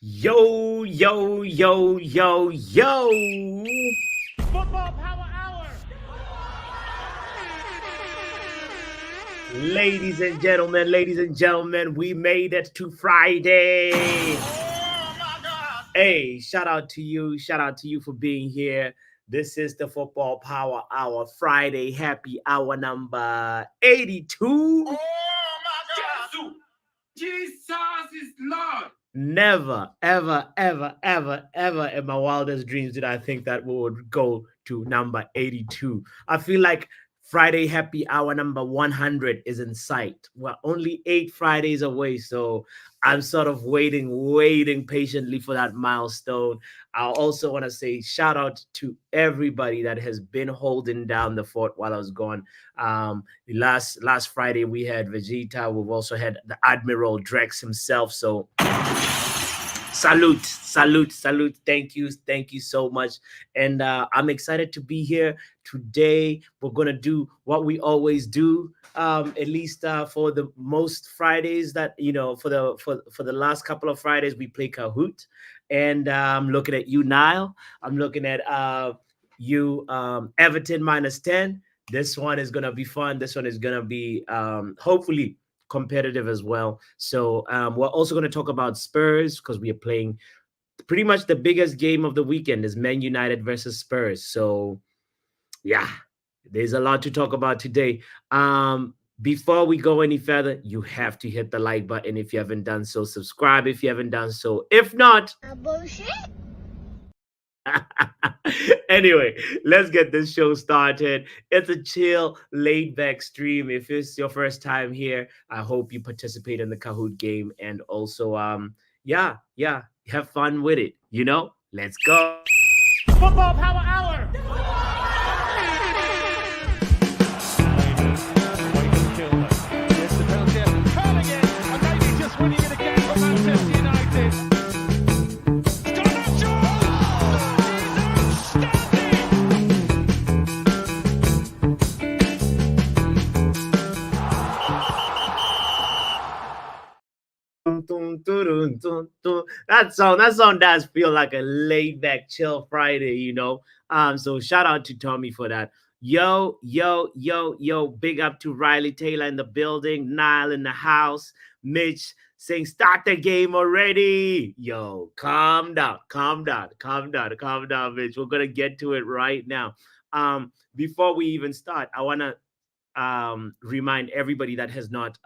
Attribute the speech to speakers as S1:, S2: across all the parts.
S1: Yo, yo, yo, yo, yo.
S2: Football Power Hour.
S1: Ladies and gentlemen, we made it to Friday.
S2: Oh my God.
S1: Hey, shout out to you for being here. This is the Football Power Hour, Friday happy hour number 82.
S2: Oh my God. Jesus is Lord.
S1: Never, ever, ever, ever, ever in my wildest dreams did I think that we would go to number 82. I feel like Friday happy hour number 100 is in sight. We're only 8 Fridays away, so I'm sort of waiting patiently for that milestone. I also want to say shout out to everybody that has been holding down the fort while I was gone. Last Friday we had Vegeta. We've also had the Admiral Drex himself. So salute. Thank you so much. And I'm excited to be here today. We're gonna do what we always do. At least for the most Fridays that for the last couple of Fridays we play Kahoot. And I'm looking at you, Nile. I'm looking at you, Everton -10. This one is gonna be fun. This one is gonna be hopefully competitive as well. So we're also going to talk about Spurs because we are playing pretty much the biggest game of the weekend is Man United versus Spurs. So yeah, there's a lot to talk about today. Before we go any further, you have to hit the like button if you haven't done so. Subscribe if you haven't done so. If not,
S3: bullshit.
S1: anyway, let's get this show started. It's a chill, laid back stream. If it's your first time here, I hope you participate in the Kahoot game and also, yeah, have fun with it. Let's go.
S2: Football Power Hour. Winning it again for Manchester United.
S1: That song does feel like a laid back, chill Friday. So shout out to Tommy for that. Yo, big up to Riley Taylor in the building, Nile in the house, Mitch saying start the game already. Yo, calm down, Mitch. We're gonna get to it right now. Before we even start, I wanna remind everybody that has not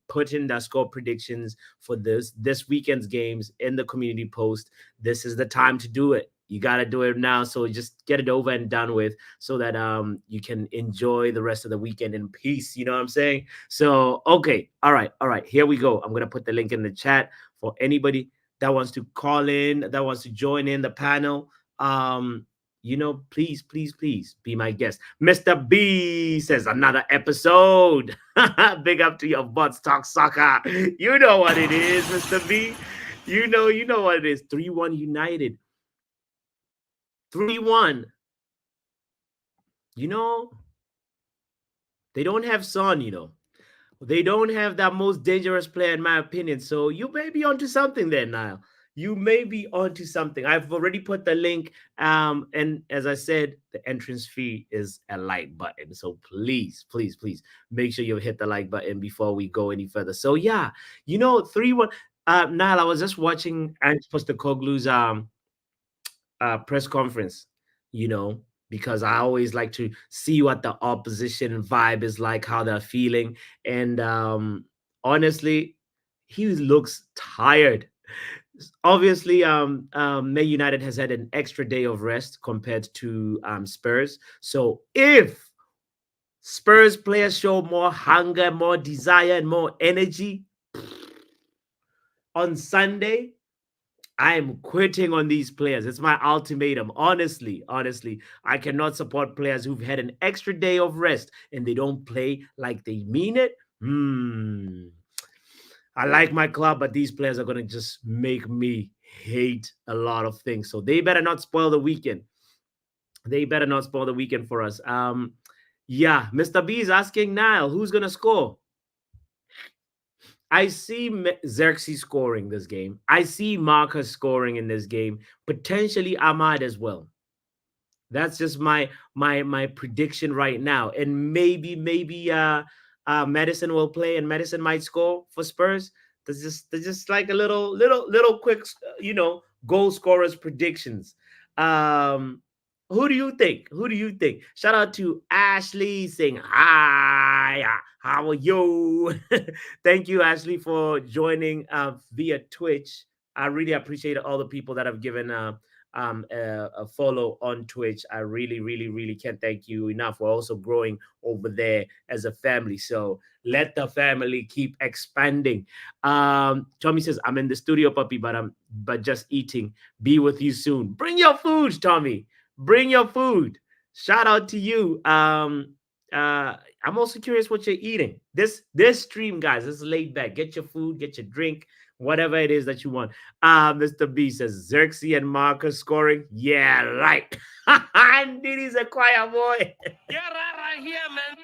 S1: put in their score predictions for this weekend's games in the community post. This is the time to do it. You got to do it now, so just get it over and done with so that you can enjoy the rest of the weekend in peace. You know what I'm saying? So okay, all right, here we go. I'm going to put the link in the chat for anybody that wants to call in, that wants to join in the panel. Please be my guest. Mr. B says another episode. Big up to your butts, talk soccer. You know what it is, Mr. B. You know what it is. 3-1 United. 3-1. They don't have Son, They don't have that most dangerous player, in my opinion. So you may be onto something there, Niall. You may be onto something. I've already put the link. And as I said, the entrance fee is a like button. So please make sure you hit the like button before we go any further. So yeah, 3-1. Niall, I was just watching Ange Postecoglou's press conference, because I always like to see what the opposition vibe is like, how they're feeling. And honestly, he looks tired. Obviously, Man United has had an extra day of rest compared to Spurs. So if Spurs players show more hunger, more desire, and more energy on Sunday, I am quitting on these players. It's my ultimatum. Honestly, I cannot support players who've had an extra day of rest and they don't play like they mean it. I like my club, but these players are going to just make me hate a lot of things. So they better not spoil the weekend. For us. Yeah, Mr. B is asking Niall, who's going to score? I see Xerxes scoring this game. I see Marcus scoring in this game. Potentially Ahmad as well. That's just my prediction right now. And maybe Medicine will play and Medicine might score for Spurs. There's just like a little quick goal scorers predictions. Um who do you think? Who do you think? Shout out to Ashley saying hi. How are you? Thank you, Ashley, for joining via Twitch. I really appreciate all the people that have given a follow on Twitch. I really, really, really can't thank you enough. We're also growing over there as a family. So let the family keep expanding. Tommy says, I'm in the studio, puppy, but just eating. Be with you soon. Bring your food, Tommy. Bring your food. Shout out to you. I'm also curious what you're eating. This stream, guys, this is laid back. Get your food, get your drink, whatever it is that you want. Mr. B says Xerxes and Marcus scoring. Yeah, right. Indeed, he's a quiet boy.
S2: Yeah, right here, man.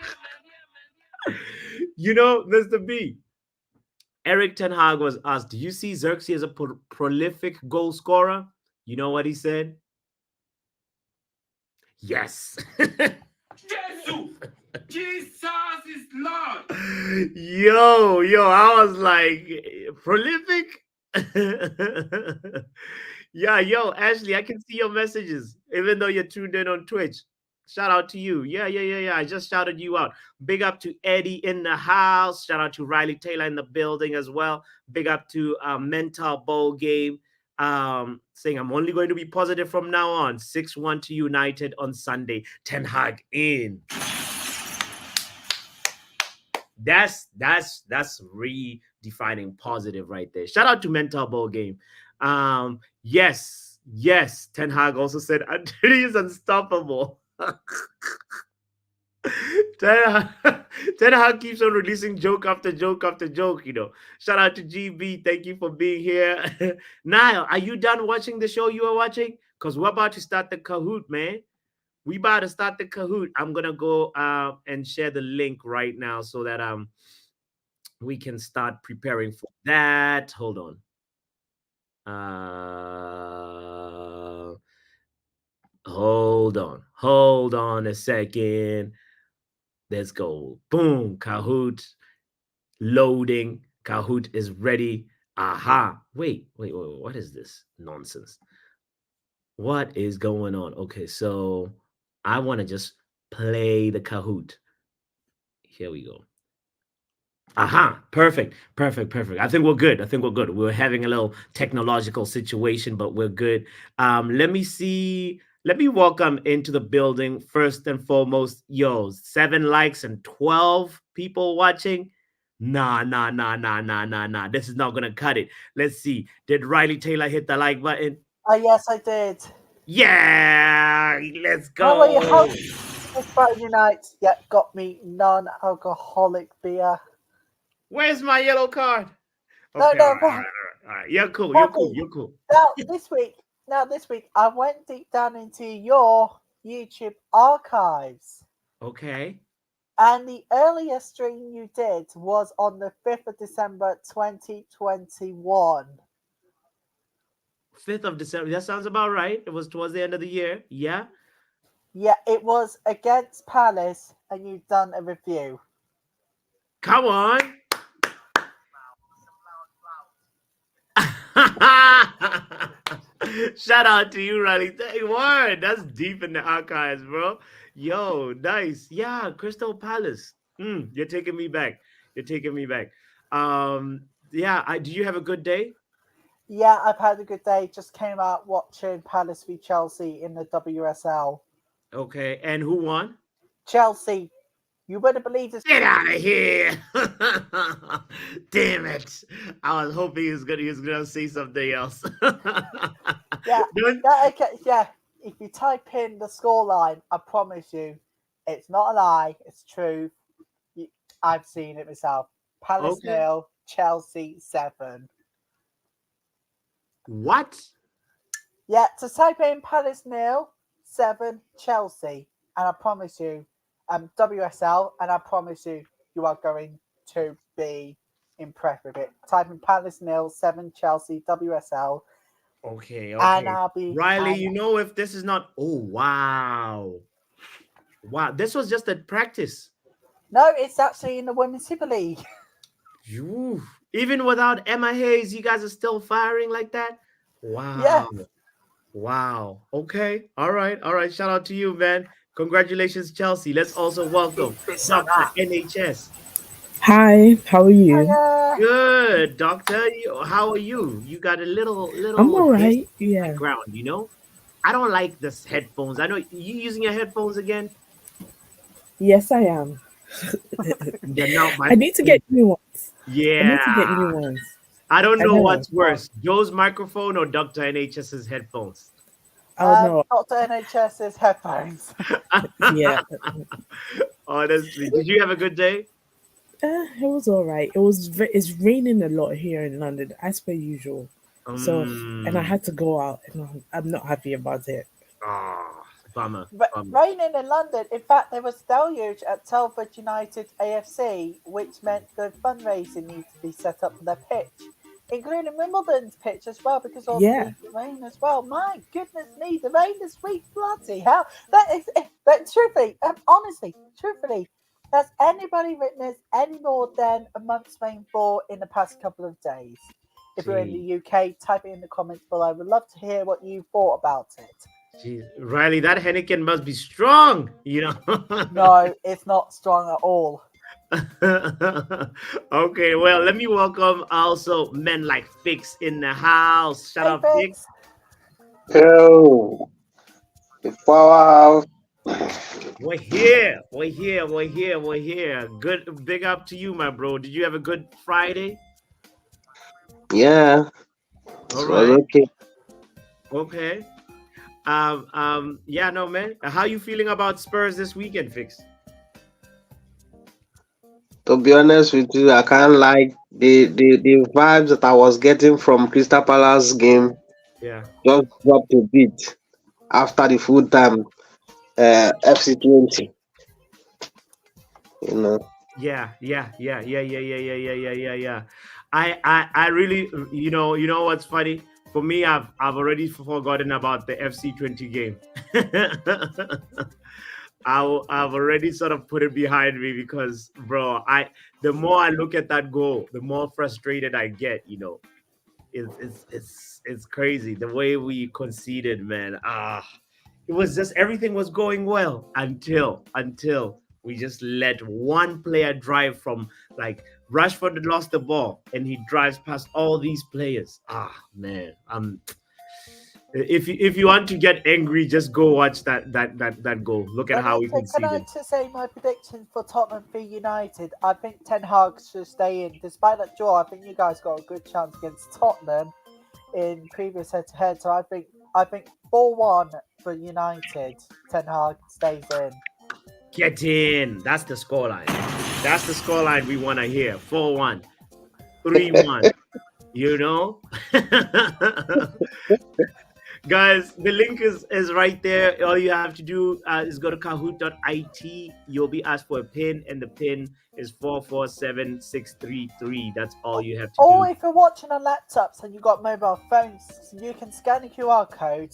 S1: Mr. B. Eric Ten Hag was asked, "Do you see Xerxes as a prolific goal scorer?" You know what he said? Yes.
S2: Jesus is Lord.
S1: Yo, I was like, prolific? Yeah, yo, Ashley, I can see your messages, even though you're tuned in on Twitch. Shout out to you. Yeah. I just shouted you out. Big up to Eddie in the house. Shout out to Riley Taylor in the building as well. Big up to Mental Bowl Game. Saying I'm only going to be positive from now on. 6-1 to United on Sunday. Ten Hag in. That's redefining positive right there. Shout out to Mental Bowl Game. Yes. Ten Hag also said Anthony is unstoppable. Ten Hag keeps on releasing joke after joke after joke. Shout out to GB. Thank you for being here. Niall, are you done watching the show you are watching? Because we're about to start the Kahoot, man. We about to start the Kahoot. I'm gonna go and share the link right now so that we can start preparing for that. Hold on. Hold on a second. Let's go. Boom. Kahoot loading. Kahoot is ready. Aha. Wait. What is this nonsense? What is going on? Okay, so I want to just play the Kahoot. Here we go. Aha, perfect. I think we're good. We're having a little technological situation, but we're good. Let me see. Let me welcome into the building first and foremost. Yo, 7 likes and 12 people watching. Nah. This is not gonna cut it. Let's see. Did Riley Taylor hit the like button?
S3: Yes, I did.
S1: Yeah, let's go.
S3: How are you? How this Friday night? Yeah, got me non-alcoholic beer.
S1: Where's my yellow card?
S3: No,
S1: Okay,
S3: no,
S1: all right. You're cool.
S3: Now this week, I went deep down into your YouTube archives.
S1: Okay.
S3: And the earliest stream you did was on the 5th of December 2021.
S1: 5th of December. That sounds about right. It was towards the end of the year. Yeah.
S3: Yeah, it was against Palace, and you've done a review.
S1: Come on. Shout out to you, Riley. Word. That's deep in the archives, bro. Yo, nice. Yeah, Crystal Palace. You're taking me back. Yeah, do you have a good day?
S3: Yeah, I've had a good day. Just came out watching Palace v Chelsea in the WSL.
S1: Okay, and who won?
S3: Chelsea. You wouldn't believe this.
S1: Get out of here! Damn it! I was hoping he was gonna say something else.
S3: Yeah. If you type in the scoreline, I promise you, it's not a lie. It's true. I've seen it myself. Palace 0, Chelsea 7.
S1: What?
S3: Yeah, to type in Palace 0, 7, Chelsea, and I promise you, WSL, and I promise you, you are going to be impressed with it. Type in Palace nil, 7 Chelsea WSL,
S1: Okay,
S3: and
S1: okay.
S3: I'll be
S1: Riley,
S3: and
S1: you know if this is not. Oh, wow. Wow. This was just a practice.
S3: no, it's actually in the Women's Super League.
S1: Phew. Even without Emma Hayes, you guys are still firing like that?
S3: Yeah,
S1: Wow. Wow. Okay. All right. All right. Shout out to you, man. Congratulations, Chelsea. Let's also welcome Dr. NHS.
S4: Hi, how are you?
S1: Good, doctor. How are you? You got a
S4: I'm
S1: little
S4: all
S1: hiss
S4: right. Yeah.
S1: background, you know? I don't like this headphones. I know you using your headphones again.
S4: Yes, I am.
S1: They're not my
S4: I need to get new ones. I need to get
S1: yeah.
S4: new ones.
S1: I don't
S4: I
S1: know
S4: know.
S1: what's worse, Joe's microphone or Dr. NHS's headphones.
S4: Oh no.
S3: Dr. NHS's headphones.
S4: Yeah.
S1: Honestly, did you have a good day?
S4: It was all right. It's raining a lot here in London as per usual. So and I
S1: Um,
S4: had to go out, and I'm not happy about it.
S1: ah, bummer, bummer.
S3: Raining in London. In fact, there was deluge at Telford United AFC, which meant the fundraising needs to be set up for their pitch, including Wimbledon's pitch as well, because of
S4: Yeah.
S3: the rain as well. My goodness me, the rain this week, bloody hell! That is, but truthfully, honestly, truthfully, has anybody witnessed any more than a month's rainfall in the past couple of days? If you're in
S1: Gee.
S3: the UK, type it in the comments below. I would love to hear what you thought about it.
S1: Jeez, Riley, that Henneken must be strong, you know.
S3: No, it's not strong at all.
S1: Okay, well, let me welcome also men like Fix in the house. Shout
S3: Hey,
S1: out Fix.
S3: Fix.
S5: Yo, the powerhouse.
S1: We're here. We're here. We're here. We're here. Good. Big up to you, my bro. Did you have a good Friday?
S5: Yeah,
S1: All
S5: it was
S1: right.
S5: okay.
S1: Okay. Yeah, no, man. How you feeling about Spurs this weekend, Fix?
S5: To be honest with you, I can't like the vibes that I was getting from Crystal Palace game
S1: Yeah.
S5: just dropped a bit after the full time FC20. You know,
S1: Yeah. I really, you know what's funny? For me, I've already forgotten about the FC20 game. I've already sort of put it behind me because, bro, the more I look at that goal, the more frustrated I get. You know, it's crazy the way we conceded, man. It was just everything was going well until we just let one player drive from, like, Rashford lost the ball and he drives past all these players. Man, if you want to get angry, just go watch that goal. Look at how we
S3: Can I
S1: conceded.
S3: just say my prediction for Tottenham v United? I think Ten Hag should stay in. Despite that draw, I think you guys got a good chance against Tottenham in previous head-to-head. So I think 4-1 for United. Ten Hag stays in.
S1: Get in. That's the scoreline. That's the scoreline we want to hear. 4-1, 3-1. You know? Guys, the link is right there. All you have to do is go to kahoot.it. You'll be asked for a pin, and the pin is 447633. That's all you have to
S3: Or
S1: do.
S3: if you're watching on laptops and you've got mobile phones, you can scan the QR code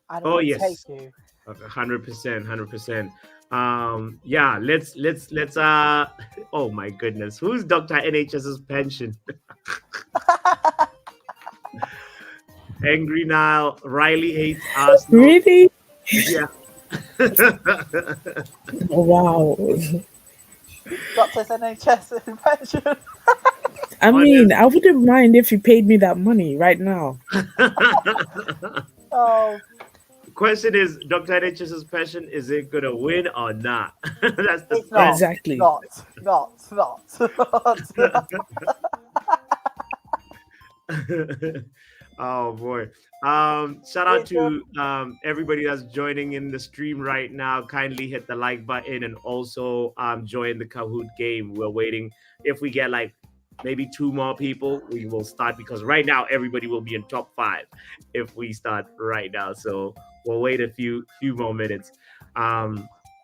S3: and it
S1: Oh,
S3: will
S1: yes.
S3: take you.
S1: 100%. Yeah, let's oh my goodness. Who's Dr. NHS's pension? Angry Nile. Riley hates Arsenal.
S4: Really?
S1: Yeah.
S4: Oh, wow.
S3: Doctor's NHS pension.
S4: I mean, I wouldn't mind if you paid me that money right now.
S3: Oh,
S1: Question is, Dr. NHS's pension, is it gonna win or not? That's the
S3: it's not.
S4: Exactly.
S3: Not.
S1: Oh boy. Shout out to everybody that's joining in the stream right now. Kindly hit the like button and also join the Kahoot game. We're waiting. If we get like maybe 2 more people, we will start, because right now everybody will be in top 5 if we start right now. So we'll wait a few more minutes.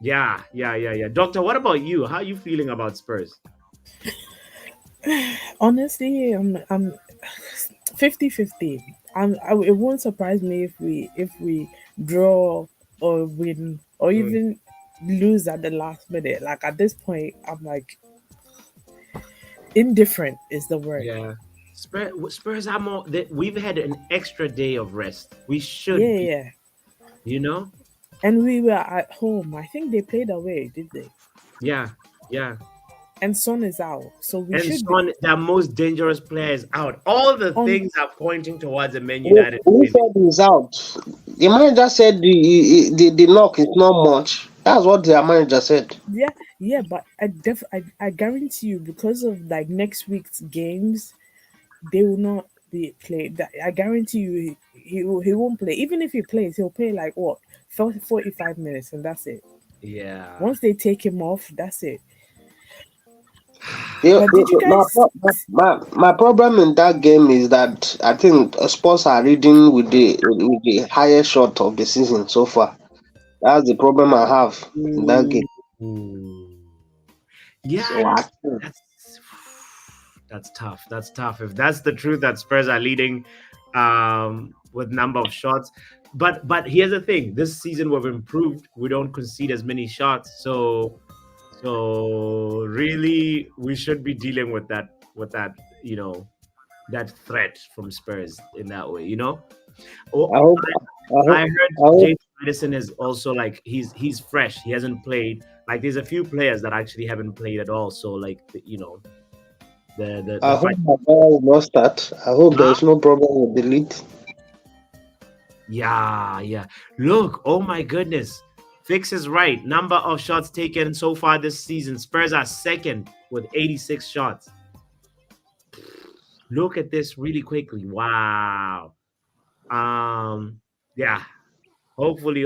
S1: Yeah. Doctor, what about you? How are you feeling about Spurs?
S4: Honestly, I'm 50-50. It won't surprise me if we draw or win or
S1: Mm.
S4: even lose at the last minute. Like at this point, I'm like indifferent is the word.
S1: Yeah. Spurs are more that we've had an extra day of rest. We
S4: Yeah,
S1: should be,
S4: yeah.
S1: you know?
S4: And we were at home. I think they played away, did they?
S1: Yeah, yeah.
S4: And Son is out, so we
S1: And
S4: should be
S1: Son, their most dangerous player is out. All the
S4: on.
S1: things are pointing towards a Man
S5: Who
S1: United
S5: who
S1: win.
S5: said he's out? The manager said the knock is not much. That's what the manager said.
S4: Yeah, yeah, but I guarantee you because of like next week's games, they will not be played. I guarantee you, he won't play. Even if he plays, he'll play like what 45 minutes, and that's it.
S1: Yeah.
S4: Once they take him off, that's it.
S5: The-
S4: But did you
S5: the- my,
S4: guys?
S5: pro- my problem in that game is that I think Spurs are reading with the highest shot of the season so far. That's the problem I have in that game.
S1: Ooh.
S5: So
S1: Yeah,
S5: I think
S1: that's that's tough. That's tough. If that's the truth, that Spurs are leading with number of shots. But here's the thing: this season we've improved. We don't concede as many shots, so really we should be dealing with that you know that threat from Spurs in that way. You know.
S5: I
S1: Oh,
S5: hope I
S1: I
S5: hope,
S1: heard
S5: I hope,
S1: James Madison is also like he's fresh. He hasn't played. Like there's a few players that actually haven't played at all. So like the
S5: I hope
S1: fight.
S5: Maguire will not start. I hope there
S1: Huh?
S5: is no problem with the lead.
S1: Yeah, yeah. Look, oh my goodness. Fix is right. Number of shots taken so far this season. Spurs are second with 86 shots. Look at this really quickly. Wow. Yeah. Hopefully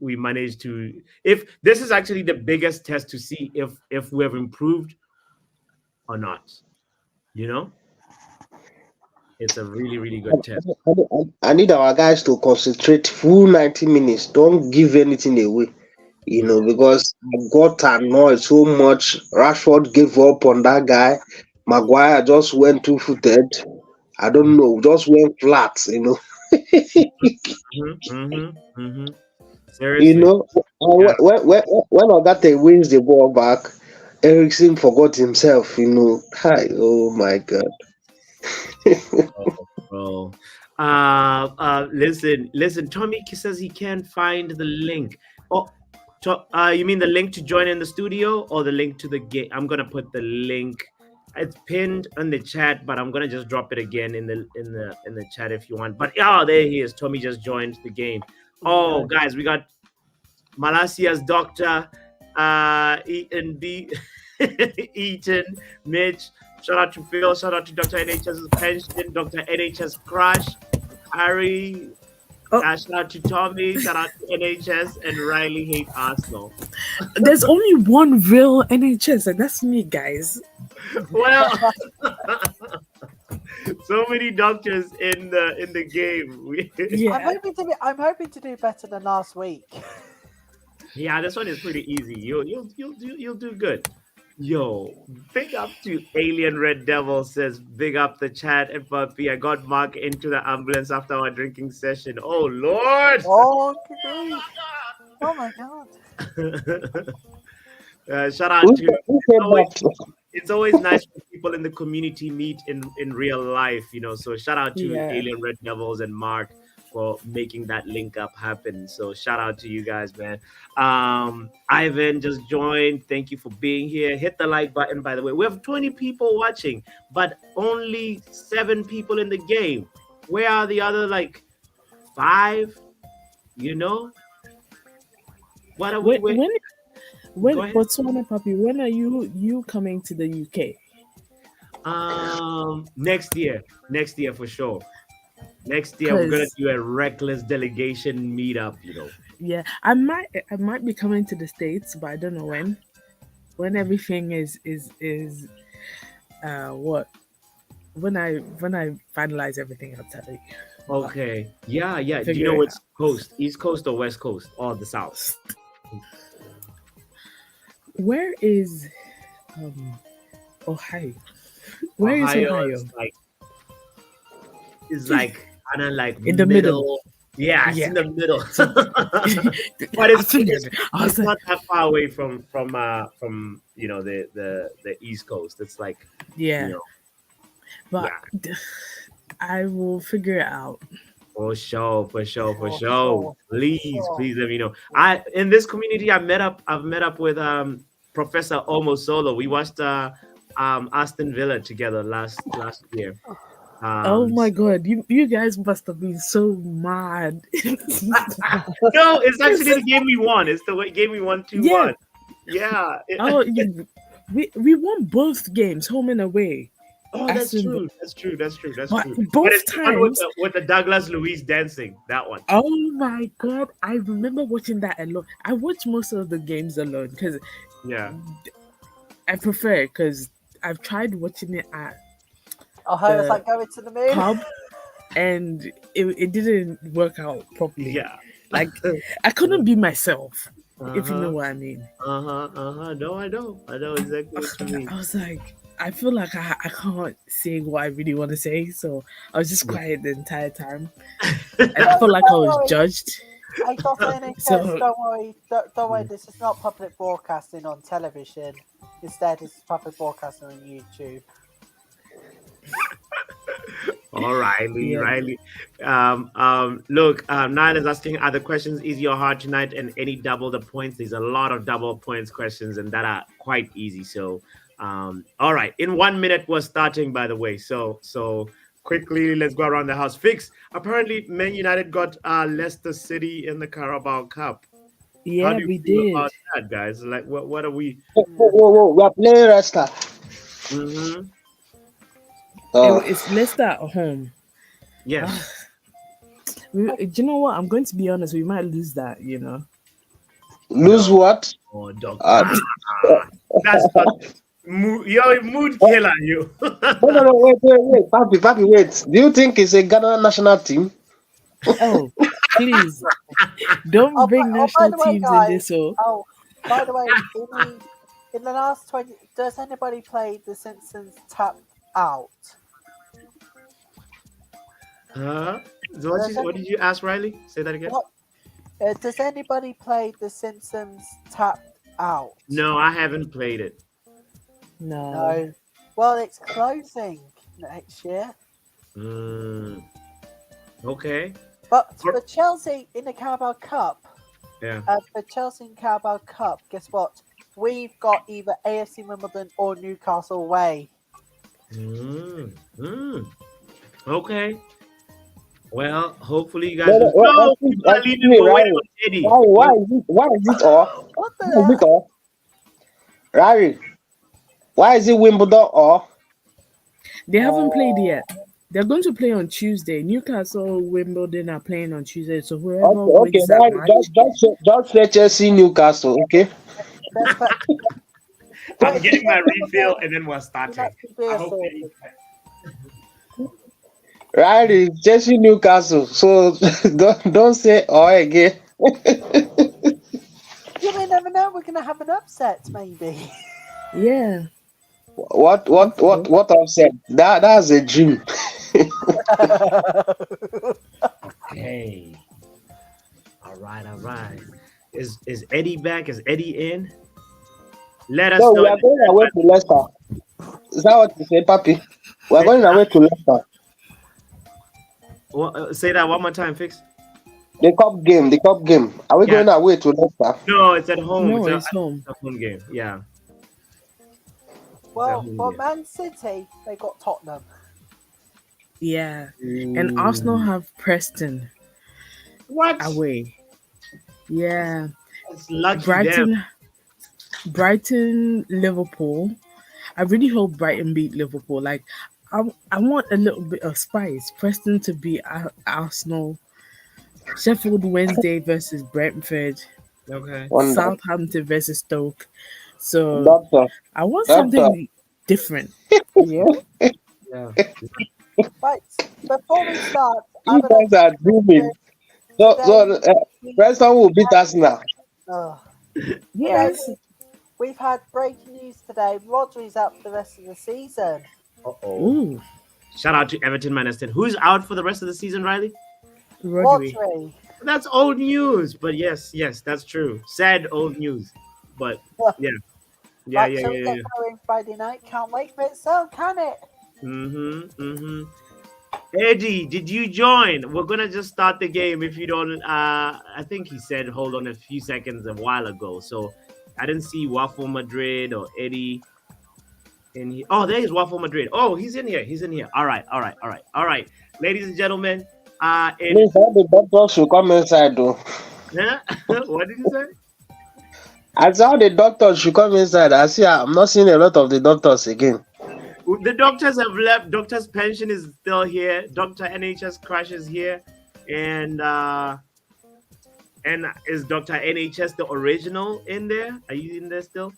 S1: we manage to, if this is actually the biggest test to see if we have improved or not. You know? It's a really, really good test.
S5: I need our guys to concentrate full 90 minutes. Don't give anything away,
S1: Yeah.
S5: because I got annoyed so much. Rashford gave up on that guy. Maguire just went two-footed. I don't know, just went flat. You
S1: Seriously.
S5: know,
S1: Yeah.
S5: when Ogate wins the ball back, Ericsson forgot himself. Hi, oh my God.
S1: Oh, bro. Listen. Tommy says he can't find the link. Oh, you mean the link to join in the studio or the link to the game? I'm gonna put the link. It's pinned in the chat, but I'm gonna just drop it again in the chat if you want. But there he is. Tommy just joined the game. Oh, guys, we got Malasia's doctor, Eaton B, Eaton, Mitch. Shout out to Phil. Shout out to Dr. NHS's pension, Dr. NHS crush, Harry.
S4: Oh.
S1: Shout out to Tommy. Shout out to NHS and Riley hate Arsenal.
S4: There's only one real NHS, and that's me, guys.
S1: Well, so many doctors in the game.
S4: Yeah.
S3: I'm hoping to do better than last week.
S1: Yeah, this one is pretty easy. You'll do good. Yo, big up to Alien Red Devil says, big up the chat and puppy. I got Mark into the ambulance after our drinking session. Oh Lord!
S3: Oh, okay. Oh my God.
S1: Shout out
S5: Who
S1: to
S5: said that?
S1: it's always nice when people in the community meet in real life, So shout out to
S4: Yeah.
S1: Alien Red Devils and Mark for making that link up happen. So shout out to you guys, man. Ivan just joined. Thank you for being here. Hit the like button, by the way. We have 20 people watching, but only 7 people in the game. Where are the other 5? What are we
S4: When
S1: Go ahead.
S4: Botswana puppy, when are you coming to the UK?
S1: Next year for sure. Next year we're gonna do a reckless delegation meetup.
S4: Yeah, I might be coming to the States, but I don't know when. When everything is what? When I finalize everything, I'll tell you.
S1: Okay. Yeah. Do you
S4: Figure
S1: know
S4: it
S1: which coast? East Coast or West Coast or the South?
S4: Where is Ohio? Where is
S1: Ohio
S4: Ohio?
S1: is like kind of like
S4: In the middle.
S1: Yeah, it's
S4: Yeah.
S1: in the middle. But
S4: I figured. I was
S1: it's
S4: like,
S1: not that far away from you know the East Coast. It's like
S4: yeah,
S1: you know
S4: but
S1: yeah.
S4: I will figure it out.
S1: For sure, for sure, for
S3: For
S1: sure.
S3: sure,
S1: Please,
S3: sure.
S1: please let me know. In this community I've met up with Professor Omo Solo. We watched Aston Villa together last year.
S4: Oh my
S1: So
S4: god, you guys must have been so mad.
S1: no, it's actually the game we won. It's the game we won 2-1.
S4: Yeah.
S1: Yeah.
S4: Oh, we won both games, home and away.
S1: Oh, that's
S4: Aston
S1: true. That's true. That's true. That's
S4: But
S1: true.
S4: both
S1: But it's the one
S4: times,
S1: with the Douglas Luiz dancing. That one.
S4: oh my god, I remember watching that alone. I watch most of the games alone because
S1: Yeah.
S4: I prefer because I've tried watching it at
S3: Ohio's
S4: the
S3: like going to the moon.
S4: pub and it didn't work out properly.
S1: Yeah.
S4: Like I couldn't be myself, if you know
S1: Uh-huh.
S4: what I mean.
S1: No, I know. I know exactly what you mean.
S4: I was like, I feel like I can't say what I really want to say, so I was just quiet the entire time. And I felt like I was judged.
S3: I got NHS.
S4: So-
S3: Don't worry. Don't worry. This is not public broadcasting on television. Instead, it's public broadcasting on YouTube.
S1: All Riley,
S4: Yeah.
S1: Riley. Look, Niall is asking, are the questions easy or hard tonight? And any double the points? There's a lot of double points questions, and that are quite easy. So, all right. In 1 minute, we're starting, by the way. So quickly, let's go around the house. Fix. Apparently, Man United got Leicester City in the Carabao Cup. How
S4: Yeah,
S1: do you
S4: we
S1: feel
S4: did.
S1: about that, guys? Like, what are we?
S5: Whoa. We are playing Leicester.
S1: Mhm.
S4: It's Leicester at home.
S1: Yes.
S4: Do you know what? I'm going to be honest. We might lose that. You know.
S5: Lose what?
S1: Oh, dog.
S5: Uh,
S1: That's not. You're a mood killer, you.
S5: no, wait. Papi, wait. Do you think it's a Ghana national team?
S4: Oh, please don't
S3: Oh,
S4: bring
S3: by
S4: national
S3: the way,
S4: teams in
S3: guys.
S4: this. So
S3: Oh, by the way, in the last 20, does anybody play The Simpsons Tapped Out?
S1: Huh? So what did you ask, Riley? Say that again.
S3: What? Does anybody play The Simpsons Tapped Out?
S1: No, I haven't played it.
S4: no.
S3: No. Well, it's closing next year.
S1: Okay.
S3: But for Chelsea in the Carabao Cup,
S1: Yeah.
S3: for Chelsea in Carabao Cup, guess what? We've got either AFC Wimbledon or Newcastle away.
S1: Okay. Well, hopefully you guys.
S5: No,
S1: People are leaving for
S5: Riley.
S1: waiting on Eddie.
S5: Why is it all?
S3: What the
S5: Why is it
S3: hell?
S5: all? Rari, why is it Wimbledon or?
S4: They haven't played yet. They're going to play on Tuesday. Newcastle, Wimbledon are playing on Tuesday. So whoever
S5: Okay,
S4: wins that
S5: Rari,
S4: match,
S5: just say Chelsea Newcastle, okay?
S1: I'm getting my refill and then we're starting.
S3: That could be a
S1: I hope
S3: sort
S1: Eddie-
S5: Rari, Chelsea Newcastle. So don't say or again.
S3: You may never know. We're going to have an upset, maybe.
S4: yeah.
S5: What I've said? That's a dream.
S1: Okay. All right. Is Eddie back? Is Eddie in? Let us
S5: So
S1: know.
S5: we are going away to Leicester. Is that what you say, Papi? We are going away to Leicester.
S1: Say that one more time, Fix.
S5: The cup game. Are we
S1: Yeah.
S5: going away to Leicester?
S1: No, it's at home.
S4: No,
S1: it's
S4: it's home.
S1: a home game. Yeah.
S3: Well,
S1: Yeah.
S3: for Man City, they got Tottenham.
S4: Yeah. And Arsenal have Preston
S1: What?
S4: away. Yeah.
S1: It's lucky them.
S4: Brighton, Liverpool. I really hope Brighton beat Liverpool. Like, I want a little bit of spice. Preston to beat Arsenal. Sheffield Wednesday versus Brentford.
S1: Okay.
S5: Wonder.
S4: Southampton versus Stoke. So
S5: Doctor.
S4: I want
S5: Doctor.
S4: something different. Yeah.
S1: Yeah.
S3: Right, before we start,
S5: You guys are dreaming. So Preston will beat Arsenal.
S4: Yes.
S3: we've had breaking news today. Rodri's out for the rest of the season.
S1: Uh-oh.
S4: Ooh,
S1: Shout out to Everton Maniston. Who's out for the rest of the season, Riley?
S4: Rodri.
S3: Rodri.
S1: That's old news, but yes, that's true. Sad old news, but yeah,
S3: Right, shall we
S1: yeah.
S3: get going Friday night? Can't wait for it, so can it?
S1: Eddie, did you join? We're gonna just start the game. If you don't, I think he said hold on a few seconds a while ago. So I didn't see Waffle Madrid or Eddie in here. Oh, there is Waffle Madrid. Oh, he's in here. All right. Ladies and gentlemen, Eddie,
S5: Please, all the doctors should come inside, though.
S1: huh? What did you say?
S5: I said all the doctors should come inside. I'm not seeing a lot of the doctors again.
S1: The doctors have left. Doctor's pension is still here. Dr. NHS Crash is here, and is Dr. NHS the original in there? Are you in there still?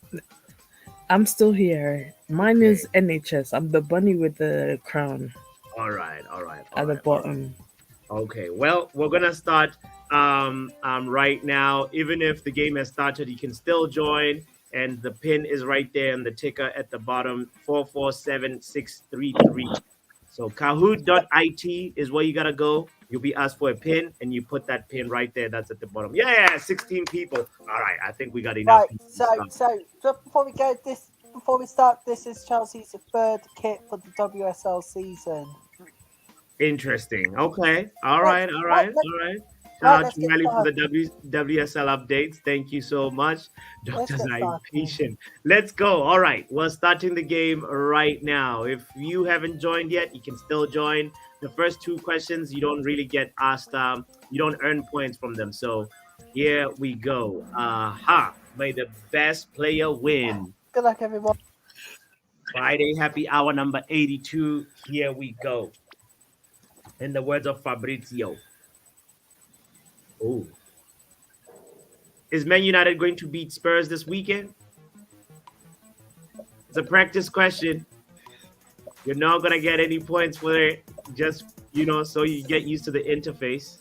S4: I'm still here. Mine is NHS. I'm the bunny with the crown
S1: All right.
S4: at the bottom.
S1: Okay. Well, we're gonna start right now. Even if the game has started, you can still join. And the pin is right there and the ticker at the bottom 447633. So Kahoot.it is where you gotta go. You'll be asked for a pin and you put that pin right there. That's at the bottom. Yeah, 16 people. All right, I think we got enough.
S3: Right,
S1: people to
S3: so
S1: start.
S3: just before we start, this is Chelsea's third kit for the WSL season.
S1: Interesting. Okay. All right. Shout out
S3: let's
S1: to
S3: get
S1: Riley for the
S3: started.
S1: WSL updates. Thank you so much. Doctors
S3: get
S1: are
S3: started.
S1: impatient. Let's go. All right. We're starting the game right now. If you haven't joined yet, you can still join. The first two questions, you don't really get asked. You don't earn points from them. So here we go. May the best player win.
S3: Good luck, everyone.
S1: Friday happy hour number 82. Here we go. In the words of Fabrizio. Oh. Is Man United going to beat Spurs this weekend? It's a practice question. You're not going to get any points for it. Just, so you get used to the interface.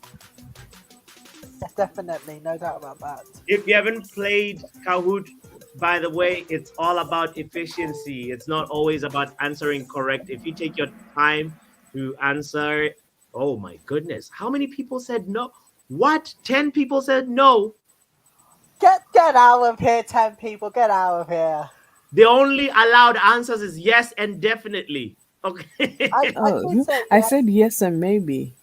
S3: Yes, definitely, no doubt about that.
S1: If you haven't played Kahoot, by the way, it's all about efficiency. It's not always about answering correct. If you take your time to answer, oh my goodness. How many people said no? What? 10 people said no.
S3: Get out of here, 10 people. Get out of here.
S1: The only allowed answers is yes and definitely. Okay.
S4: I said yes and maybe.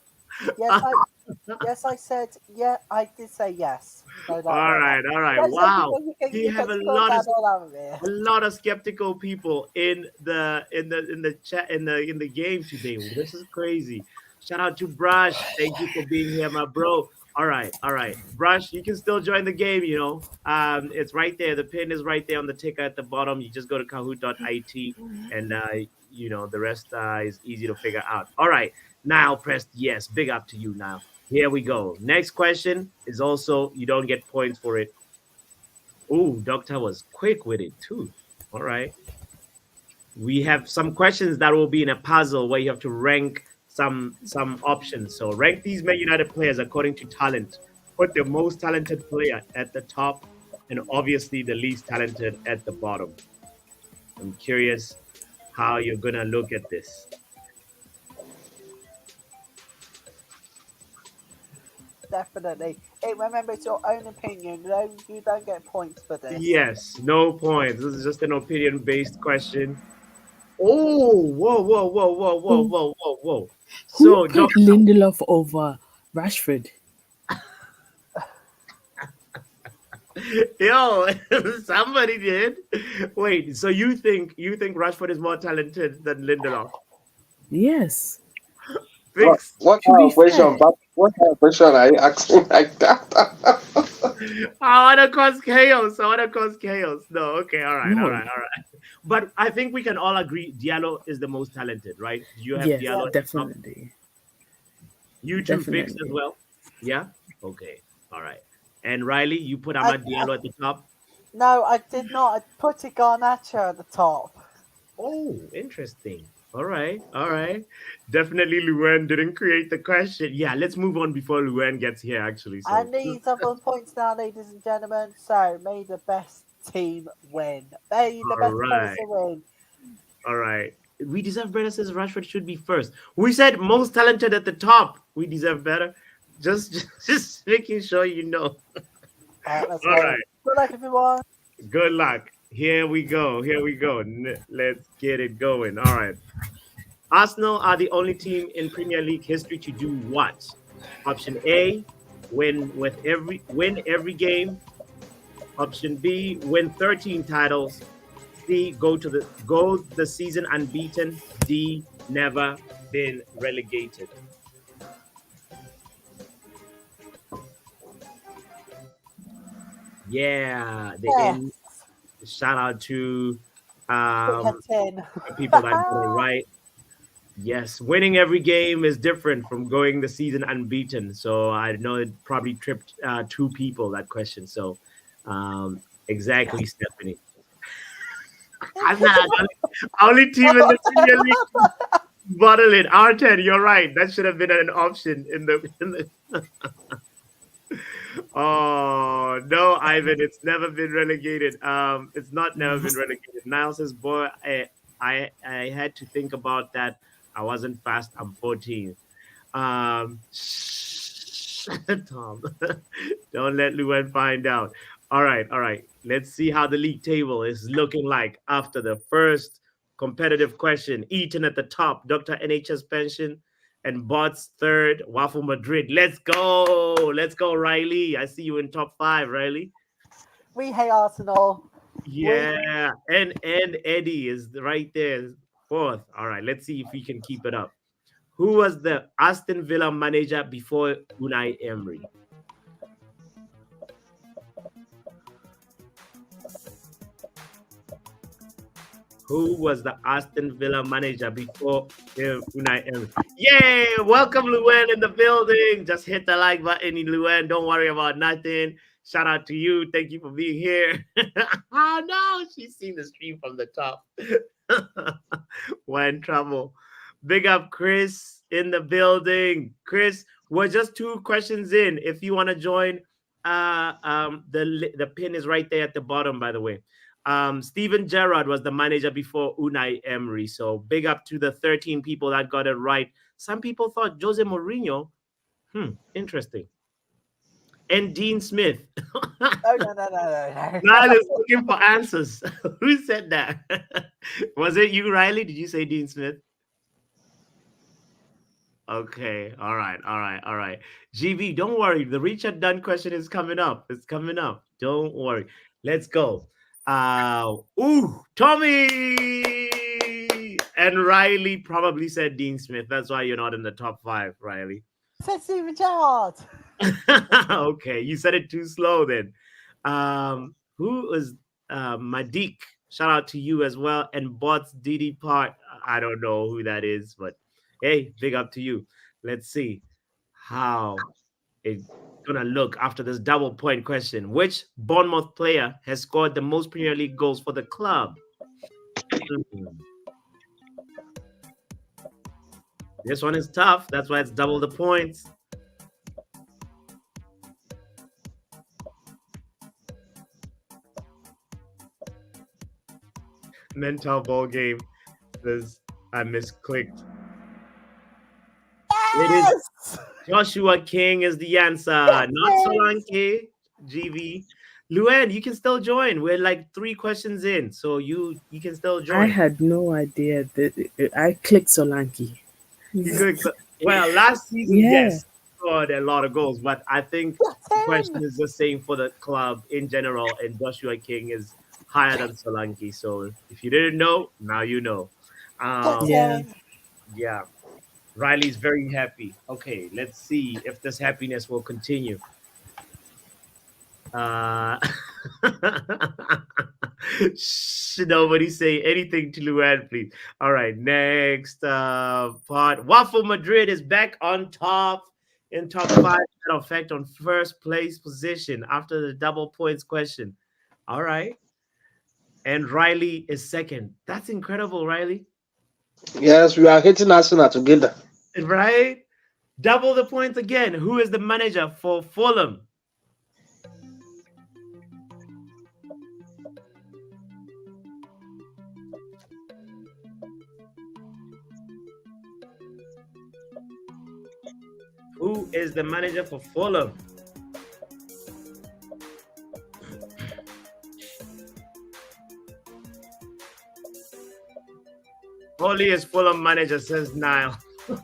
S3: Yes, I said yeah. I did say yes. No doubt
S1: all
S3: about that.
S1: right.
S3: Yes,
S1: Wow.
S3: You
S1: have
S3: can
S1: a
S3: scroll
S1: lot
S3: down
S1: of
S3: all out of here.
S1: a lot of skeptical people in the chat in the game today. This is crazy. Shout out to Brush. Thank you for being here, my bro. All right. Brush, you can still join the game, It's right there. The pin is right there on the ticker at the bottom. You just go to kahoot.it and the rest is easy to figure out. All right. Now press yes. Big up to you now. Here we go. Next question is also, you don't get points for it. Oh, Doctor was quick with it too. All right. We have some questions that will be in a puzzle where you have to rank some options. So rank these Man United players according to talent. Put the most talented player at the top and obviously the least talented at the bottom. I'm curious how you're going to look at this.
S3: Definitely. Hey, remember, it's your own opinion. No, you don't get points for this.
S1: Yes, no points. This is just an opinion-based question. Oh, whoa.
S4: Who put Lindelof over Rashford?
S1: Yo, somebody did. Wait, so you think Rashford is more talented than Lindelof?
S4: Yes.
S1: Fix.
S5: What kind of question are you asking like that?
S1: I want to cause chaos. No, okay, all right. But I think we can all agree Diallo is the most talented, right? You have Diallo.
S4: Definitely.
S1: You two Fix as well? Yeah? Okay, all right. And Riley, you put Amad Diallo at the top?
S3: No, I did not. I put Garnacho at the top.
S1: Oh, interesting. All right. Definitely Luen didn't create the question. Yeah, let's move on before Luen gets here, actually. So.
S3: I need some points now, ladies and gentlemen. So, may the best team win. May the best person win.
S1: All right. We deserve better says Rashford should be first. We said most talented at the top. We deserve better. Just making sure you know.
S3: Let's
S1: All
S3: go.
S1: right.
S3: Good luck, everyone.
S1: Good luck. Here we go. Here we go. Let's get it going. All right. Arsenal are the only team in Premier League history to do what? Option A, win every game. Option B, win 13 titles. C, go the season unbeaten. D, never been relegated. Yeah, the
S3: Yes.
S1: end. Shout out to
S3: Quick hit in.
S1: the people that got it right. Yes, winning every game is different from going the season unbeaten. So I know it probably tripped two people that question. So exactly, Stephanie. I'm not only team in the Premier League. Bottle it. R10, you're right. That should have been an option in the. Oh no, Ivan! It's never been relegated. It's not never been relegated. Niall says, "Boy, I had to think about that. I wasn't fast. I'm 14." Um, Tom, don't let Luan find out. All right, all right. Let's see how the league table is looking like after the first competitive question. Eaton at the top, Dr. NHS pension, and Bots third, Waffle Madrid. Let's go. Let's go, Riley. I see you in top 5, Riley.
S3: We hate Arsenal.
S1: Yeah. And Eddie is right there, fourth. All right, let's see if we can keep it up. Who was the Aston Villa manager before Unai Emery? Who was the Aston Villa manager before Unai Emery? Yay! Welcome, Luan, in the building. Just hit the like button, Luan. Don't worry about nothing. Shout out to you. Thank you for being here. Oh, no. She's seen the stream from the top. We're in trouble. Big up, Chris, in the building. Chris, we're just 2 questions in. If you want to join, the pin is right there at the bottom, by the way. Steven Gerrard was the manager before Unai Emery. So big up to the 13 people that got it right. Some people thought Jose Mourinho. Interesting. And Dean Smith.
S3: No.
S1: Niall is looking for answers. Who said that? Was it you, Riley? Did you say Dean Smith? Okay. All right. GB, don't worry. The Richard Dunn question is coming up. It's coming up. Don't worry. Let's go. Tommy and Riley probably said Dean Smith. That's why you're not in the top 5, Riley.
S3: Said Steven Gerrard.
S1: Okay, you said it too slow then. Who is Madik? Shout out to you as well. And Bots DD Part. I don't know who that is, but hey, big up to you. Let's see how it's gonna look after this double point question. Which Bournemouth player has scored the most Premier League goals for the club? This one is tough. That's why it's double the points. Mental ball game. I misclicked. It is Joshua King is the answer, not Solanke. GV. Luan, you can still join. We're like 3 questions in, so you can still join.
S4: I had no idea that I clicked Solanke.
S1: Well, last season,
S4: Yeah.
S1: yes, scored a lot of goals, but I think the question is the same for the club in general, and Joshua King is higher than Solanke. So if you didn't know, now you know.
S4: Yeah.
S1: Yeah. Riley's very happy. Okay, let's see if this happiness will continue. Nobody say anything to Luan, please. All right, next part. Waffle Madrid is back on top in top 5, in effect on first place position after the double points question. All right. And Riley is second. That's incredible, Riley.
S5: Yes, we are hitting Arsenal together.
S1: Right? Double the points again. Who is the manager for Fulham? is the manager for Fulham? Oli is Fulham manager, says Niall.
S3: To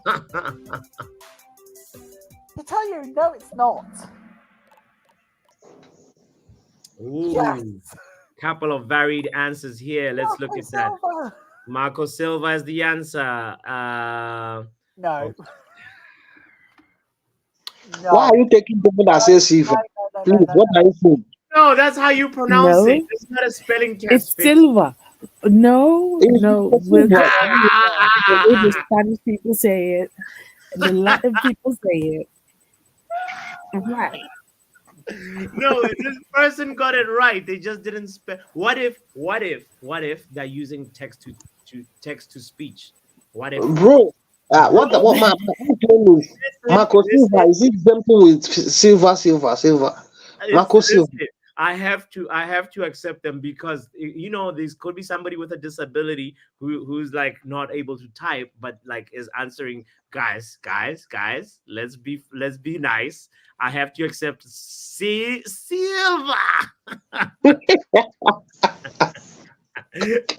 S3: tell you, no, it's not.
S1: Ooh,
S3: Yes.
S1: couple of varied answers here. Let's look
S3: Marco
S1: at that.
S3: Silva.
S1: Marco Silva is the answer.
S3: No.
S5: Why are you taking people that say Silva? Please, what are you saying?
S1: No, that's how you pronounce
S4: No.
S1: it. It's not a spelling test.
S4: It's Silva. No,
S5: It's
S4: no.
S5: Silva.
S4: We're the way the Spanish people say it, and the Latin people say it. Right.
S1: No, this person got it right. They just didn't spell. What if they're using text to speech? What if?
S5: Bro, what my claim is Marco Silva. Is it something with Silva? Marco
S1: Listen,
S5: Silva.
S1: I have to accept them because you know this could be somebody with a disability who's like not able to type, but like is answering, guys. Let's be nice. I have to accept Silva.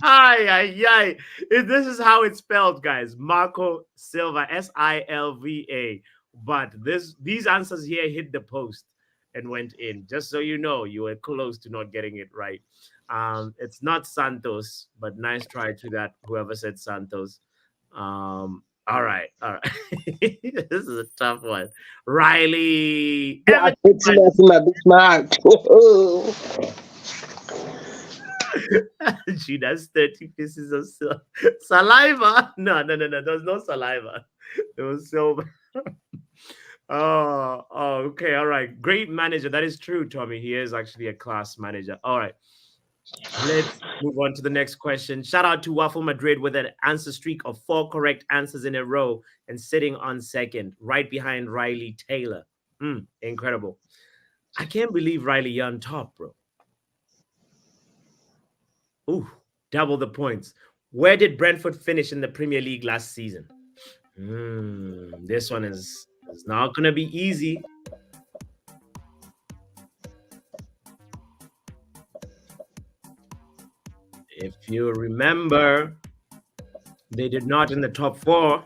S1: Ay. This is how it's spelled, guys. Marco Silva, Silva. But these answers here hit the post and went in. Just so you know, you were close to not getting it right. It's not Santos, but nice try to that, whoever said Santos. All right. This is a tough one. Riley.
S5: Yeah, it's nothing smart.
S1: She does 30 pieces of saliva. No. There's no saliva. It was silver. Oh, okay. All right. Great manager. That is true, Tommy. He is actually a class manager. All right. Let's move on to the next question. Shout out to Waffle Madrid with an answer streak of 4 correct answers in a row and sitting on second, right behind Riley Taylor. Incredible. I can't believe Riley, you're on top, bro. Ooh, double the points. Where did Brentford finish in the Premier League last season? This one is not going to be easy. If you remember, they did not in the top 4.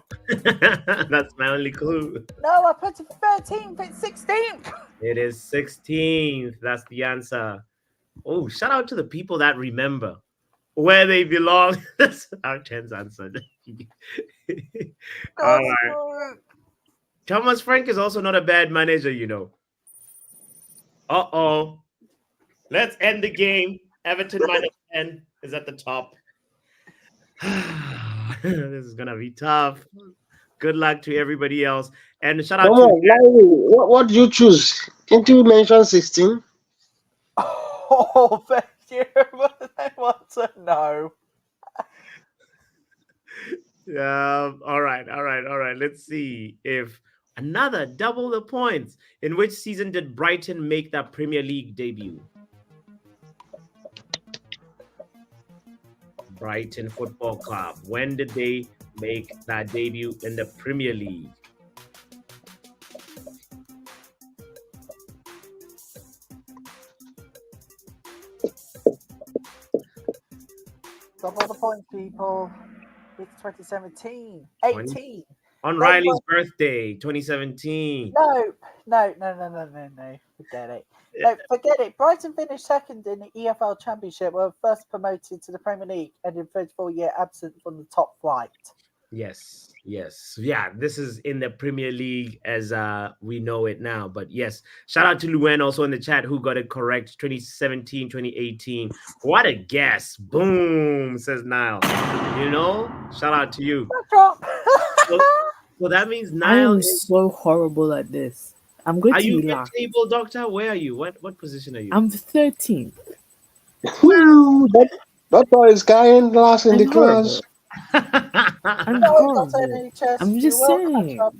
S1: That's my only clue.
S3: No, I put it 13th. It's 16th.
S1: It is 16th. That's the answer. Oh, shout out to the people that remember where they belong. That's our chance answered. All right. Thomas Frank is also not a bad manager, you know. Uh-oh. Let's end the game. Everton minus 10 is at the top. This is going to be tough. Good luck to everybody else. And shout out
S5: Come
S1: to...
S5: on, Larry, what did you choose? Didn't you mention 16?
S3: Oh, thank you. I want to know.
S1: All right. Let's see if another double the points. In which season did Brighton make their Premier League debut? Brighton Football Club. When did they make that debut in the Premier League?
S3: Double the points, people. It's 2017. 18.
S1: On Riley's birthday, 2017.
S3: No. Forget it. No, forget it. Brighton finished second in the EFL Championship, were first promoted to the Premier League and in 34-year absent from the top flight.
S1: Yes. Yeah, this is in the Premier League as we know it now. But yes, shout out to Luen also in the chat who got it correct. 2017, 2018. What a guess. Boom, says Niall. You know, shout out to you. So that means
S4: I
S1: Niall
S4: am
S1: is...
S4: so horrible at this. I'm going
S1: Are
S4: to
S1: you
S4: laugh.
S1: mid-table, Doctor? Where are you? What position are you?
S4: I'm 13th.
S5: That's why it's carrying last in the
S4: I'm
S5: class.
S4: I'm
S3: No,
S4: horrible.
S3: not any chest.
S4: I'm
S3: You
S4: just
S3: will
S4: saying.
S3: catch up.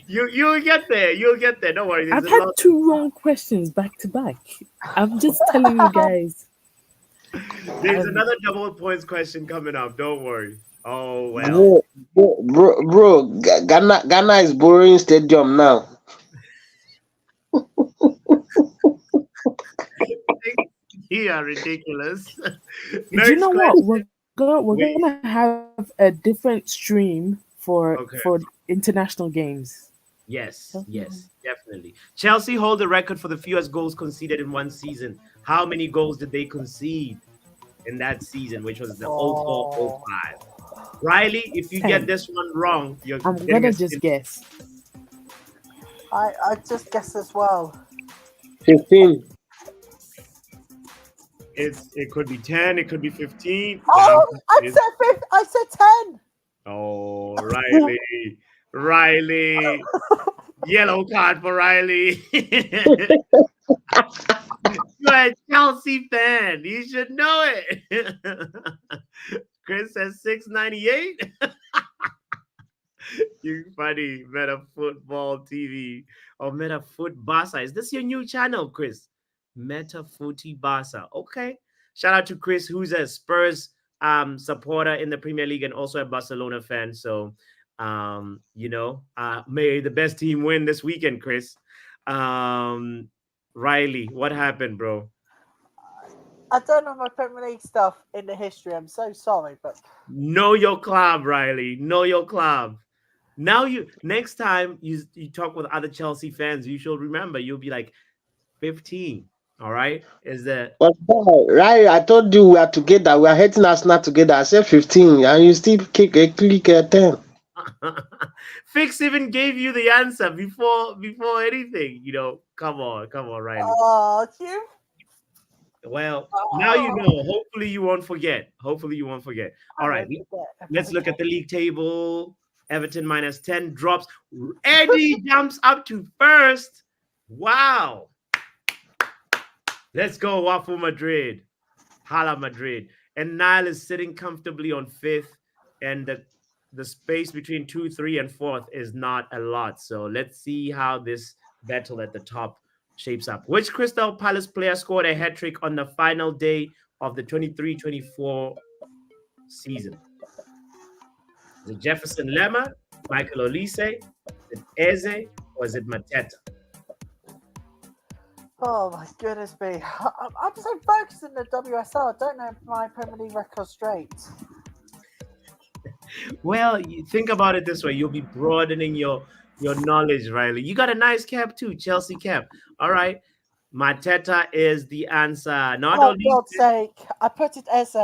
S1: You'll get there. You'll get there. Don't worry. There's
S4: I've
S1: a
S4: had
S1: lot-
S4: 2 wrong questions back to back. I'm just telling you guys.
S1: There's another double points question coming up. Don't worry. Oh well.
S5: Bro, Ghana is borrowing stadium now.
S1: You are ridiculous.
S4: Do
S1: Next
S4: you know
S1: question.
S4: what? We're
S1: Wait.
S4: gonna have a different stream
S1: Okay.
S4: for international games.
S1: Yes, yes, definitely. Chelsea hold the record for the fewest goals conceded in one season. How many goals did they concede in that season, which was the 04
S3: Oh,
S1: 05? Riley, if you get
S4: 10.
S1: this one wrong, you're
S4: I'm
S1: getting
S4: gonna
S1: a
S4: just
S1: spin.
S4: guess.
S3: I just guess as well.
S5: 15.
S1: It could be 10, it could be 15.
S3: Oh, I
S1: Is-
S3: said 5. I said 10.
S1: Oh, Riley. Riley. Yellow card for Riley. You're a Chelsea fan. You should know it. Chris says 698. You funny. Meta Football TV or Meta Foot Barca. Is this your new channel, Chris? Meta Footy Barca. Okay. Shout out to Chris, who's a Spurs supporter in the Premier League and also a Barcelona fan. So may the best team win this weekend, Chris. Riley, what happened, bro?
S3: I don't know my Premier League stuff in the history. I'm so sorry, but
S1: Know your club, Riley. Know your club. Now next time you talk with other Chelsea fans, you should remember you'll be like 15. All right. Is that
S5: But right, I told you we are together. We are hating Arsenal together. I said 15, and you still click 10.
S1: Fix even gave you the answer before anything? Come on, Riley.
S3: oh, you.
S1: Well, now you know. Hopefully you won't forget. All right, let's look at the league table. Everton minus 10 drops. Eddie jumps up to first. Wow. Let's go, Waffle Madrid. Hala Madrid. And Niall is sitting comfortably on fifth. And the space between 2, 3, and 4th is not a lot. So let's see how this battle at the top shapes up. Which Crystal Palace player scored a hat-trick on the final day of the 23-24 season? Is it Jefferson Lemma, Michael Olise, is it Eze, or is it Mateta?
S3: Oh my goodness me! I'm so focused in the WSL. I don't know my Premier League record straight.
S1: Well, you think about it this way. You'll be broadening your knowledge, Riley. You got a nice cap too, Chelsea cap. All right. Mateta is the answer. Not
S3: Oh,
S1: only
S3: God's sake! I put it Eze.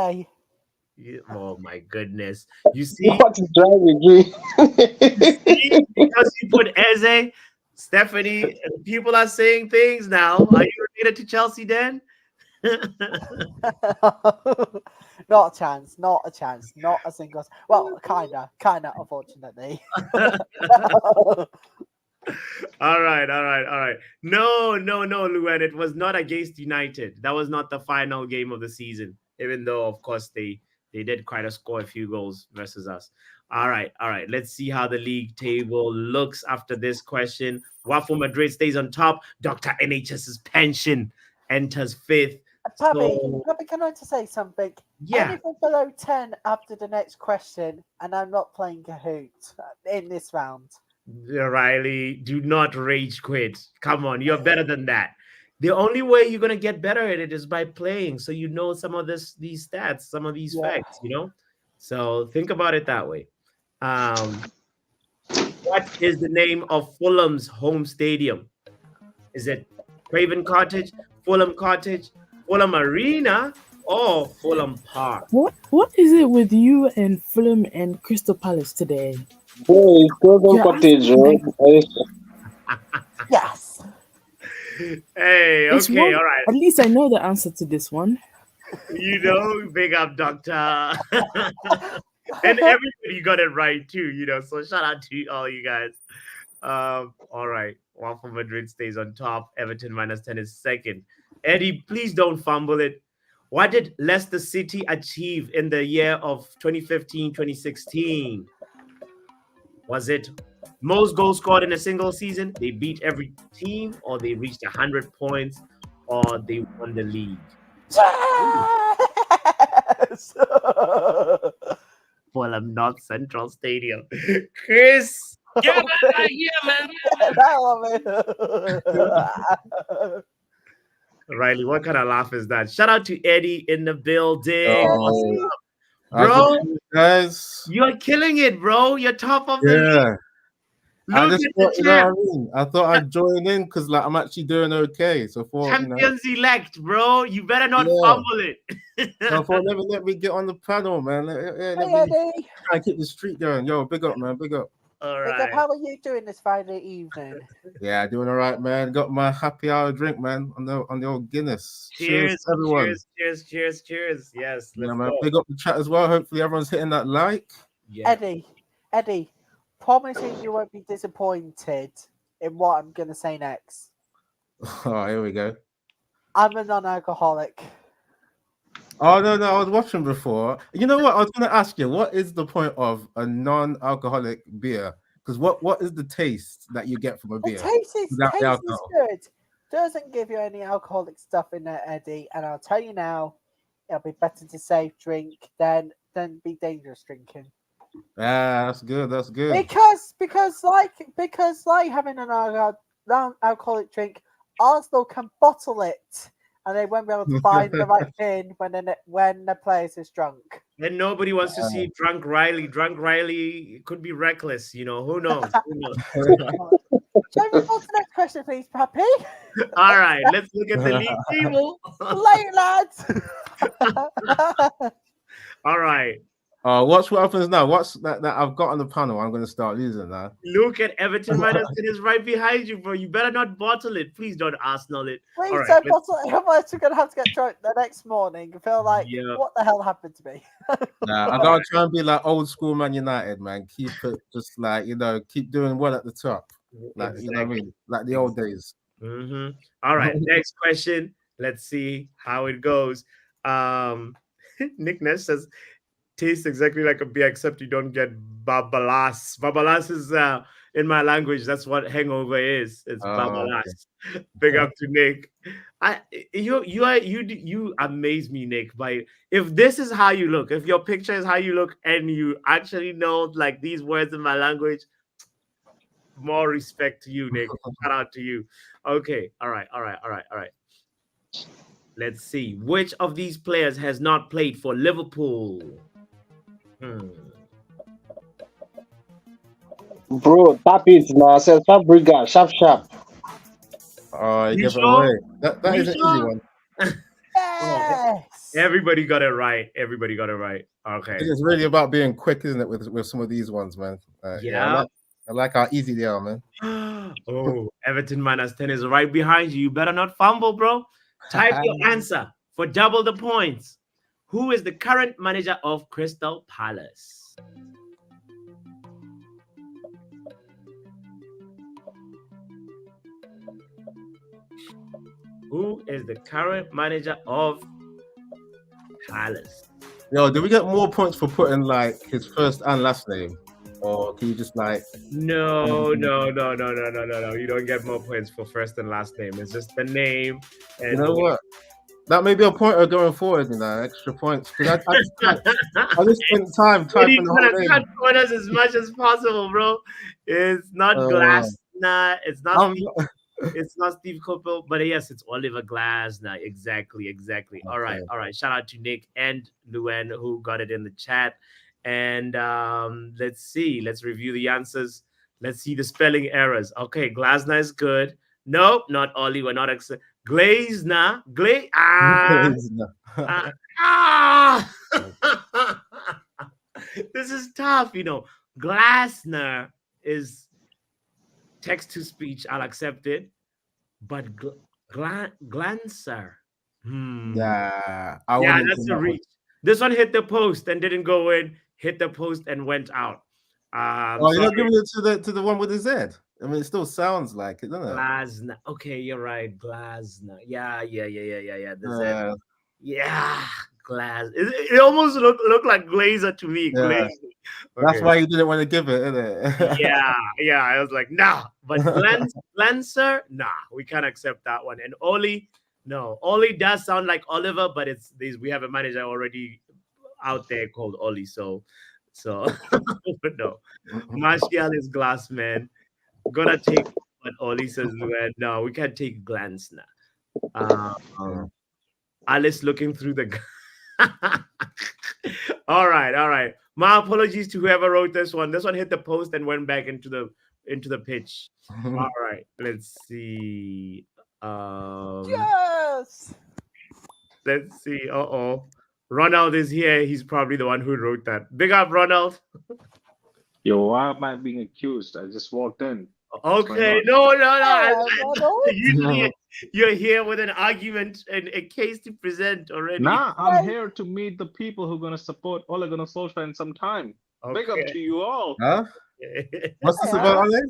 S1: oh my goodness. You see,
S5: What is wrong with you?
S1: because you put Eze, Stephanie, people are saying things now. Are you related to Chelsea, Dan?
S3: Not a chance. Not a chance. Not a single. Well, kinda. Unfortunately.
S1: All right. No, Luan. It was not against United. That was not the final game of the season, even though, of course, they did quite score a few goals versus us. All right. Let's see how the league table looks after this question. Waffle Madrid stays on top. Dr. NHS's pension enters fifth.
S3: Pappy,
S1: So,
S3: can I just say something?
S1: yeah.
S3: Anything below 10 after the next question, and I'm not playing Kahoot in this round.
S1: Riley, do not rage quit. Come on, you're better than that. The only way you're gonna get better at it is by playing, so you know some of these stats, some of these facts. So think about it that way. What is the name of Fulham's home stadium? Is it Craven Cottage, Fulham Cottage, Fulham Arena, or Fulham Park?
S4: What is it with you and Fulham and Crystal Palace today?
S5: Hey, Golden Cottage, right?
S3: Yes.
S1: Hey,
S4: It's
S1: okay,
S4: one-
S1: all right.
S4: At least I know the answer to this one.
S1: Big up, Doctor. And everybody got it right too, So shout out to all you guys. All right. Waffle Madrid stays on top. Everton minus 10 is second. Eddie, please don't fumble it. What did Leicester City achieve in the year of 2015-2016? Was it most goals scored in a single season? They beat every team, or they reached 100 points, or they won the league?
S3: Yes.
S1: Fulham North Central Stadium. Chris, Yeah, man. Yeah, man. Riley, what kind of laugh is that? Shout out to Eddie in the building.
S6: Oh,
S1: Bro,
S6: guys.
S1: you're killing it, bro. You're top of the league.
S6: Yeah. I
S1: Look
S6: just
S1: at
S6: thought,
S1: the
S6: you know
S1: champ.
S6: what I mean? I thought I'd join in because like I'm actually doing okay. So for
S1: Champions elect, bro. You better not
S6: Yeah.
S1: fumble it.
S6: so for let me get on the panel, man. Let
S3: Hey,
S6: me
S3: Eddie.
S6: try and keep the streak going. Yo, big up, man. Big up.
S1: All
S3: Big up,
S1: right.
S3: how are you doing this Friday evening?
S6: Yeah, doing all right, man. Got my happy hour drink, man, on the old Guinness.
S1: Cheers,
S6: everyone.
S1: cheers. Yes,
S6: Yeah,
S1: let's
S6: man.
S1: go.
S6: Big up the chat as well. Hopefully everyone's hitting that like.
S1: Yeah.
S3: Eddie, promising you won't be disappointed in what I'm going to say next.
S6: Oh, here we go.
S3: I'm a non-alcoholic.
S6: Oh no, I was watching before. You know what? I was gonna ask you, what is the point of a non-alcoholic beer? Because what is the taste that you get from a
S3: The
S6: beer?
S3: taste is
S6: without the alcohol.
S3: good. Doesn't give you any alcoholic stuff in there, Eddie. And I'll tell you now, it'll be better to safe drink than be dangerous drinking.
S6: Ah, that's good. That's good.
S3: Because like having an non-alcoholic drink, Arsenal can bottle it, and they won't be able to find the right thing when the players is drunk.
S1: And nobody wants to see drunk Riley. Drunk Riley could be reckless, you know. Who knows?
S3: Shall we move on to the next question, please, Pappy?
S1: All right, let's look at the league table.
S3: Later, lads.
S1: All right.
S6: Watch what happens now. What's that I've got on the panel? I'm gonna start losing now.
S1: Look at Everton minus 10 is right behind you, bro. You better not bottle it. Please don't Arsenal it.
S3: Please
S1: All right,
S3: don't bottle it. Otherwise, we're gonna have to get drunk the next morning and feel like,
S1: Yeah.
S3: what the hell happened to me?
S6: Nah, I gotta try and be like old school Man United, man. Keep it just like keep doing well at the top. Like you know what I mean? Like the old days.
S1: Mm-hmm. All right, next question. Let's see how it goes. Nick Ness says, tastes exactly like a beer, except you don't get babalas. Babalas is in my language. That's what hangover is. It's babalas. Okay. Big up to Nick. You amaze me, Nick. By if this is how you look, if your picture is how you look, and you actually know like these words in my language, more respect to you, Nick. Shout out to you. Okay. All right. Let's see. Which of these players has not played for Liverpool?
S5: Bro, tap it now. Say Fabregas, sharp.
S6: Oh, you give it away. That is an easy one.
S3: Yes.
S1: Everybody got it right. Okay.
S6: It's really about being quick, isn't it? With some of these ones, man.
S1: Yeah.
S6: I like how easy they are, man.
S1: Oh, Everton minus 10 is right behind you. You better not fumble, bro. Type your answer for double the points. Who is the current manager of Crystal Palace? Who is the current manager of Palace?
S6: Yo, do we get more points for putting like his first and last name? Or can you just like
S1: No. You don't get more points for first and last name. It's just the name. And
S6: you know what? That may be a pointer going forward, extra points. Because I just spent time typing the whole name.
S1: Cut corners as much as possible, bro. It's not Glasner. It's not Steve Coppell, but yes, it's Oliver Glasner. Exactly.
S6: Okay.
S1: All right. Shout out to Nick and Luan who got it in the chat. And let's see. Let's review the answers. Let's see the spelling errors. Okay, Glasner is good. Nope, not Ollie. We're not Glazner. This is tough, Glasner is text to speech. I'll accept it, but Glancer.
S6: Yeah,
S1: that's a reach. This one hit the post and didn't go in. Hit the post and went out.
S6: You're not giving it to the one with the Z. I mean, it still sounds like it, doesn't it?
S1: Glasner. Okay, you're right. Glasner. Yeah.
S6: The
S1: Yeah, Glass. It almost looked like Glazer to me.
S6: Yeah.
S1: Glazer.
S6: That's why you didn't want to give it, isn't it?
S1: yeah. I was like, nah. But Glancer, nah, we can't accept that one. And Oli, no. Oli does sound like Oliver, but we have a manager already out there called Oli. So So no. Martial is glass, man. Gonna take what Oli says. Well, no, we can't take a glance now. Alice looking through the. All right. My apologies to whoever wrote this one. This one hit the post and went back into the pitch. All right, let's see.
S3: Yes.
S1: Let's see. Ronald is here. He's probably the one who wrote that. Big up, Ronald.
S7: Yo, why am I being accused? I just walked in.
S1: Okay,
S7: going
S1: no.
S3: Ronald.
S1: Usually you're here with an argument and a case to present already.
S7: Nah, I'm here to meet the people who are gonna support Ole Gunnar Solskjaer in some time. Big up
S1: Okay.
S7: to you all.
S6: Huh? What's this about, Ale?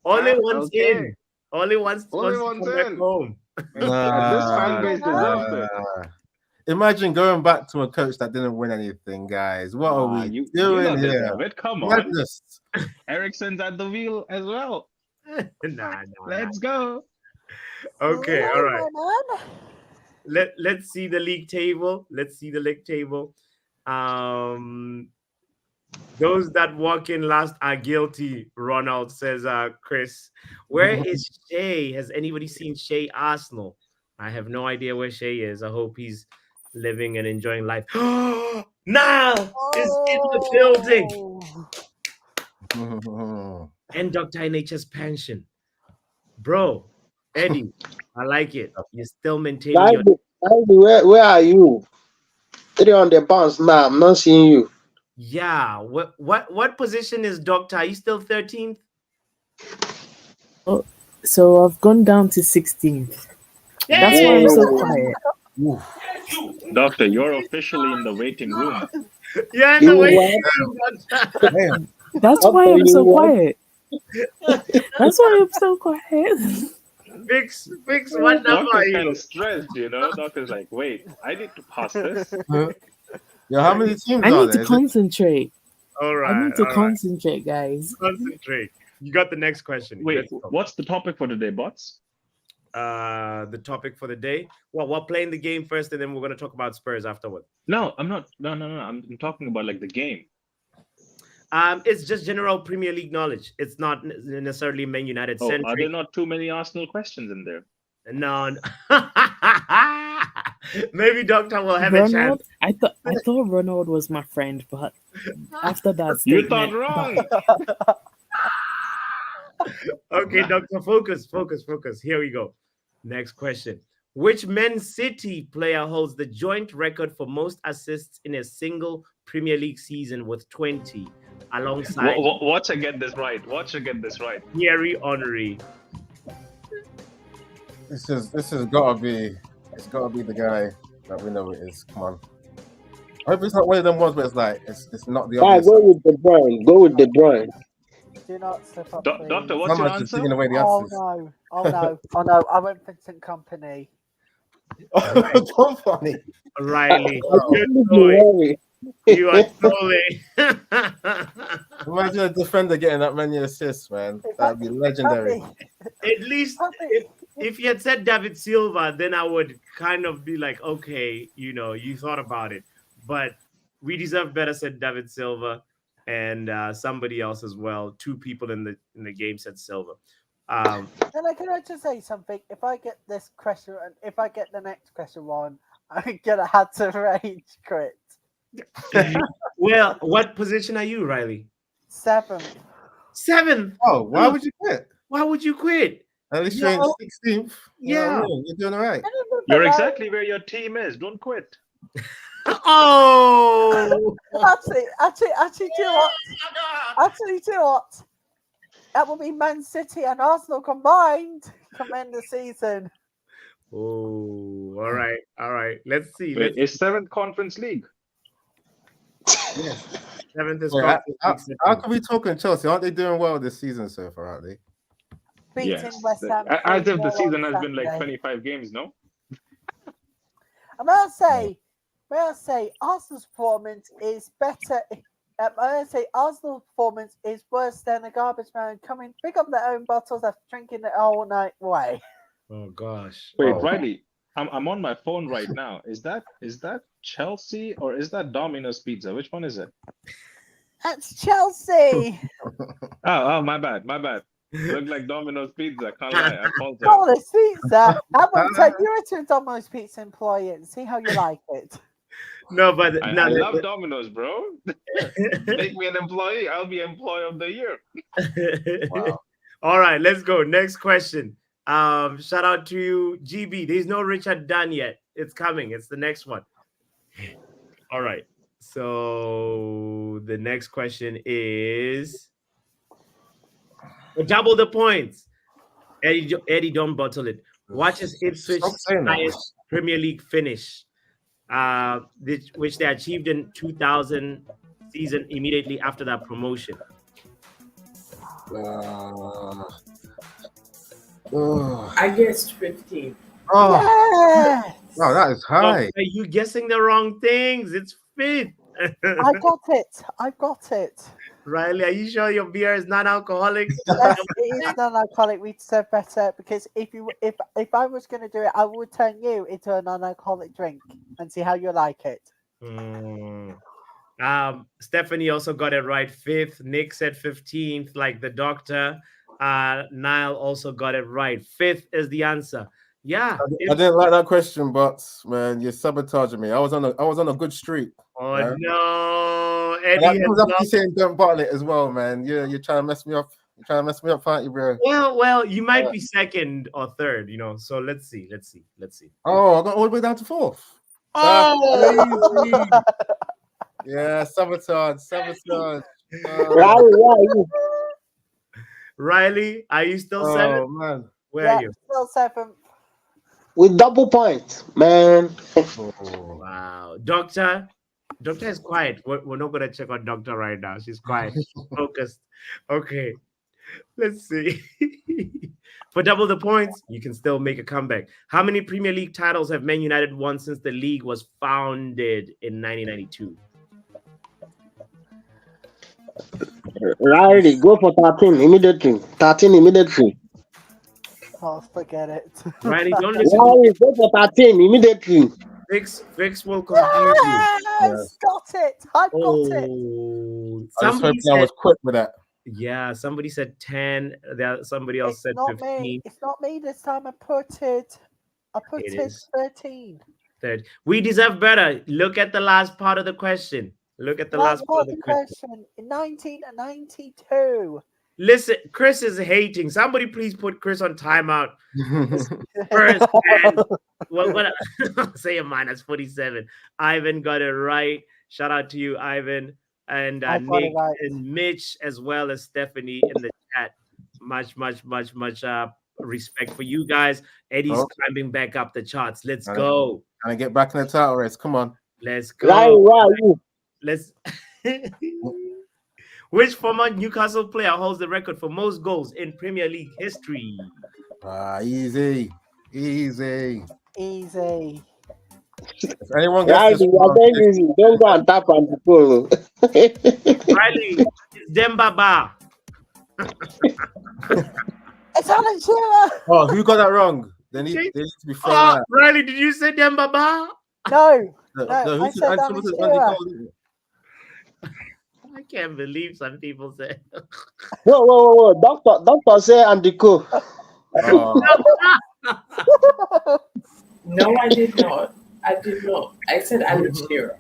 S1: Ole wants
S7: Okay.
S1: in. Ole wants
S7: Ole
S1: to
S7: wants
S1: come back
S7: in.
S1: home.
S7: This fan base deserves it.
S6: Imagine going back to a coach that didn't win anything, guys. What are we
S7: You
S6: doing
S7: don't
S6: here?
S7: deserve it. Come on.
S6: Madness.
S7: Ericsson's at the wheel as well.
S1: Nah.
S7: Let's go.
S1: Okay, all right.
S3: Man.
S1: Let's see the league table. Those that walk in last are guilty. Ronald says, Chris. Where is Shay? Has anybody seen Shay Arsenal? I have no idea where Shay is. I hope he's living and enjoying life. Niall is in the building. And Dr. NHS pension. Bro, Eddie, I like it. You're still maintaining your
S5: Where are you? You're on the bounce now. I'm not seeing you.
S1: Yeah. What position is Doctor? Are you still 13th?
S4: So I've gone down to 16th. That's why I'm so quiet.
S7: Doctor, you're officially in the waiting room.
S1: Yeah,
S5: You
S1: no way.
S6: Damn.
S4: That's why I'm so quiet. That's why I'm so quiet.
S1: Fix what number are
S7: Doctor's kind
S1: you?
S7: of stressed, you know. Doctor's like, wait, I need to pass this.
S6: Yo, how many teams
S4: I
S6: are
S4: need
S6: there?
S4: to
S6: Is it-
S4: concentrate.
S1: All right.
S4: I need to
S1: all right.
S4: concentrate, guys.
S1: Concentrate. You got the next question.
S7: Wait,
S1: Let's go.
S7: what's the topic for today, bots?
S1: The topic for the day. Well, we're playing the game first, and then we're gonna talk about Spurs afterward.
S7: No, I'm not. No. I'm talking about like the game.
S1: It's just general Premier League knowledge. It's not necessarily Man United
S7: Oh, are there
S1: centric.
S7: not too many Arsenal questions in there?
S1: No. Maybe Doctor will have a chance.
S4: Ronald, I thought Ronald was my friend, but after that
S7: You
S4: statement,
S7: thought wrong.
S1: Okay, Doctor, focus. Here we go. Next question. Which Man City player holds the joint record for most assists in a single Premier League season with 20, alongside
S7: Watch I get this right.
S1: Thierry Henry?
S6: This has gotta be the guy that we know it is. Come on. I hope it's not one of them ones where it's like it's not the obvious.
S5: Go with De Bruyne. Go with De Bruyne.
S3: Do not slip up.
S7: Doctor,
S3: please.
S7: what's your
S6: Someone's just
S7: answer?
S6: taking away the
S3: Oh
S6: answers.
S3: no. Oh no. I went Vincent Company.
S6: So funny.
S1: Riley,
S5: Don't worry.
S1: you are trolling.
S6: Imagine a defender getting that many assists, man. That'd be legendary.
S1: At least if you had said David Silva, then I would kind of be like, okay, you thought about it. But we deserve better, said David Silva, and somebody else as well. Two people in the game said Silva.
S3: Can I just say something? If I get this question and if I get the next question wrong, I'm gonna have to rage quit.
S1: Well, what position are you, Riley?
S3: 7th.
S1: 7th.
S6: Oh, why would you quit?
S1: Why would you quit?
S6: At least you're in 16th.
S1: Yeah.
S6: You're doing all right.
S7: You're exactly where your team is. Don't quit.
S1: Oh,
S3: Actually, do you know what? Do you know what? That will be Man City and Arsenal combined. Come end the season.
S1: Oh, all right. Let's see.
S7: Wait, is 7th Conference League?
S1: Yes. 7th is
S6: Wait,
S1: Conference League.
S6: how can we talk in Chelsea? Aren't they doing well this season so far, aren't they?
S3: Beating
S7: Yes.
S3: West Ham.
S7: As if the
S3: 3-0
S7: season
S3: on
S7: has been like
S3: Saturday.
S7: 25 games, no?
S3: And may I say, Arsenal's performance is better. May I say, Arsenal's performance is worse than a garbage man coming, pick up their own bottles after drinking it all night away.
S1: Oh gosh.
S7: Wait,
S6: Oh.
S7: Riley, I'm on my phone right now. Is that Chelsea or is that Domino's Pizza? Which one is it?
S3: That's Chelsea.
S7: Oh, my bad. Look like Domino's Pizza. Can't lie. I apologize.
S3: Domino's Pizza. I'm going to take you to a Domino's Pizza employee and see how you like it.
S1: No, but
S7: I
S1: no,
S7: love Domino's, bro. Make me an employee. I'll be employee of the year.
S6: Wow.
S1: All right, let's go. Next question. Shout out to you, GB. There's no Richard Dunn yet. It's coming. It's the next one. All right. So the next question is double the points. Eddie, don't bottle it. Watch as Ipswich
S6: Stop saying that.
S1: highest Premier League finish, which they achieved in 2000 season immediately after that promotion.
S4: I guess 15.
S6: Oh,
S3: Yes.
S6: wow, that is high.
S1: Are you guessing the wrong things? It's fifth.
S3: I got it. I got it.
S1: Riley, are you sure your beer is non-alcoholic?
S3: Yes, it is non-alcoholic. We deserve better because if I was going to do it, I would turn you into a non-alcoholic drink and see how you like it.
S1: Stephanie also got it right. Fifth. Nick said 15th, like the doctor. Niall also got it right. Fifth is the answer. Yeah.
S6: I didn't like that question, but man, you're sabotaging me. I was on a good streak.
S1: Oh
S6: Yeah.
S1: no,
S6: And
S1: Eddie.
S6: that comes after you saying don't bottle it as well, man. You're trying to mess me up. You're trying to mess me up, aren't you, bro?
S1: Well, you might be second or third, So let's see.
S6: Oh, I got all the way down to fourth.
S1: Oh,
S6: Yeah, sabotage.
S1: Riley, are you still seven?
S6: Oh man.
S1: Where are you?
S3: Still seventh.
S5: With double points, man.
S1: Wow, Doctor is quiet. We're not gonna check on Doctor right now. She's quiet, focused. Okay, let's see. For double the points, you can still make a comeback. How many Premier League titles have Man United won since the league was founded in 1992?
S5: Riley, go for 13 immediately. 13 immediately.
S3: Oh, forget it.
S1: Riley, don't listen.
S5: Riley, go for 13 immediately.
S1: Fix will confuse you.
S3: Yes, got it. I got it.
S1: Oh,
S6: I was hoping I was quick with that.
S1: yeah, somebody said 10. Somebody else said
S3: Not
S1: 15.
S3: me. It's not me this time. I put it
S1: It is.
S3: 13.
S1: Third. We deserve better. Look at the last part of the question. Look at the
S3: What
S1: last part
S3: was
S1: of the
S3: the
S1: question.
S3: question? In 1992.
S1: Listen, Chris is hating. Somebody please put Chris on timeout first. And what I'll say a minus 47. Ivan got it right. Shout out to you, Ivan. And
S3: I got it
S1: Nick
S3: right.
S1: and Mitch, as well as Stephanie in the chat. Much respect for you guys. Eddie's
S6: Oh.
S1: climbing back up the charts. Let's
S6: All right.
S1: go.
S6: Trying to get back in the title race. Come on.
S1: Let's
S5: Riley,
S1: go.
S5: where are you?
S1: Let's. Which former Newcastle player holds the record for most goals in Premier League history?
S6: Easy.
S3: Easy.
S6: If anyone
S5: Riley,
S6: gets this
S5: you are
S6: wrong,
S5: very easy. Don't go and tap on the phone.
S1: Riley, it's Dembaba.
S3: It's Alan Shearer.
S6: oh, who got that wrong? They need to be thrown
S1: Oh,
S6: out.
S1: Riley, did you say Dembaba?
S3: No,
S6: No,
S3: I
S6: who
S3: said
S6: Andy
S3: Alan
S6: Shearer.
S3: Shearer.
S1: I can't believe some people say.
S5: Whoa. Doctor say Andy Cole.
S6: Oh,
S4: No, I did not. I said Alan Shearer.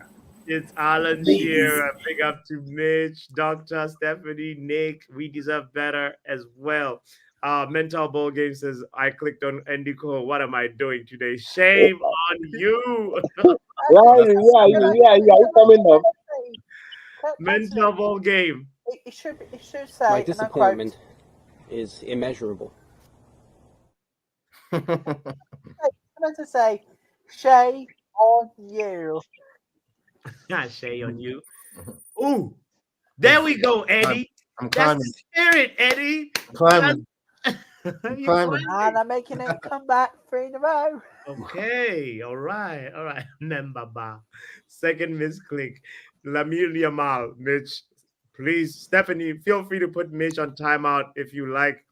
S1: It's Alan Shearer. Big up to Mitch, Dr. Stephanie, Nick. We deserve better as well. Mental Ball Game says, I clicked on Andy Cole. What am I doing today? Shame on you.
S5: Riley, where are you? Are you coming up?
S1: Mental Ball Game.
S3: It should say.
S8: My
S3: and I quote,
S8: disappointment is immeasurable.
S3: I meant to say, shame on you.
S1: Shame on you. Ooh, there we go, Eddie.
S6: I'm
S1: That's
S6: climbing.
S1: the spirit, Eddie.
S6: Climbing.
S1: You
S6: climbing.
S3: And I'm making it come back 3 in a row.
S1: Okay, all right. Nembaba. Second misclick. Lamine Yamal, Mitch. Please, Stephanie, feel free to put Mitch on timeout if you like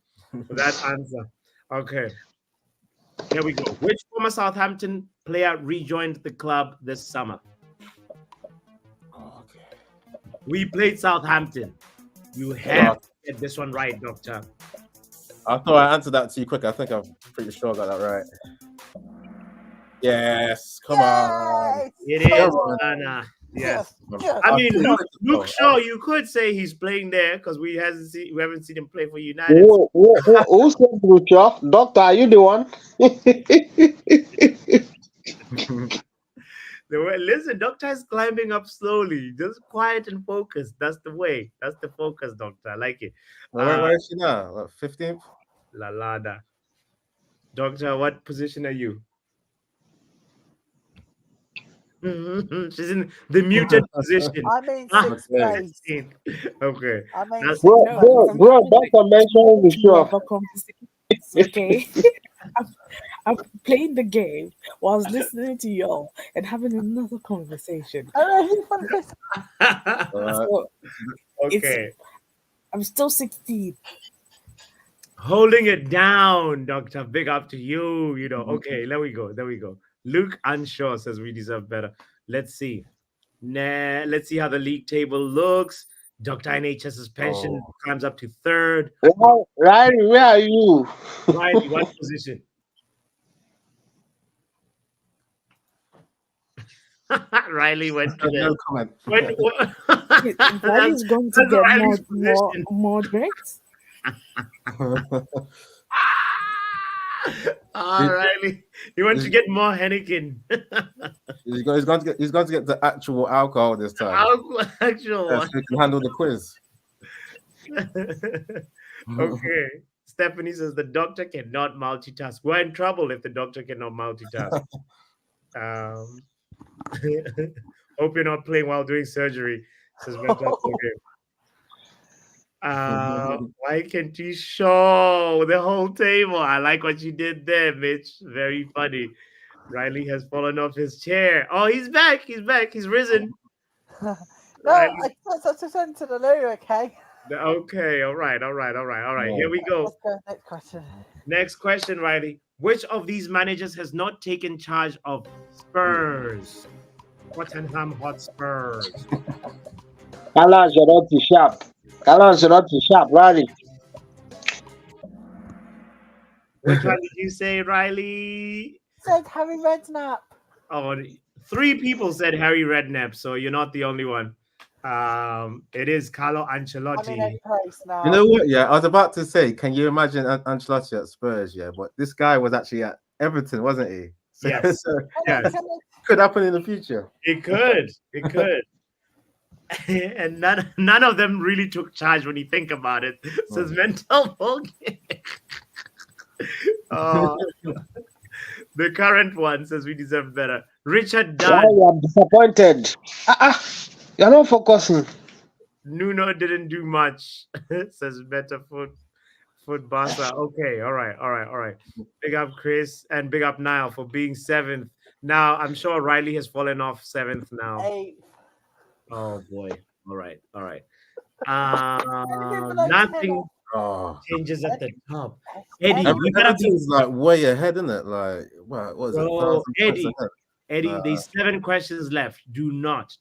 S1: for that answer. Okay. Here we go. Which former Southampton player rejoined the club this summer? We played Southampton. You have to get this one right, Doctor.
S6: I thought I answered that too quick. I think I'm pretty sure I got that right. Yes, come on.
S1: It is,
S3: Come on.
S1: Anna. Yes.
S3: Yes.
S1: I mean,
S6: feel
S1: Luke
S6: like-
S1: Shaw, you could say he's playing there because we haven't seen him play for United.
S5: Who said Lucha? Doctor, are you the one?
S1: Listen, Doctor is climbing up slowly, just quiet and focused. That's the way. That's the focus, Doctor. I like it.
S6: Where is she now? Like 15th?
S1: La Lada. Doctor, what position are you? She's in the muted position.
S3: I'm in
S1: Ah,
S3: sixth place.
S1: 16th. Okay.
S3: I'm in
S1: That's-
S5: Bro,
S4: No,
S5: Doctor mentioned Lucha.
S4: Other conversations, okay. I'm playing the game whilst listening to y'all and having another conversation. So
S1: Okay.
S4: I'm still 16.
S1: Holding it down, Doctor. Big up to you. You know, okay, there we go. There we go. Luke Unshaw says we deserve better. Let's see. Let's see how the league table looks. Dr. NHS's pension climbs up to third.
S5: Riley, where are you?
S1: Riley, what position? Riley went to
S6: No
S1: the.
S6: comment.
S4: Riley's going to
S1: That's
S4: get
S1: Riley's
S4: more
S1: position.
S4: moderate.
S1: Riley, you want to get more Henneken.
S6: He's going to get the actual alcohol this time.
S1: Actual
S6: Yeah,
S1: one.
S6: so he can handle the quiz.
S1: Okay. Stephanie says the doctor cannot multitask. We're in trouble if the doctor cannot multitask. Hope you're not playing while doing surgery, says Mental why can't you show the whole table? I like what you did there, Mitch. Very funny. Riley has fallen off his chair. Oh, he's back. He's back. He's risen.
S3: No,
S1: Riley.
S3: I just went to the loo, okay?
S1: Okay. All right. Here we go.
S3: Let's go next question.
S1: Next question, Riley. Which of these managers has not taken charge of Spurs? Tottenham Hotspurs.
S5: Carlo Ancelotti sharp. Carlo Ancelotti sharp, Riley.
S1: Which one did you say, Riley?
S3: Said Harry Redknapp.
S1: Oh, 3 people said Harry Redknapp, so you're not the only one. It is Carlo
S3: I'm in
S1: Ancelotti.
S3: 8th place now.
S6: You know what? Yeah, I was about to say, can you imagine Ancelotti at Spurs? Yeah, but this guy was actually at Everton, wasn't he? So,
S1: Yes.
S6: so
S1: Yes,
S6: could happen in the future.
S1: it could. It could. And none of them really took charge when you think about it. Says mental focus. Oh, the current one says we deserve better. Richard Dunn.
S5: Riley, I'm disappointed. You're not focusing.
S1: Nuno didn't do much. Says better foot Barca. Okay, all right. Big up Chris and big up Niall for being 7th. Now I'm sure Riley has fallen off 7th now.
S3: 8th.
S1: Oh boy. All right.
S3: below
S1: Nothing
S6: Oh,
S1: changes at the top. Eddie,
S3: Every-
S1: we gotta be
S6: Everything's like way ahead, isn't it? Like, what was it?
S1: Bro,
S6: 1,000 points
S1: Eddie.
S6: ahead.
S1: Eddie, there's 7 questions left. Do not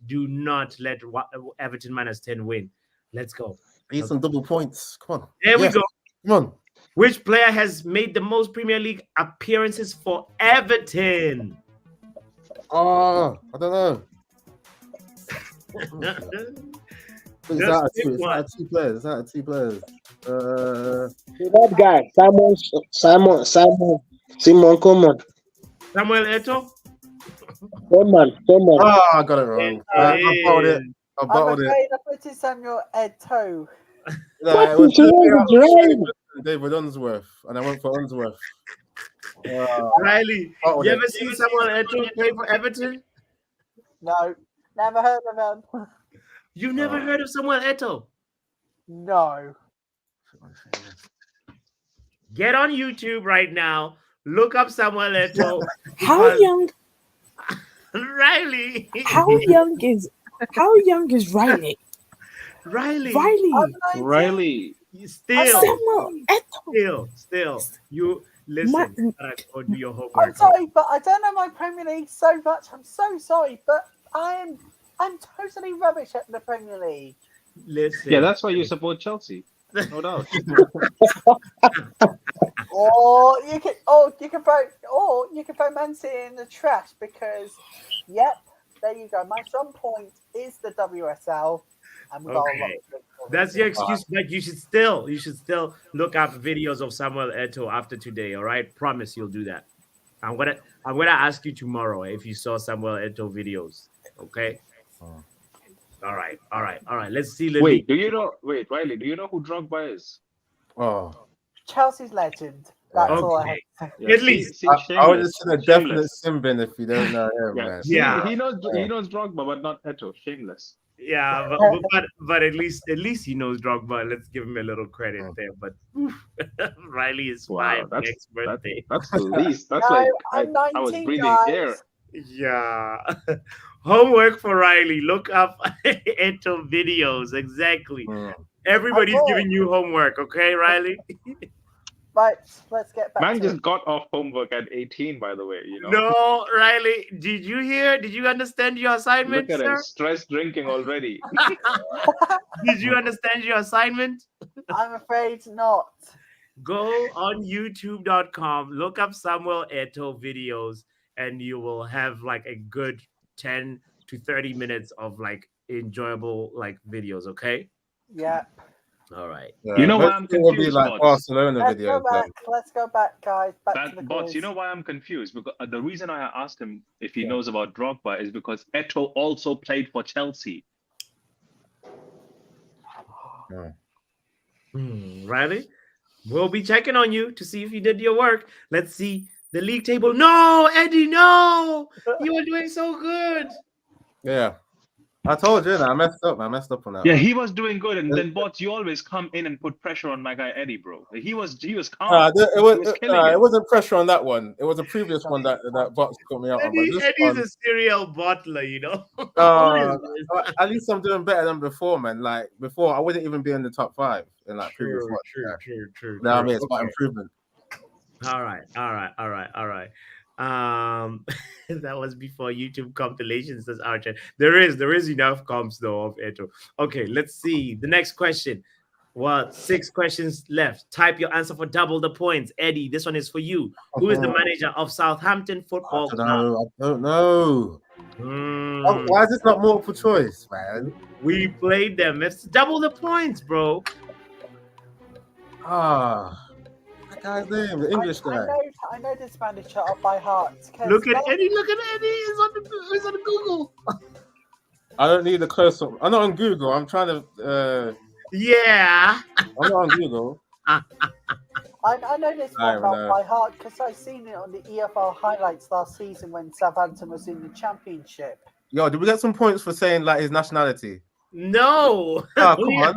S1: let Everton minus 10 win. Let's go.
S6: Need some double points. Come on.
S1: There we
S6: Yes,
S1: go.
S6: Come on.
S1: Which player has made the most Premier League appearances for Everton?
S6: Oh, I don't know. It's
S1: Just
S6: out of
S1: pick
S6: two. It's
S1: one.
S6: out of 2 players. It's out of 2 players.
S5: That guy, Simon Coleman.
S1: Samuel Eto'o?
S5: Coleman.
S6: Oh, I got it wrong. I bottled it. I
S3: I'm
S6: bottled it.
S3: afraid I put in Samuel Eto'o.
S6: No,
S5: What
S6: it was
S5: is wrong with Riley?
S6: David Unsworth, and I went for Unsworth.
S1: Riley,
S6: bottled
S1: you
S6: it.
S1: ever seen Samuel Eto'o play for Everton?
S3: No, never heard of him.
S1: You've never heard of Samuel Eto'o?
S3: No.
S1: Get on YouTube right now. Look up Samuel Eto'o.
S4: How
S1: because-
S4: young?
S1: Riley.
S4: How young is Riley?
S1: Riley.
S4: Riley.
S3: I'm 19.
S7: Riley,
S1: Still.
S4: Samuel Eto'o.
S1: Still. You listen. Go do your
S3: I'm
S1: homework.
S3: sorry, but I don't know my Premier League so much. I'm so sorry, but I I'm totally rubbish at the Premier League.
S1: Listen.
S7: Yeah, that's why you support Chelsea. No doubt.
S3: Or you can throw Man City in the trash because, yep, there you go. My strong point is the WSL, and we got a lot
S1: Okay.
S3: of good for
S1: That's
S3: it.
S1: your excuse, but you should still look up videos of Samuel Eto'o after today. All right, promise you'll do that. I'm gonna ask you tomorrow if you saw Samuel Eto'o videos. Okay.
S6: Oh.
S1: All right. Let's see. The
S7: Wait,
S1: league.
S7: do you know? Wait, Riley, do you know who Drogba is?
S6: Oh,
S3: Chelsea's legend. That's all I
S1: Okay.
S3: have to say.
S7: Yeah,
S1: At least.
S6: I would have
S7: shameless.
S6: seen a definite
S7: Shameless.
S6: sin bin if you don't know him,
S7: Yeah,
S6: man.
S1: Yeah.
S7: He knows Drogba, but not Eto'o. Shameless.
S1: Yeah, but at least he knows Drogba. Let's give him a little credit there. But oof, Riley is
S7: Wow,
S1: 5 next birthday.
S7: that's the least. That's
S3: No,
S7: like
S3: I'm
S7: I was
S3: 19,
S7: breathing
S3: guys.
S7: air.
S1: Yeah. Homework for Riley. Look up Eto'o videos. Exactly.
S6: Mm.
S1: Everybody's
S3: will.
S1: giving you homework, okay, Riley?
S3: Right, let's get back
S7: Man
S3: to
S7: just
S3: it.
S7: got off homework at 18, by the way. You know.
S1: No, Riley. Did you hear? Did you understand your assignment,
S7: Look at him,
S1: sir?
S7: stress drinking already.
S1: Did you understand your assignment?
S3: I'm afraid not.
S1: Go on youtube.com, look up Samuel Eto'o videos, and you will have like a good 10 to 30 minutes of like enjoyable like videos, okay?
S3: Yeah.
S1: All right.
S6: Yeah,
S7: You know why
S6: most
S7: I'm
S6: of it will be
S7: confused,
S6: like
S7: Bots?
S6: Barcelona
S3: Let's go
S6: videos.
S3: back. Let's go back, guys. Back to the
S7: Bots,
S3: quiz.
S7: you know why I'm confused? Because the reason I asked him if he knows about Drogba is because Eto'o also played for Chelsea.
S1: Riley, we'll be checking on you to see if you did your work. Let's see the league table. No, Eddie, no. You were doing so good.
S6: Yeah. I told you, I messed up. I messed up on that.
S7: Yeah,
S6: one.
S7: he was doing good, and then Bots, you always come in and put pressure on my guy Eddie, bro. He was calm.
S6: It wasn't pressure on that one. It was a previous one that Box caught me out on. But this
S1: Eddie's
S6: one,
S1: a serial bottler, you know. What is this?
S6: at least I'm doing better than before, man. Like before, I wouldn't even be in the top 5 in like previous ones.
S1: True.
S6: Now I mean, it's my improvement.
S1: All right. That was before YouTube compilations, says Archer. There is enough comps though of Eto'o. Okay, let's see the next question. Well, 6 questions left. Type your answer for double the points. Eddie, this one is for you. Who is the manager of Southampton Football Club?
S6: I don't know. Oh, why is this not multiple choice, man?
S1: We played them. It's double the points, bro.
S6: That guy's name, the English guy.
S3: I know this manager up by heart.
S1: Look at Eddie. He's on Google.
S6: I don't need the cursor. I'm not on Google. I'm trying to.
S1: Yeah.
S6: I'm not on Google.
S3: I know this one by heart because I seen it on the EFL highlights last season when Southampton was in the Championship.
S6: Yo, did we get some points for saying like his nationality?
S1: No.
S6: Oh, come on.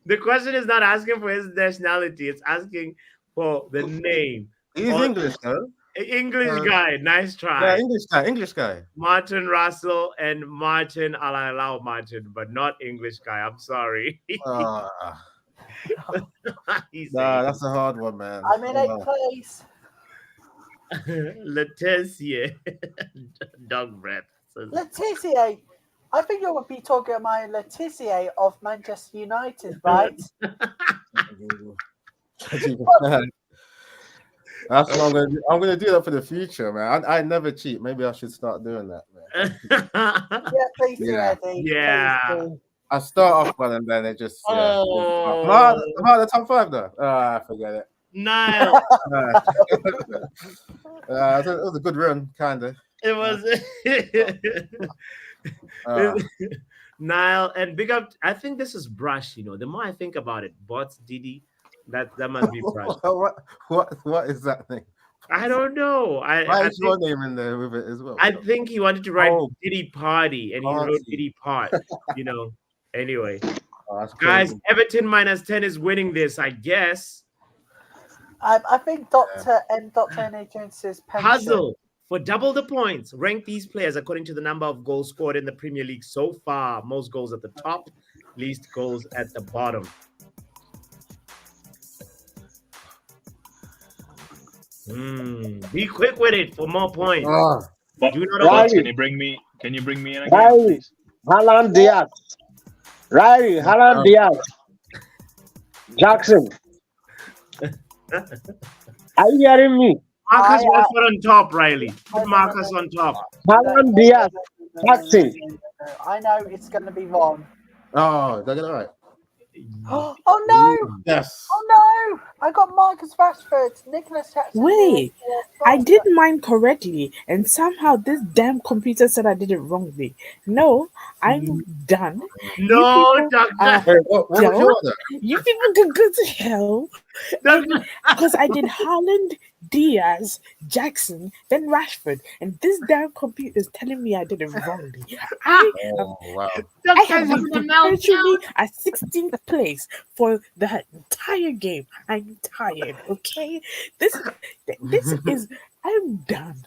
S1: The question is not asking for his nationality. It's asking for the name.
S6: He's English, though.
S1: English guy. Nice try.
S6: Yeah, English guy.
S1: Martin Russell and Martin. I'll allow Martin, but not English guy. I'm sorry.
S6: That's a hard one, man.
S3: I'm in 8th place.
S1: Laetitia. Dog breath.
S3: Laetitia. I think you would be talking about my Laetitia of Manchester United, right?
S6: That's what I'm gonna do. I'm gonna do that for the future, man. I never cheat. Maybe I should start doing that, man.
S3: Yeah, please do, Eddie.
S1: Yeah.
S3: Please do.
S6: I start off well and then it just.
S1: Oh.
S6: About the top 5 though. Forget it.
S1: Niall.
S6: It was a good run, kinda.
S1: It was Niall and big up. I think this is Brush. You know, the more I think about it, Bots Didi. That must be Brush.
S6: What is that thing?
S1: I don't know.
S6: Why is your name in there with it as well?
S1: I think he wanted to write Diddy Party and he wrote Diddy Part. You know. Anyway, guys, Everton -10 is winning this, I guess.
S3: I think Dr. NHS's pension.
S1: Puzzle for double the points. Rank these players according to the number of goals scored in the Premier League so far. Most goals at the top, least goals at the bottom. Be quick with it for more points.
S7: Bots, can you bring me in again, please?
S5: Haaland Diaz. Riley, Haaland Diaz. Jackson. Are you hearing me?
S1: Marcus
S3: I-
S1: Rashford on top, Riley. Put
S3: no,
S1: Marcus
S3: no,
S1: on top.
S5: Haaland Diaz. Jackson.
S3: I know it's going to be wrong.
S6: Oh, did I get it right?
S3: Oh no!
S6: Yes.
S3: Oh no! I got Marcus Rashford, Nicholas Jackson.
S4: Wait, I did mine correctly, and somehow this damn computer said I did it wrongly. No, I'm done.
S1: No,
S4: people
S1: Doctor.
S6: Wait, what was
S4: Don't.
S6: your order?
S4: You people can go to hell
S1: Doctor.
S4: because I did Haaland, Diaz, Jackson, then Rashford, and this damn computer is telling me I did it wrongly. I
S6: Oh, wow.
S4: I
S1: Doctor's
S4: have
S1: having
S4: been
S1: a meltdown.
S4: perpetually at 16th place for the entire game. I'm tired, okay? This is I'm done.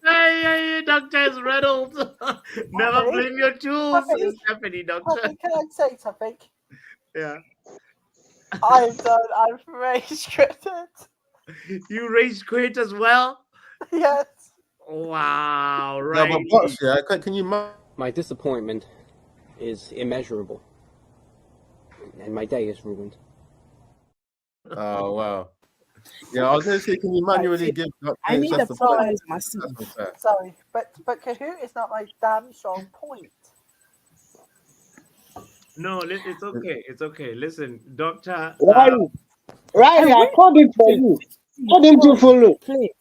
S1: Hey, Doctor is riddled. Never
S3: Puppy.
S1: blame your tools.
S3: Puppy.
S1: It's happening, Doctor.
S3: Puppy, can I say something?
S1: Yeah.
S3: I'm done. I'm rage quitted.
S1: You rage quit as well?
S3: Yes.
S1: Wow,
S6: Yeah,
S1: right.
S6: but boss, yeah, can you
S8: My disappointment is immeasurable. And my day is ruined.
S6: Oh wow. Yeah, I was gonna say, can you manually give
S4: I need
S6: just
S4: a
S6: the point?
S4: prize myself.
S6: That's unfair.
S3: Sorry, but Kahoot is not my damn strong point.
S1: No, it's okay. It's okay. Listen, Doctor.
S5: Riley, Riley, I
S4: went
S5: called it for you. Why didn't you follow?
S4: Please.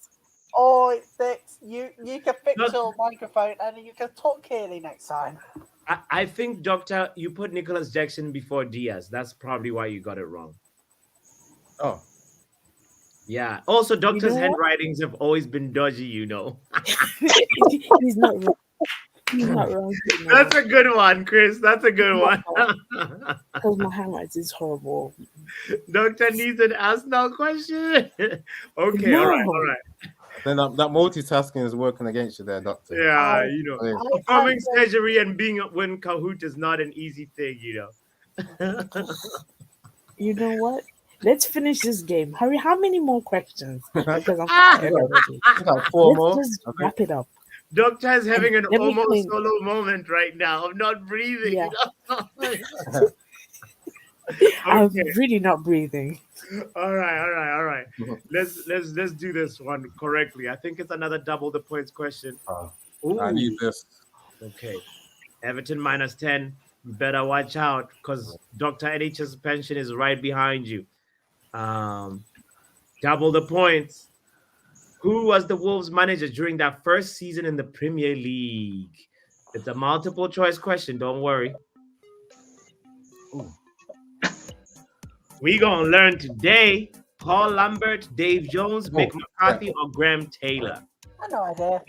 S3: Or Dix, you can fix
S1: Look.
S3: your microphone and you can talk clearly next time.
S1: I think, Doctor, you put Nicholas Jackson before Diaz. That's probably why you got it wrong.
S6: Oh,
S1: Yeah. Also, Doctor's
S4: what?
S1: handwritings have always been dodgy, you know.
S4: He's not wrong. He's not wrong.
S1: That's a good one, Chris. That's a good one.
S4: Because my handwriting is horrible.
S1: Doctor needs an ask now question. Okay, all right,
S4: No.
S1: all right.
S6: then that multitasking is working against you there, Doctor.
S1: Yeah,
S3: I-
S1: you know,
S6: Yeah.
S1: performing surgery and being when Kahoot is not an easy thing, you know.
S4: You know what? Let's finish this game. Hurry, how many more questions? Because I'm tired already.
S6: I got 4
S4: Let's
S6: more.
S4: just
S6: Okay.
S4: wrap it up.
S1: Doctor is having an
S4: Let me
S1: almost
S4: think.
S1: solo moment right now. I'm not breathing.
S4: Yeah.
S1: You know?
S4: I'm
S1: Okay.
S4: really not breathing.
S1: All right. Let's do this one correctly. I think it's another double the points question.
S6: I need
S1: Ooh,
S6: this.
S1: okay. Everton -10. You better watch out because Dr. NH's pension is right behind you. Double the points. Who was the Wolves manager during that first season in the Premier League? It's a multiple choice question. Don't worry. We gonna learn today. Paul Lambert, Dave Jones, Mick McCarthy, or Graham Taylor.
S3: I have no idea.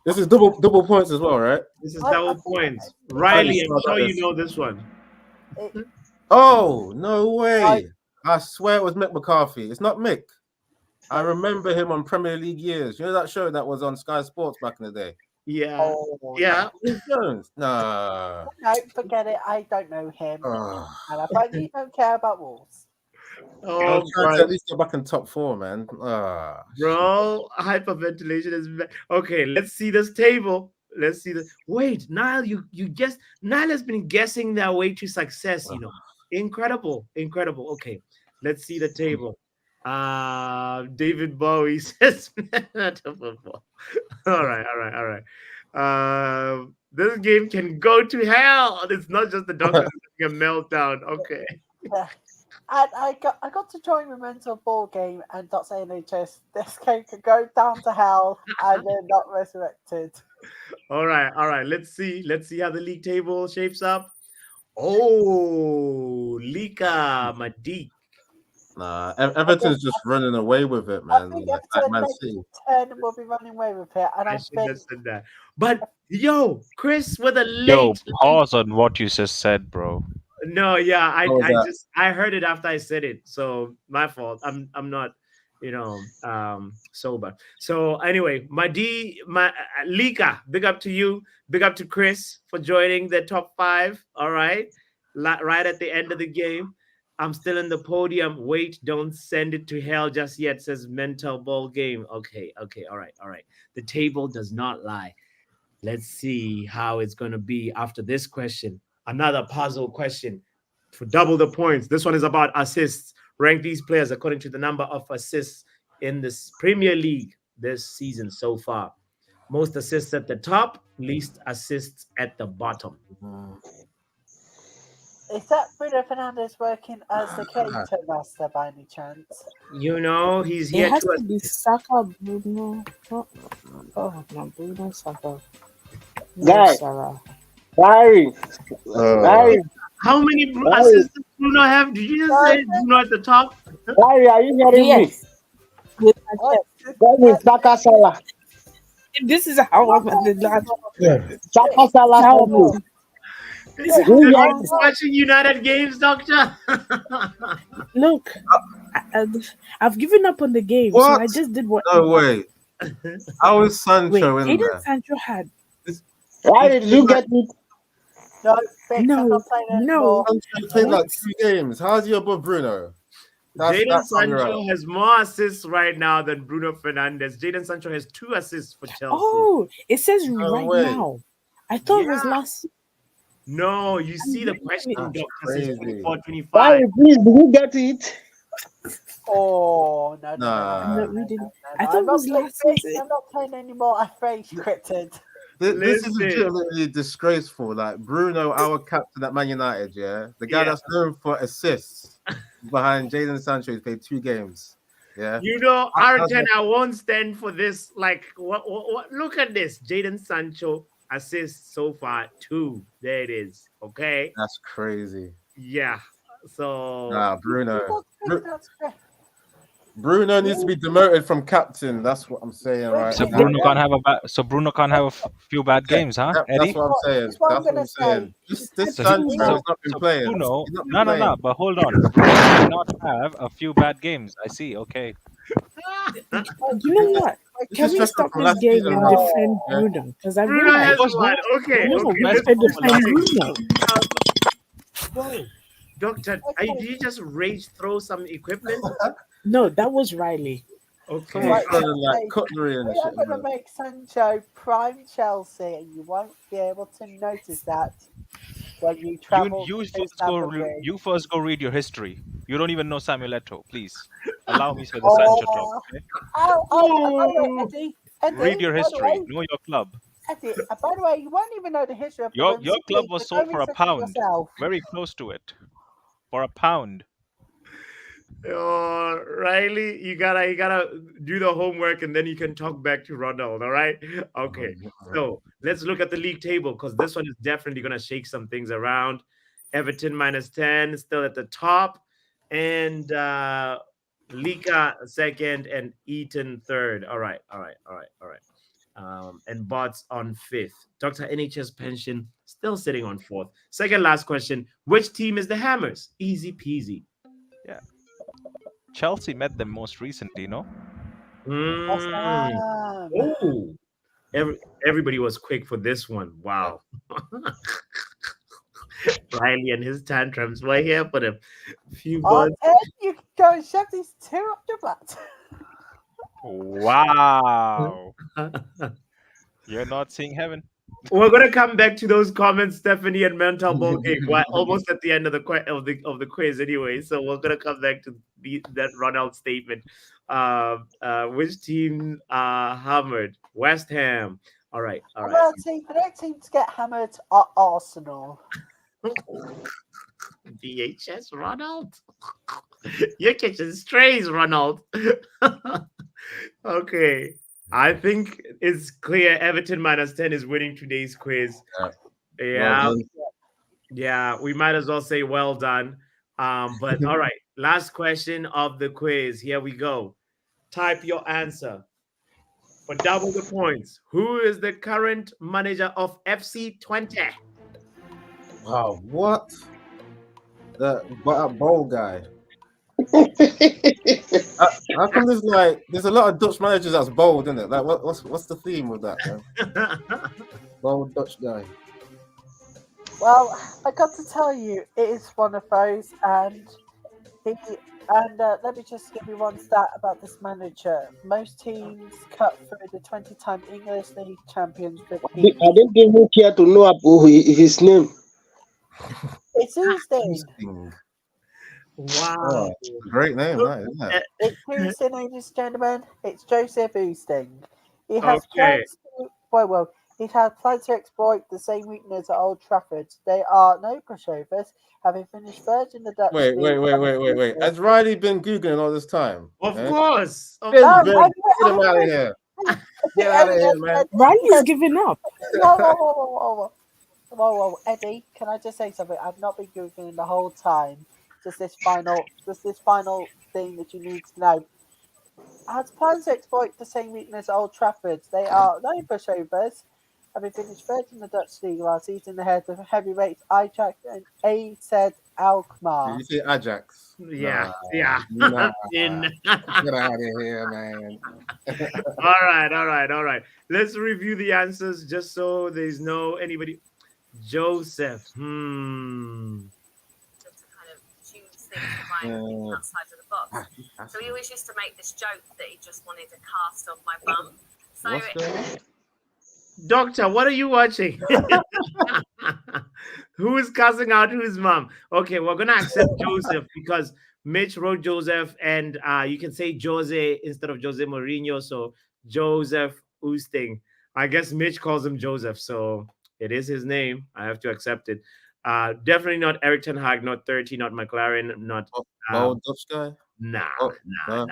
S6: This is double points as well, right?
S1: This is
S3: I-
S1: double
S3: I-
S1: points. Riley, I'm
S6: I-
S1: sure you know this one.
S6: Oh, no way.
S3: I-
S6: I swear it was Mick McCarthy. It's not Mick. I remember him on Premier League years. You know that show that was on Sky Sports back in the day?
S1: Yeah.
S3: Oh,
S1: Yeah.
S6: Dave Jones? Nah.
S3: No, forget it. I don't know him.
S6: Ah.
S3: And I frankly don't care about Wolves.
S1: Oh,
S6: I'm trying to
S1: God.
S6: at least get back in top 4, man. Ah.
S1: Bro, hyperventilation is okay. Let's see this table. Let's see the wait, Niall. You guess Niall has been guessing their way to success. You know, incredible. Okay, let's see the table. David Bowie says not a football. All right. This game can go to hell. It's not just the doctor having a meltdown. Okay.
S3: And I got to join Memento Ball Game and not saying NHS. This game could go down to hell and then not resurrected.
S1: All right. Let's see how the league table shapes up. Oh, Lika Madik.
S6: Nah, Everton's just running away with it,
S3: I
S6: man.
S3: think
S6: Like
S3: Everton
S6: Man
S3: next
S6: City.
S3: 10 will be running away with it. And
S1: I
S3: I
S1: should
S3: think
S1: have said that. But yo, Chris with a
S9: Yo,
S1: late.
S9: pause on what you just said, bro.
S1: No, yeah,
S6: Oh, that.
S1: I heard it after I said it, so my fault. I'm not, sober. So anyway, my Lika, big up to you, big up to Chris for joining the top 5. All right, right at the end of the game. I'm still in the podium. Wait, don't send it to hell just yet, says Mental Ball Game. Okay, all right. The table does not lie. Let's see how it's going to be after this question. Another puzzle question for double the points. This one is about assists. Rank these players according to the number of assists in this Premier League this season so far. Most assists at the top, least assists at the bottom.
S3: Is that Bruno Fernandes working as the cater master by any chance?
S1: You know, he's
S4: It
S1: here
S4: has
S1: to
S4: to be Saka, Bruno. Oh, no, Bruno, Saka. No,
S5: Guy.
S4: Salah.
S5: Larry, Larry,
S1: How many assists does Bruno have? Did you just say Bruno at the top?
S5: Larry, are you hearing
S4: Yes. With my
S3: Oh,
S4: chest.
S5: me? That is Saka Salah.
S4: This is how I'm at the last.
S5: Saka Salah.
S4: How
S5: Salah.
S4: I'm
S5: Who
S1: Are
S5: you
S1: you watching United games, Doctor?
S4: Look, I've given up on the game, so
S6: What?
S4: I just did what.
S6: No way. How is
S4: Wait,
S6: Sancho in
S4: Jadon
S6: there?
S4: Sancho had
S5: Larry, did you get it?
S3: no, Bix, I'm
S4: no,
S3: not playing
S4: no.
S3: anymore.
S6: Sancho played like 2 games. How's he above Bruno?
S1: Jadon
S6: That's
S1: Sancho has more assists right now than Bruno Fernandes. Jadon Sancho has 2 assists for Chelsea.
S4: Oh, it says
S6: No
S4: right
S6: way.
S4: now. I thought it was
S1: Yeah.
S4: last.
S1: No, you see the question,
S6: That's
S1: Doctor, says
S6: crazy.
S1: 24-25.
S5: Larry, please, did you get it?
S3: Oh, no, no,
S6: Nah.
S4: No, we didn't.
S3: no,
S4: I
S3: no.
S4: thought it was
S3: playing,
S4: last
S3: Bix,
S4: season.
S3: I'm not playing anymore. I rage quitted.
S6: This is
S1: Listen.
S6: legitimately disgraceful. Like Bruno, our captain at Man United, yeah, the guy
S1: Yeah.
S6: that's known for assists behind Jadon Sancho, he's played 2 games. Yeah,
S1: You know,
S6: That's
S1: R10, I won't stand for this. Like, what? Look at this. Jadon Sancho assists so far 2. There it is. Okay.
S6: that's crazy.
S1: Yeah. So
S6: Nah, Bruno.
S3: People think that's great.
S6: Bruno needs to be demoted from captain. That's what I'm saying, right?
S9: So
S3: Yeah.
S9: Bruno can't have Bruno can't have a few bad games, huh,
S6: That's
S9: Eddie?
S6: what I'm saying.
S3: That's what I'm
S6: That's what I'm
S3: gonna
S6: saying.
S3: say.
S6: This
S9: So
S6: Sancho
S9: he-
S6: has not been playing.
S9: Bruno,
S6: He's not been
S9: no,
S6: playing.
S9: but hold on. Bruno cannot have a few bad games. I see. Okay.
S4: You know what?
S6: This
S4: Can
S6: is
S4: we
S6: just
S4: stop
S6: from
S4: this
S6: last
S4: game
S6: season,
S4: and
S6: right?
S4: defend
S6: Yeah.
S4: Bruno? Because I
S1: Bruno has
S4: realized.
S9: Because
S1: one. Okay.
S4: No,
S1: Okay.
S4: we
S1: let's
S4: have to
S1: move on.
S4: defend Bruno.
S1: Whoa. Doctor, did you just rage throw some equipment?
S4: No, that was Riley.
S1: Okay.
S6: Someone's throwing like
S3: Hey,
S6: cutlery and
S3: We
S6: shit.
S3: are going to
S6: man.
S3: make Sancho prime Chelsea, and you won't be able to notice that when you travel.
S9: You
S3: to
S9: first
S3: Stamford Bridge.
S9: you first go read your history. You don't even know Samuel Eto'o. Please allow me for the Sancho talk. Okay?
S3: By the way, Eddie,
S9: Read your
S3: by the
S9: history.
S3: way,
S9: Know your club.
S3: Eddie, by the way, you won't even know the history of the
S9: Your
S3: Women's
S9: club
S3: League,
S9: was
S3: so
S9: sold
S3: go
S9: for a
S3: research it
S9: pound.
S3: yourself.
S9: Very close to it. For a pound.
S1: Riley, you gotta do the homework and then you can talk back to Ronald. All right. Okay. So let's look at the league table because this one is definitely gonna shake some things around. Everton -10, still at the top, and Lika second and Eton third. All right. And Bots on 5th. Dr. NHS Pension still sitting on 4th. Second last question. Which team is the Hammers? Easy peasy.
S9: Chelsea met them most recently, no?
S1: Oh, everybody was quick for this one. Wow. Riley and his tantrums were here for a few months.
S3: Ted, you can go and shove these 2 up your butt.
S9: Wow. You're not seeing heaven.
S1: We're gonna come back to those comments, Stephanie and Mental Ball Game. We're almost at the end of the quiz anyway, so we're gonna come back to that Ronald statement. Which team hammered? West Ham. All right.
S3: Well, the next team to get hammered are Arsenal.
S1: DHS Ronald. You're catching strays, Ronald. Okay. I think it's clear Everton -10 is winning today's quiz.
S6: Well done.
S1: Yeah, we might as well say well done. But all right, last question of the quiz. Here we go. Type your answer for double the points. Who is the current manager of FC Twente?
S6: Wow, what? The bowl guy. How come there's a lot of Dutch managers that's bold, isn't it? Like what's the theme with that? Man? Bold Dutch guy.
S3: Well, I got to tell you, it is one of those, and And let me just give you one stat about this manager. Most teams cut through the 20-time English League champions.
S5: I don't even care to know his name.
S3: It's Houston.
S6: Houston.
S1: Wow.
S6: Great name, that, isn't it?
S3: It's Houston, ladies and gentlemen. It's Joseph Houston. He has
S1: Okay.
S3: plans to, well, he has plans to exploit the same weakness at Old Trafford. They are no pushovers, having finished third in the Dutch
S6: Wait.
S3: League.
S6: Has Riley been Googling all this time?
S1: Of
S6: Eh?
S1: course.
S6: Ben,
S3: No,
S6: Ben,
S3: I-
S6: get him out of here. Get out of here, man.
S4: Riley's giving up.
S3: Whoa, Eddie, can I just say something? I've not been Googling the whole time. Just this final thing that you need to know. Has plans to exploit the same weakness at Old Trafford. They are no pushovers, having finished third in the Dutch league last season ahead of heavyweights Ajax and AZ Alkmaar.
S6: You say Ajax?
S1: Yeah.
S6: Nah.
S1: In.
S6: Get out of here, man.
S1: All right. Let's review the answers just so there's no anybody. Joseph.
S10: To kind of choose things by thinking outside of the box. So he always used to make this joke that he just wanted to cast off my bum. So
S6: What's going on?
S1: Doctor, what are you watching? Who is cussing out whose mom? Okay, we're gonna accept Joseph because Mitch wrote Joseph, and you can say Jose instead of Jose Mourinho. So Joseph Oosting. I guess Mitch calls him Joseph, so it is his name. I have to accept it. Definitely not Eric Ten Hag, not 30, not McLaren, not
S6: Old Dutch guy?
S1: nah.
S6: Nah.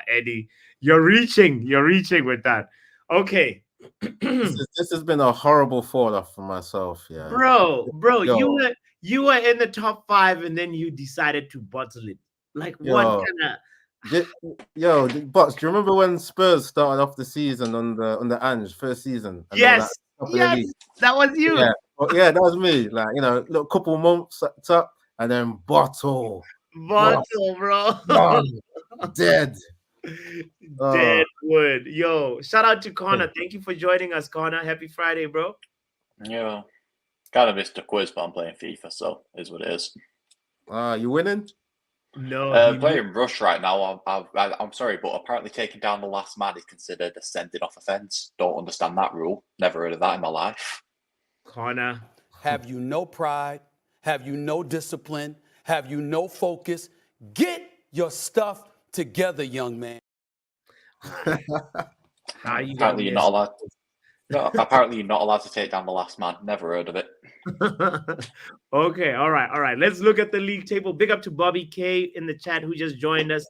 S1: Eddie, you're reaching with that. Okay.
S6: This has been a horrible fall off for myself, yeah.
S1: Bro,
S6: Yo.
S1: you were in the top 5 and then you decided to bottle it. Like what
S6: Yo.
S1: kind of
S6: Box, do you remember when Spurs started off the season on the Ange first season? And they were,
S1: Yes,
S6: top of the
S1: yes,
S6: league?
S1: that was you.
S6: Yeah. Well, yeah, that was me. Like, little couple months up and then bottle.
S1: Bottle, bro.
S6: Gone. Dead.
S1: Deadwood. Yo, shout out to Connor. Thank you for joining us, Connor. Happy Friday, bro.
S11: Yeah. Kind of missed the quiz, but I'm playing FIFA, so it is what it is.
S6: You winning?
S1: No.
S11: Playing Rush right now. I'm sorry, but apparently taking down the last man is considered a sending off offence. Don't understand that rule. Never heard of that in my life.
S1: Connor.
S12: Have you no pride? Have you no discipline? Have you no focus? Get your stuff together, young man.
S11: Apparently you're not allowed. No, apparently you're not allowed to take down the last man. Never heard of it.
S1: Okay, all right. Let's look at the league table. Big up to Bobby K in the chat who just joined us.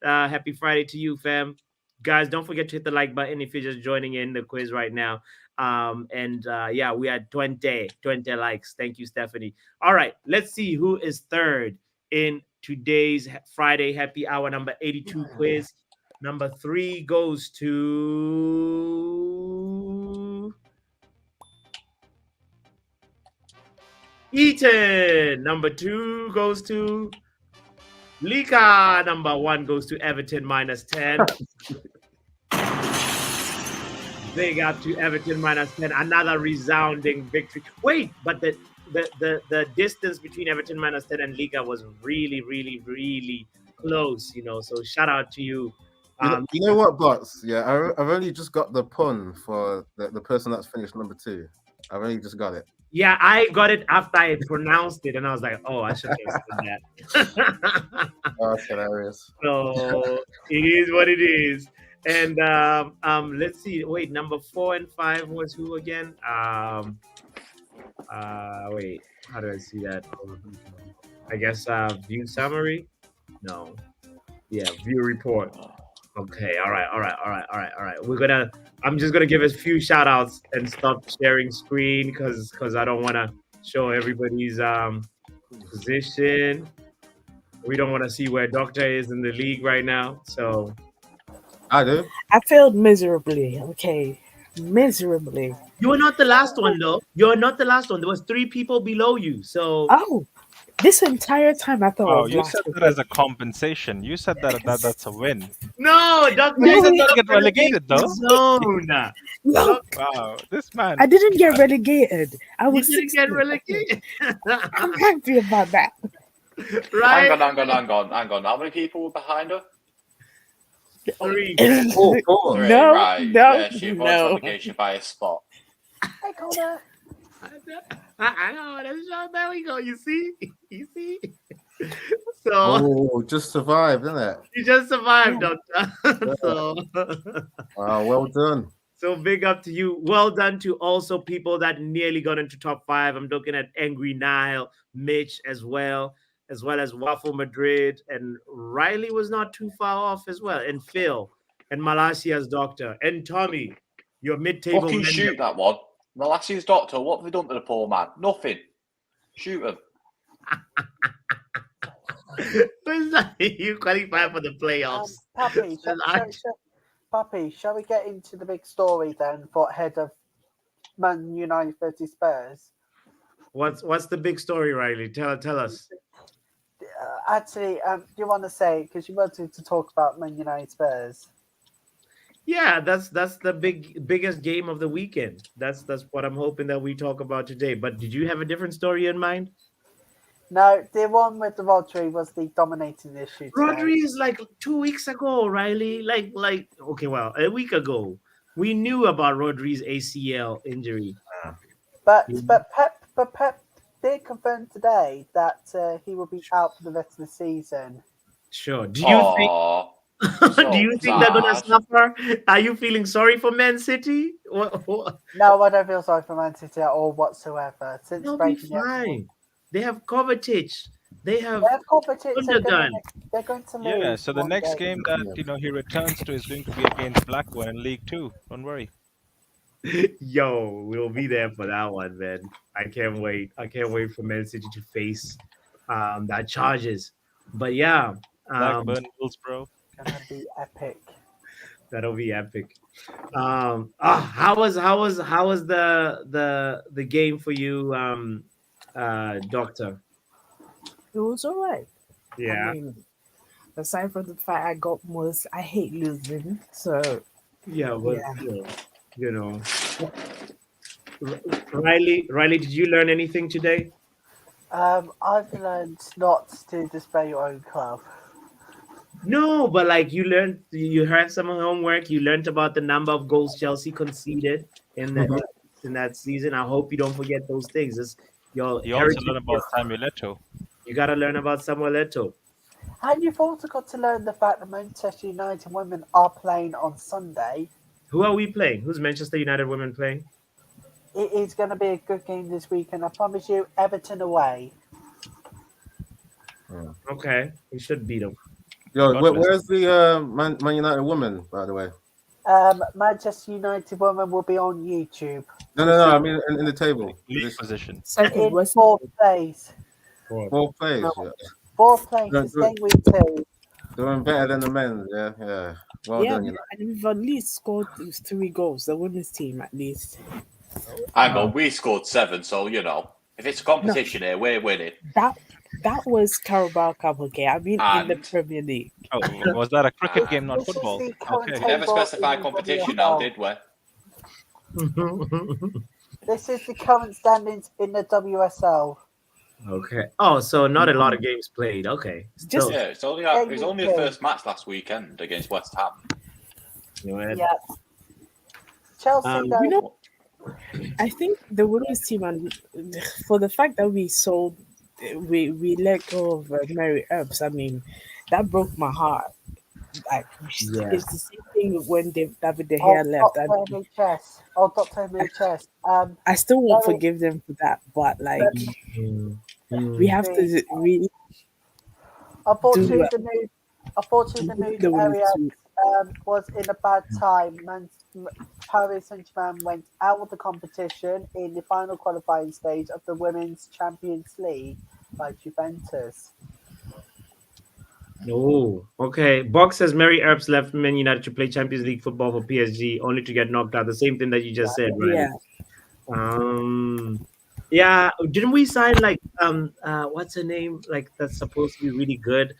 S1: Happy Friday to you, fam. Guys, don't forget to hit the like button if you're just joining in the quiz right now. Yeah, we had 20 likes. Thank you, Stephanie. All right, let's see who is third in today's Friday Happy Hour number 82 quiz. Number 3 goes to Eaton. Number 2 goes to Lika. Number 1 goes to Everton -10. Big up to Everton -10. Another resounding victory. Wait, but the distance between Everton -10 and Liga was really, really, really close, so shout out to you.
S6: You know what, Bots? Yeah, I've only just got the pun for the person that's finished number 2. I've only just got it.
S1: Yeah, I got it after I pronounced it, and I was like, oh, I should have said that.
S6: Oh, that's hilarious.
S1: So it is what it is. And let's see. Wait, number 4 and 5 was who again? Wait, how do I see that? I guess view summary. No, yeah, view report. Okay, all right. I'm just gonna give a few shout outs and stop sharing screen because I don't want to show everybody's position. We don't want to see where Doctor is in the league right now. So
S6: I do.
S4: I failed miserably. Okay, miserably.
S1: You are not the last one, though. You're not the last one. There was 3 people below you. So
S4: this entire time I thought. I
S9: Oh,
S4: was
S9: you
S4: last
S9: said that as a compensation. You said that's a win.
S1: no, Doctor.
S9: You did not get relegated, though.
S1: Zone.
S4: Look,
S9: Wow, this man.
S4: I didn't get relegated. I was
S1: You didn't get
S4: 16th.
S1: relegated.
S4: I'm happy about that.
S1: Right?
S11: Hang on. How many people were behind her?
S1: 3.
S6: Oh,
S11: Three,
S4: No,
S11: right.
S4: no,
S11: Yeah, she avoids
S4: no.
S11: relegation by a spot.
S3: Hey, Connor.
S1: I know. There we go. You see? You see? So
S6: Oh, just survived, isn't it?
S1: you just survived, Doctor. So
S6: Wow, well done.
S1: So big up to you. Well done to also people that nearly got into top 5. I'm looking at Angry Nile, Mitch as well as Waffle Madrid, and Riley was not too far off as well, and Phil, and Malasia's Doctor, and Tommy, your mid-table
S11: Fucking
S1: mender.
S11: shoot that one. Malasia's Doctor, what have they done to the poor man? Nothing. Shoot him.
S1: You qualify for the playoffs.
S3: Pappy, Pappy, shall we get into the big story then for ahead of Man United versus Spurs?
S1: What's the big story, Riley? Tell us.
S3: Actually, do you want to say, because you wanted to talk about Man United Spurs?
S1: Yeah, that's the biggest game of the weekend. That's what I'm hoping that we talk about today. But did you have a different story in mind?
S3: No, the one with the Rodri was the dominating issue.
S1: Rodri is like 2 weeks ago, Riley. Like okay, well, a week ago, we knew about Rodri's ACL injury.
S3: But Pep did confirm today that he will be out for the rest of the season.
S1: Sure. Do you think? Do you think they're gonna suffer? Are you feeling sorry for Man City? What?
S3: No, I don't feel sorry for Man City at all whatsoever. Since
S1: They'll be fine. They have Kovacic. They have
S3: Kovacic.
S1: Gundogan.
S3: They're going to lose.
S9: Yeah, so the next game that he returns to is going to be against Blackburn in League 2. Don't worry.
S1: Yo, we'll be there for that one, man. I can't wait. I can't wait for Man City to face that charges. But yeah,
S9: Blackburn, Hillsborough.
S3: Gonna be epic.
S1: That'll be epic. How was the game for you, Doctor?
S4: It was all right.
S1: Yeah.
S4: I mean, aside from the fact I got most, I hate losing. So
S1: Yeah, but you know, Riley, did you learn anything today?
S3: I've learned not to display your own club.
S1: No, but like you had some homework. You learned about the number of goals Chelsea conceded in that season. I hope you don't forget those things. It's your
S9: You also learn about Samuel Eto'o.
S1: You got to learn about Samuel Eto'o.
S3: And you've also got to learn the fact that Manchester United women are playing on Sunday.
S1: Who are we playing? Who's Manchester United women playing?
S3: It is going to be a good game this weekend. I promise you, Everton away.
S1: Okay, we should beat them.
S6: Yo, where's the Man United woman, by the way?
S3: Manchester United women will be on YouTube.
S6: No. I mean in the table.
S9: League position.
S3: In
S4: second, what's
S3: fourth place.
S6: Fourth place. Yeah.
S3: Fourth place is game week 2.
S6: Doing better than the men. Yeah. Well done, United.
S4: and we've at least scored 3 goals. The women's team, at least.
S11: Hang on, we scored 7, so if it's a competition here, we're winning.
S4: That was Carabao Cup, okay? I mean, in the Premier League.
S9: Oh, was that a cricket game, not football? Okay.
S11: We never specified competition now, did we?
S3: This is the current standings in the WSL.
S1: Okay. Oh, so not a lot of games played. Okay. Still.
S11: Yeah, it's only the first match last weekend against West Ham.
S3: Yeah. Chelsea, though.
S4: I think the women's team, and for the fact that we let go of Mary Earps, I mean, that broke my heart. Like, it's the same thing when David De Gea left.
S3: Dr. NHS.
S4: I still won't forgive them for that, but like, we have to really.
S3: Unfortunately, the mood area was in a bad time. Paris Saint-Germain went out of the competition in the final qualifying stage of the Women's Champions League by Juventus.
S1: Oh, okay. Box says Mary Earps left Man United to play Champions League football for PSG, only to get knocked out. The same thing that you just said, right?
S4: Yeah.
S1: Didn't we sign what's her name? Like that's supposed to be really good.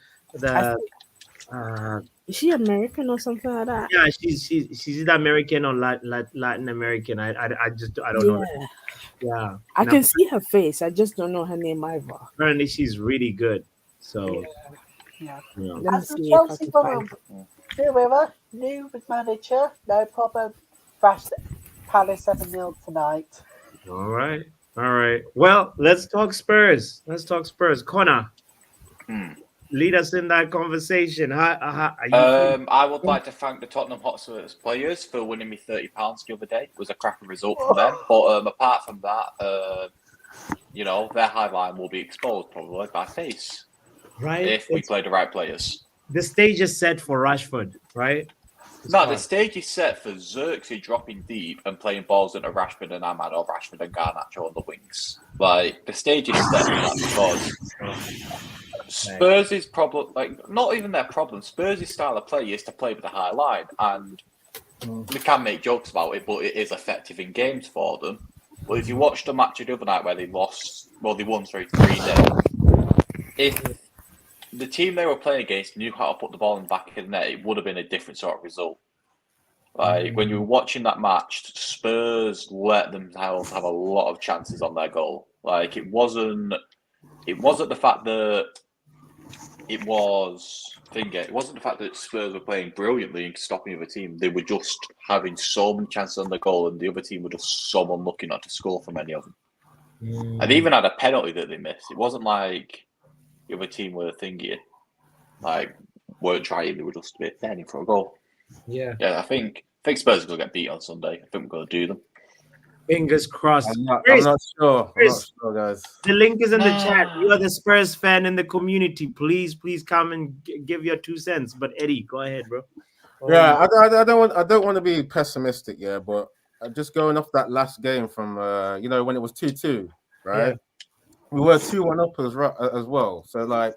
S4: Is she American or something like that?
S1: Yeah, she's either American or Latin American. I don't know. Yeah.
S4: I can see her face. I just don't know her name either.
S1: Apparently, she's really good. So,
S3: Yeah.
S1: you know.
S4: Let me
S3: As the
S4: see if I
S3: Chelsea
S4: can
S3: will
S4: find.
S3: do with her, new manager, no problem. Thrashed Palace 7-0 tonight.
S1: All right. All right. Well, let's talk Spurs. Let's talk Spurs. Connor, lead us in that conversation. How are you feeling?
S11: I would like to thank the Tottenham Hotspurs players for winning me £30 the other day. It was a crappy result from them. But apart from that, you know, their high line will be exposed probably by Face.
S1: Right?
S11: If we play the right players.
S1: The stage is set for Rashford, right?
S11: No, the stage is set for Xerxes dropping deep and playing balls into Rashford and Ahmad or Rashford and Garnacho on the wings. Like, the stage is set for that because Spurs' problem, like, not even their problem, Spurs' style of play is to play with a high line. And we can make jokes about it, but it is effective in games for them. But if you watched the match the other night where they lost, well, they won 3-0, if the team they were playing against knew how to put the ball in the back of the net, it would have been a different sort of result. Like, when you were watching that match, Spurs let themselves have a lot of chances on their goal. Like, it wasn't the fact that it wasn't the fact that Spurs were playing brilliantly and stopping the other team. They were just having so many chances on the goal, and the other team were just so unlucky not to score from any of them. And they even had a penalty that they missed. It wasn't like the other team were thinking, like, weren't trying, they were just a bit standing for a goal.
S1: Yeah.
S11: Yeah, I think Spurs are going to get beat on Sunday. I think we're going to do them.
S1: Fingers crossed.
S6: I'm not sure.
S1: Chris,
S6: I'm not sure, guys.
S1: the link is in the chat. You are the Spurs fan in the community. Please come and give your 2 cents. But Eddie, go ahead, bro.
S6: Yeah, I don't want to be pessimistic, yeah, but just going off that last game from you know, when it was 2-2, right?
S1: Yeah.
S6: We were 2-1 up as well. So like,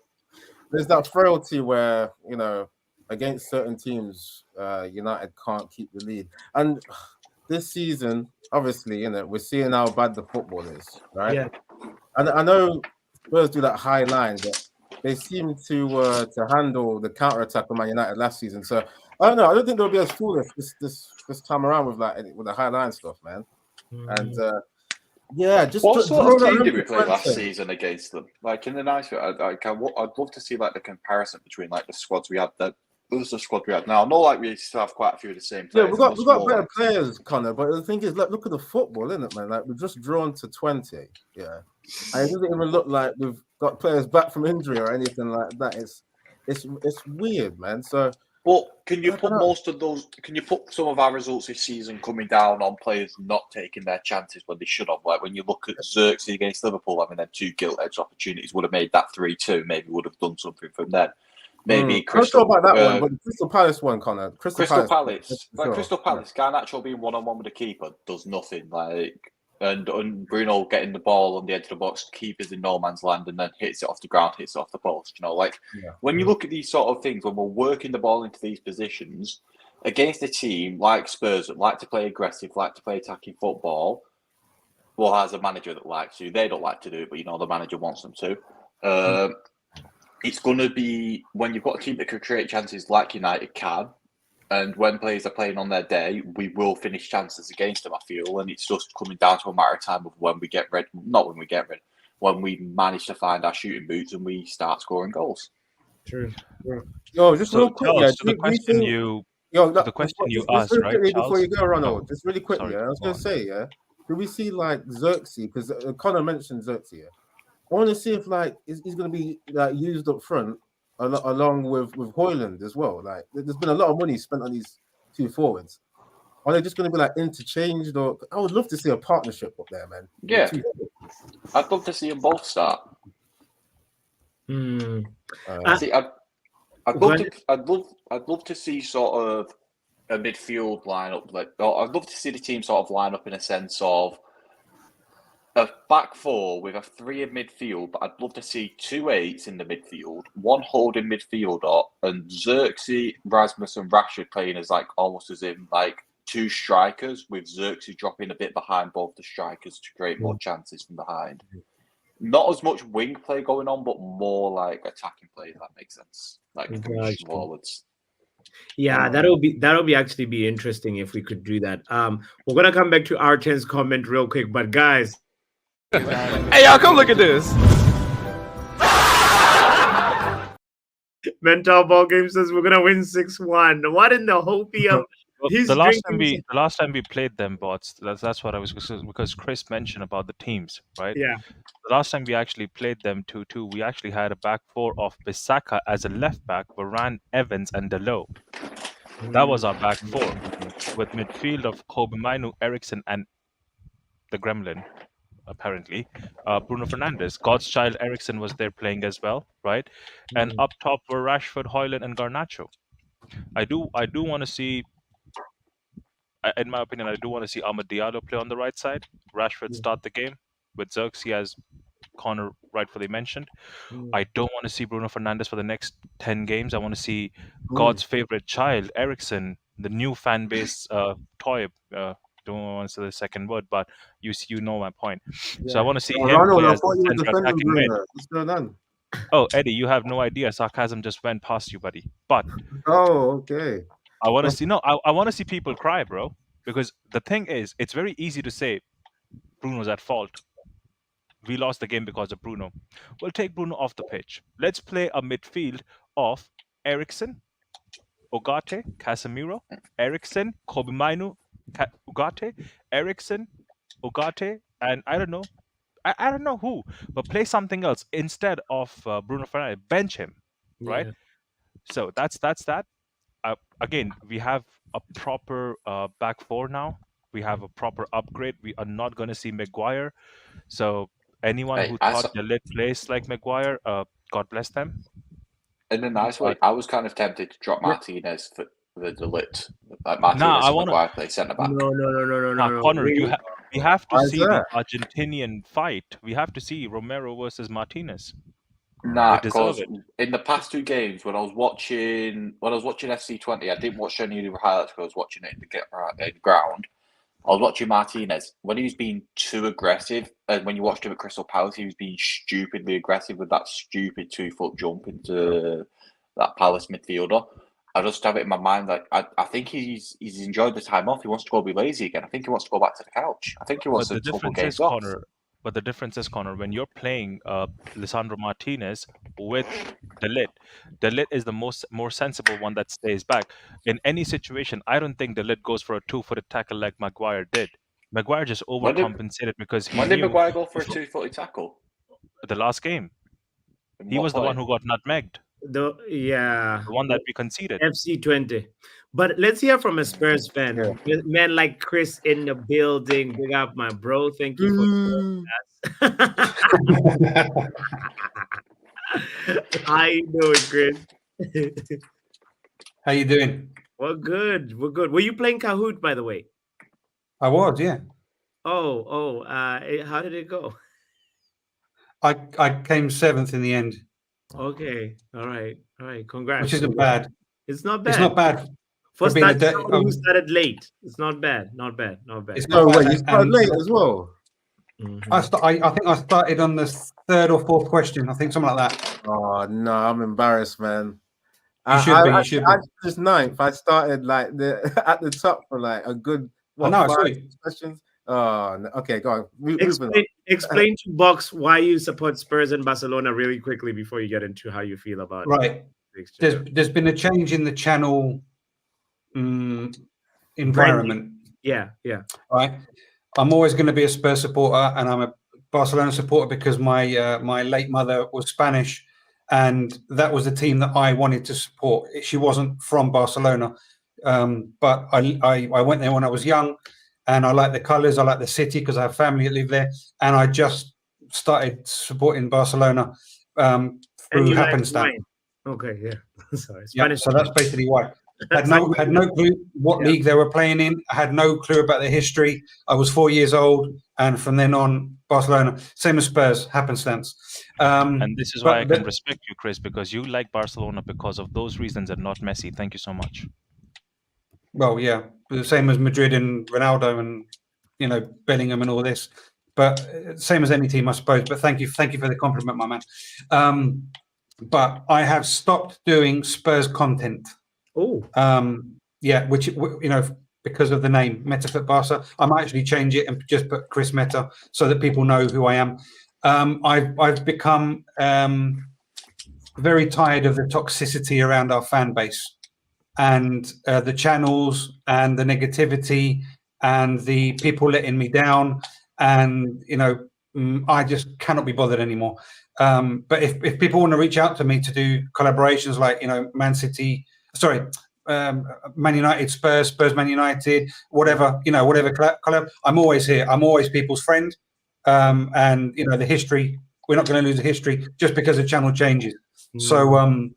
S6: there's that frailty where, you know, against certain teams, United can't keep the lead. And this season, obviously, you know, we're seeing how bad the football is, right?
S1: Yeah.
S6: And I know Spurs do that high line, but they seem to handle the counter attack of Man United last season. So I don't know. I don't think they'll be as foolish this time around with the high line stuff, man. And yeah, just
S11: what sort of team did we play
S6: 100%.
S11: last season against them? Like, in the nice way, I'd love to see like the comparison between like the squads we had. The squad we had now. I know, like, we still have quite a few of the same players.
S6: Yeah, we've got better players, Connor. But the thing is, look at the football, isn't it, man? Like, we've just drawn to 20. Yeah, and it doesn't even look like we've got players back from injury or anything like that. It's weird, man. So,
S11: well, can you put most of those? Can you put some of our results this season coming down on players not taking their chances when they should have? Like, when you look at Xerxes against Liverpool, I mean, them 2 gilt-edged opportunities would have made that 3-2. Maybe would have done something from then. Maybe Crystal.
S6: About that one, but the Crystal Palace one, Connor. Crystal Palace.
S11: Crystal Palace. Garnacho being one-on-one with the keeper does nothing. Like, and Bruno getting the ball on the edge of the box, keepers in no man's land, and then hits it off the ground, hits it off the post. You know, like when you look at these sort of things, when we're working the ball into these positions against a team like Spurs that like to play aggressive, like to play attacking football. Well, as a manager that likes to, they don't like to do it, but you know the manager wants them to. It's going to be when you've got a team that can create chances like United can, and when players are playing on their day, we will finish chances against them, I feel, and it's just coming down to a matter of time of when we get ready, when we manage to find our shooting boots and we start scoring goals.
S1: True.
S6: Yo, just real quick,
S9: Charles, the question you asked,
S6: really
S9: right,
S6: quickly
S9: Charles?
S6: before you go, Ronald, just really quickly,
S9: Sorry,
S6: I was
S9: go
S6: going to say, do we see like Xerxes, because Connor mentioned Xerxes, I want to see if like he's going to be like used up front along with Højlund as well. Like, there's been a lot of money spent on these 2 forwards. Are they just going to be like interchanged, or I would love to see a partnership up there, man.
S11: Yeah, I'd love to see them both start. See, I'd love to see sort of a midfield lineup. Like, I'd love to see the team sort of line up in a sense of a back 4 with a 3 in midfield, but I'd love to see 2 8s in the midfield, 1 holding midfielder, and Xerxes, Rasmus, and Rashford playing as like almost as in like 2 strikers, with Xerxes dropping a bit behind both the strikers to create more chances from behind. Not as much wing play going on, but more like attacking play, if that makes sense. Like pushing forwards.
S1: Yeah, that'll be actually be interesting if we could do that. We're gonna come back to Archen's comment real quick, but guys.
S2: Hey, y'all, come look at this.
S1: Mental Ball Game says we're gonna win 6-1. What in the hopium?
S9: Well,
S1: He's
S9: the last
S1: drinking
S9: time we played them, bots. That's what I was because Chris mentioned about the teams, right?
S1: Yeah.
S9: The last time we actually played them 2-2, we actually had a back four of Bisaka as a left back, Varane, Evans, and Delo. That was our back four, with midfield of Kobe Mainu, Eriksson, and the Gremlin, apparently. Bruno Fernandes, God's child Eriksson was there playing as well, right? And up top were Rashford, Højlund, and Garnacho. I do want to see. In my opinion, I do want to see Amad Diallo play on the right side. Rashford start the game with Xerxes, as Connor rightfully mentioned. I don't want to see Bruno Fernandes for the next 10 games. I want to see God's favorite child, Eriksson, the new fan base toy. Don't want to say the second word, but you know my point. So I want to see him play as the centre attacking mid.
S6: What's going on?
S9: Oh, Eddie, you have no idea. Sarcasm just went past you, buddy. But
S6: okay.
S9: I want to see I want to see people cry, bro. Because the thing is, it's very easy to say Bruno's at fault. We lost the game because of Bruno. We'll take Bruno off the pitch. Let's play a midfield of Eriksson, Ugarte, Casemiro, Eriksson, Kobe Mainu, Ugarte, Eriksson, Ugarte, and I don't know. I don't know who, but play something else instead of Bruno Fernandes. Bench him, right?
S1: Yeah.
S9: So that's that. Again, we have a proper back four now. We have a proper upgrade. We are not going to see Maguire. So anyone who thought De Ligt plays like Maguire, God bless them.
S11: In a nice way, I was kind of tempted to drop Martinez for the De Ligt. Like Martinez and Maguire play centre back.
S1: No.
S9: Connor, we have to see the Argentinian fight. We have to see Romero versus Martinez.
S11: Nah, because in the past 2 games, when I was watching FC20, I didn't watch any of the highlights because I was watching it in the ground. I was watching Martinez when he was being too aggressive, and when you watched him at Crystal Palace, he was being stupidly aggressive with that stupid 2-foot jump into that Palace midfielder. I just have it in my mind like I think he's enjoyed the time off. He wants to go be lazy again. I think he wants to go back to the couch. I think he wants to couple games off.
S9: But the difference is, Connor, when you're playing Lisandro Martinez with De Ligt is the more sensible one that stays back. In any situation, I don't think De Ligt goes for a 2-footed tackle like Maguire did. Maguire just overcompensated because he
S11: When did Maguire go for a 2-footed tackle?
S9: The last game. He was the one who got nutmegged. The one that we conceded.
S1: FC20. But let's hear from a Spurs fan. Man like Chris in the building. Big up, my bro. Thank you for that. How you doing, Chris?
S13: How you doing?
S1: We're good. Were you playing Kahoot, by the way?
S13: I was, yeah.
S1: How did it go?
S13: I came 7th in the end.
S1: Okay. All right. Congrats.
S13: Which isn't bad.
S1: It's not bad.
S13: It's not bad.
S1: For someone who started late, it's not bad.
S13: It's not bad.
S6: You started late as well.
S13: I think I started on the 3rd or 4th question. I think something like that.
S6: Oh no, I'm embarrassed, man.
S13: You should be.
S6: I just 9th. I started like at the top for like a good 5 questions. Oh, no. Okay, go on.
S1: Explain to Box why you support Spurs and Barcelona really quickly before you get into how you feel about
S13: it. There's been a change in the channel environment.
S1: Yeah.
S13: Right. I'm always going to be a Spurs supporter, and I'm a Barcelona supporter because my late mother was Spanish, and that was the team that I wanted to support. She wasn't from Barcelona, but I went there when I was young, and I like the colours, I like the city because I have family that live there, and I just started supporting Barcelona through happenstance.
S1: Okay, yeah. Sorry,
S13: Spanish. So that's basically why. Had no clue what league they were playing in. I had no clue about the history. I was 4 years old, and from then on, Barcelona, same as Spurs, happenstance.
S9: And this is why I can respect you, Chris, because you like Barcelona because of those reasons and not Messi. Thank you so much.
S13: Well, yeah, the same as Madrid and Ronaldo and Bellingham and all this. But same as any team, I suppose. But thank you for the compliment, my man. But I have stopped doing Spurs content.
S1: Oh,
S13: which because of the name MetaFoot Barca, I might actually change it and just put Chris Meta so that people know who I am. I've become very tired of the toxicity around our fan base and the channels and the negativity and the people letting me down. And, I just cannot be bothered anymore. But if people want to reach out to me to do collaborations like, Man United, Spurs, Man United, whatever, whatever collab, I'm always here. I'm always people's friend. And, the history, we're not going to lose the history just because the channel changes. So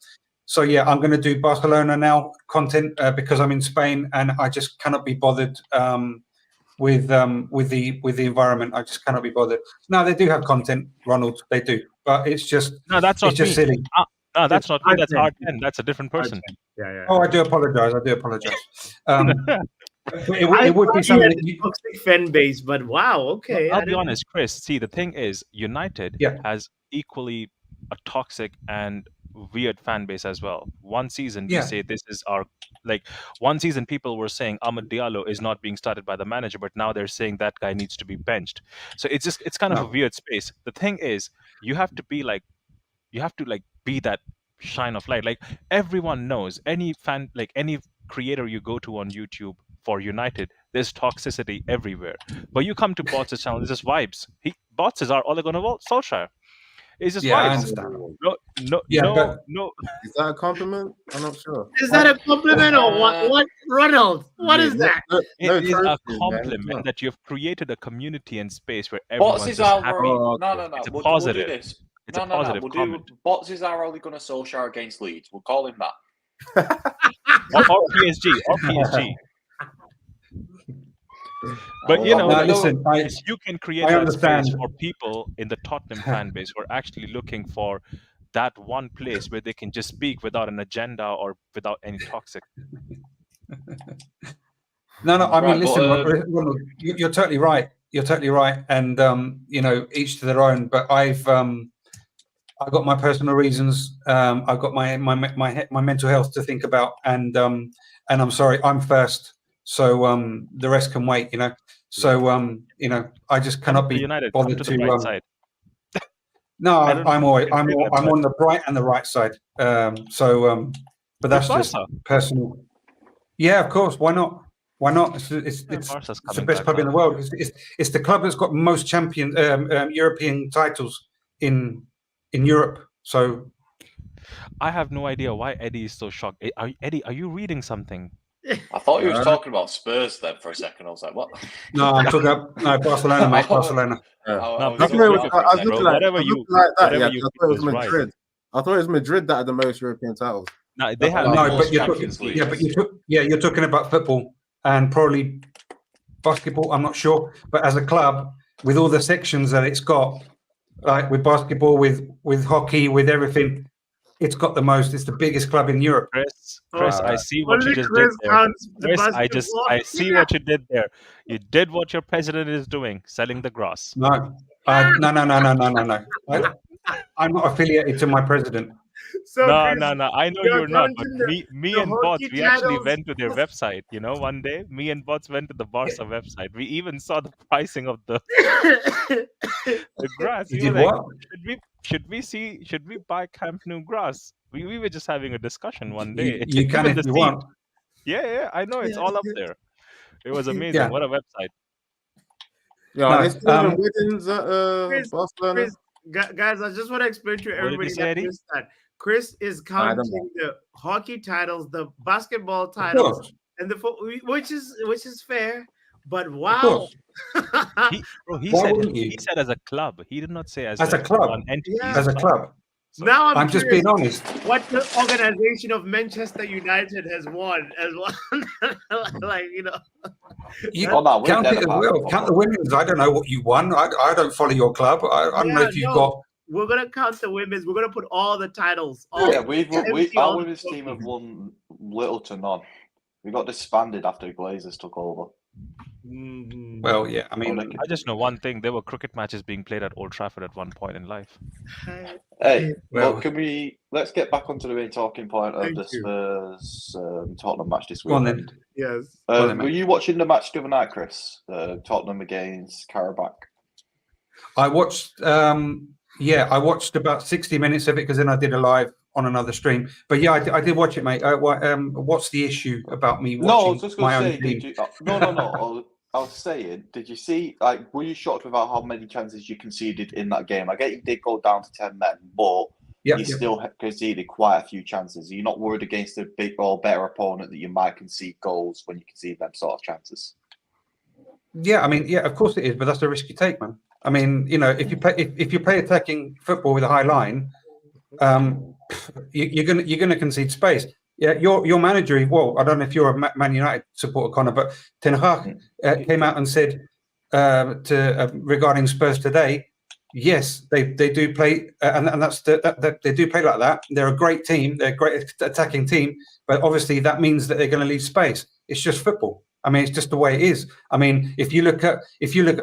S13: yeah, I'm going to do Barcelona now content because I'm in Spain and I just cannot be bothered with the environment. I just cannot be bothered. No, they do have content, Ronald. They do, but it's just
S9: that's not
S13: it's just
S9: me.
S13: silly.
S9: No, that's not me. That's
S1: R10.
S9: R10. That's a different person.
S1: Yeah.
S13: Oh, I do apologize. It would be something that you,
S1: toxic fan base, but wow, okay.
S9: I'll be honest, Chris. See, the thing is, United has equally a toxic and weird fan base as well. One season we say this is our one season people were saying Amad Diallo is not being started by the manager, but now they're saying that guy needs to be benched. So it's kind of a weird space. The thing is, you have to be be that shine of light. Like everyone knows, any fan, like any creator you go to on YouTube for United, there's toxicity everywhere. But you come to Bots' channel, there's just vibes. Bots are Ole Gunnar Solskjaer. It's just vibes.
S13: I understand.
S9: No.
S6: Is that a compliment? I'm not sure.
S1: Is that a compliment or what? What, Ronald? What is that?
S9: It is a compliment that you've created a community and space where everyone's
S11: Bots is
S9: just
S11: our
S9: happy.
S11: no.
S9: It's a
S11: We'll
S9: positive.
S11: do this.
S9: It's a positive comment.
S11: Bots is our Ole Gunnar Solskjaer against Leeds. We'll call him that.
S9: or PSG. But
S13: listen,
S9: you can create
S13: I
S9: that
S13: understand.
S9: space for people in the Tottenham fan base who are actually looking for that one place where they can just speak without an agenda or without any toxic.
S13: No, I mean,
S11: Right,
S13: listen, Ronald, you're totally right. You're totally right, and each to their own. But I've got my personal reasons. I've got my mental health to think about, and I'm sorry, I'm first. So the rest can wait, So I just cannot be bothered
S9: to the right side.
S13: No, I'm on the bright and the right side. But that's just personal. Yeah, of course. Why not? Why not? It's the best club in the world. It's the club that's got most European titles in Europe. So
S9: I have no idea why Eddie is so shocked. Eddie, are you reading something?
S11: I thought he was talking about Spurs then for a second. I was like, what?
S13: No, I'm talking about Barcelona, mate. Barcelona.
S6: I thought it was Madrid. I thought it was Madrid that had the most European titles.
S9: No, they have
S13: but you're talking about football and probably basketball. I'm not sure, but as a club, with all the sections that it's got, like with basketball, with hockey, with everything. It's got the most. It's the biggest club in Europe.
S9: Chris, I see what you just did there. Chris, I see what you did there. You did what your president is doing, selling the grass.
S13: No. I'm not affiliated to my president.
S1: So
S9: no. I know you're not. But me and Bots, we actually went to their website. One day, me and Bots went to the Barca website. We even saw the pricing of the grass.
S13: You did what?
S9: Should we buy Camp Nou grass? We were just having a discussion one day.
S13: You can if you want.
S9: Yeah, I know it's all up there. It was amazing.
S13: Yeah.
S9: What a website.
S6: Yeah, it's weddings at Barcelona.
S1: Guys, I just want to explain to everybody that Chris is counting the hockey titles, the basketball titles, and which is fair. But wow,
S9: he said as a club. He did not say as
S13: a club.
S9: An entity.
S13: Yeah. As a club.
S1: So now
S13: I'm just being honest.
S1: What the organization of Manchester United has won as well?
S13: You count it as well. Count the women's. I don't know what you won. I don't follow your club. I don't know if you've got.
S1: We're gonna count the women's. We're gonna put all the titles.
S11: Our women's team have won little to none. We got disbanded after the Glazers took over.
S13: Well, yeah. I mean,
S9: I just know one thing: there were cricket matches being played at Old Trafford at one point in life.
S11: Hey, well, let's get back onto the main talking point of the Spurs Tottenham match this weekend.
S1: Yes.
S11: Were you watching the match the other night, Chris? Tottenham against Karabakh.
S13: I watched. I watched about 60 minutes of it because then I did a live on another stream. But yeah, I did watch it, mate. What's the issue about me watching
S11: No, I was just
S13: my
S11: going
S13: own
S11: to say,
S13: team?
S11: did you, no. I was saying, did you see, like, were you shocked about how many chances you conceded in that game? I get you did go down to 10 men, but you still conceded quite a few chances. Are you not worried against a big or better opponent that you might concede goals when you concede them sort of chances?
S13: Yeah, I mean, yeah, of course it is, but that's the risk you take, man. I mean, you know, if you play attacking football with a high line, you're gonna concede space. Yeah, your manager. Well, I don't know if you're a Man United supporter, Connor, but Ten Hag came out and said regarding Spurs today. Yes, they do play, and that's that they do play like that. They're a great team. They're a great attacking team, but obviously that means that they're going to leave space. It's just football. I mean, it's just the way it is. I mean, if you look at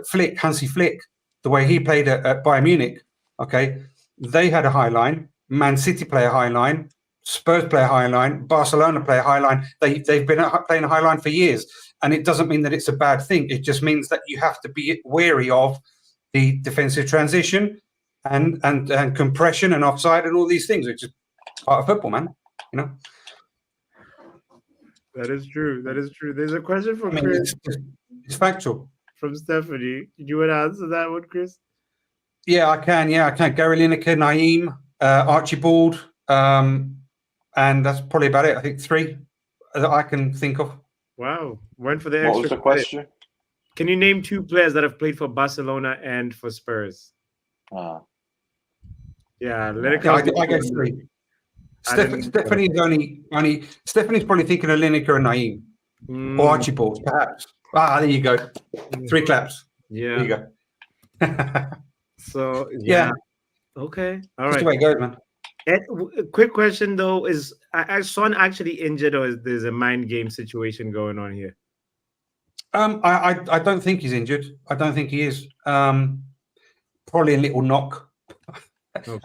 S13: Flick, Hansi Flick, the way he played at Bayern Munich, okay, they had a high line. Man City play a high line. Spurs play a high line. Barcelona play a high line. They've been playing a high line for years, and it doesn't mean that it's a bad thing. It just means that you have to be wary of the defensive transition and compression and offside and all these things, which is part of football, man. You know.
S1: That is true. That is true. There's a question from Chris.
S13: It's factual.
S1: From Stephanie. Did you want to answer that one, Chris?
S13: Yeah, I can. Yeah, I can. Gary Lineker, Naeem, Archibald, and that's probably about it. I think 3 that I can think of.
S1: Wow. Went for the
S11: What
S1: extra
S11: was the
S1: credit.
S11: question?
S1: Can you name 2 players that have played for Barcelona and for Spurs? Yeah, Lineker.
S13: I guess 3. Stephanie's Stephanie's probably thinking of Lineker and Naeem or Archibald, perhaps. There you go. 3 claps.
S1: Yeah.
S13: There you go.
S1: So
S13: yeah.
S1: Okay. All
S13: That's
S1: right.
S13: the way it goes, man.
S1: A quick question though is Son actually injured, or is there's a mind game situation going on here?
S13: I don't think he's injured. I don't think he is. Probably a little knock,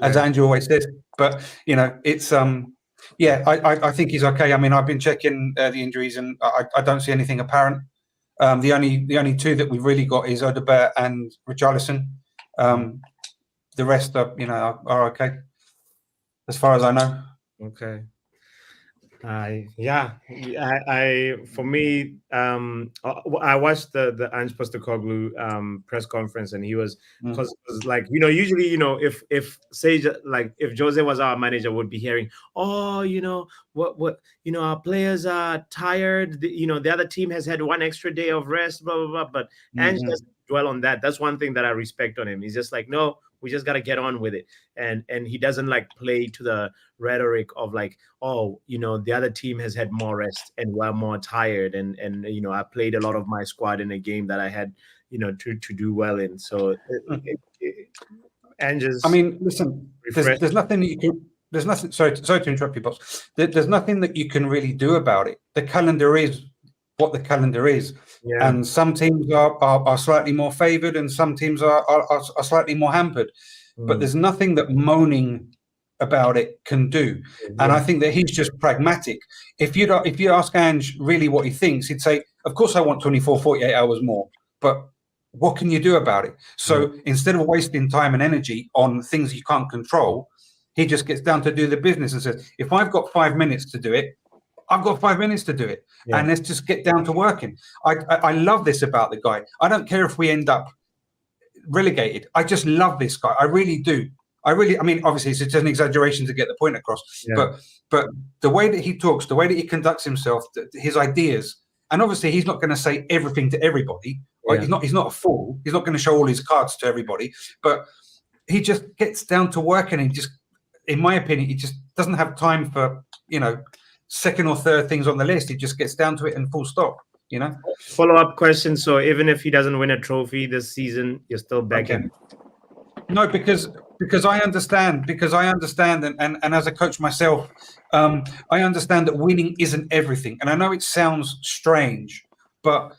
S13: as Andrew always says. But you know, it's I think he's okay. I mean, I've been checking the injuries, and I don't see anything apparent. The only 2 that we've really got is Odobert and Richarlison. The rest are okay, as far as I know.
S1: Okay. For me, I watched the Ange Postecoglou press conference, and he was because like usually if say like if Jose was our manager, would be hearing what our players are tired, the other team has had 1 extra day of rest, blah blah blah. But Ange doesn't dwell on that. That's one thing that I respect on him. He's just like, no, we just got to get on with it. And he doesn't like play to the rhetoric of like, the other team has had more rest and we're more tired. And I played a lot of my squad in a game that I had, to do well in. So and just,
S13: I mean, listen, there's nothing that you can, there's nothing, sorry to interrupt you, boss. There's nothing that you can really do about it. The calendar is what the calendar is.
S1: Yeah.
S13: And some teams are slightly more favored and some teams are slightly more hampered. But there's nothing that moaning about it can do. And I think that he's just pragmatic. If you ask Ange really what he thinks, he'd say, of course I want 24, 48 hours more, but what can you do about it? So instead of wasting time and energy on things you can't control, he just gets down to do the business and says, if I've got 5 minutes to do it, I've got 5 minutes to do it. And let's just get down to working. I love this about the guy. I don't care if we end up relegated. I just love this guy. I really do. I mean, obviously it's just an exaggeration to get the point across, but the way that he talks, the way that he conducts himself, his ideas, and obviously he's not going to say everything to everybody. Right? He's not a fool. He's not going to show all his cards to everybody, but he just gets down to work, and he just, in my opinion, he just doesn't have time for, second or third things on the list. He just gets down to it and full stop,
S1: Follow-up question. So even if he doesn't win a trophy this season, you're still backing?
S13: No, because I understand, and as a coach myself, I understand that winning isn't everything. And I know it sounds strange, but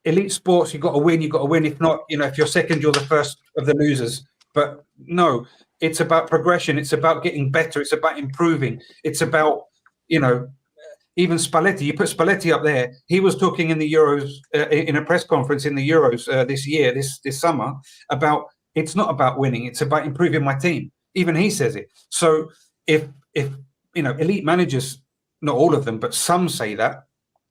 S13: elite sports, you've got to win. If not, if you're second, you're the first of the losers. But no, it's about progression. It's about getting better. It's about improving. It's about, even Spalletti. You put Spalletti up there. He was talking in the Euros, in a press conference in the Euros this summer, about it's not about winning. It's about improving my team. Even he says it. So if you know, elite managers, not all of them, but some say that,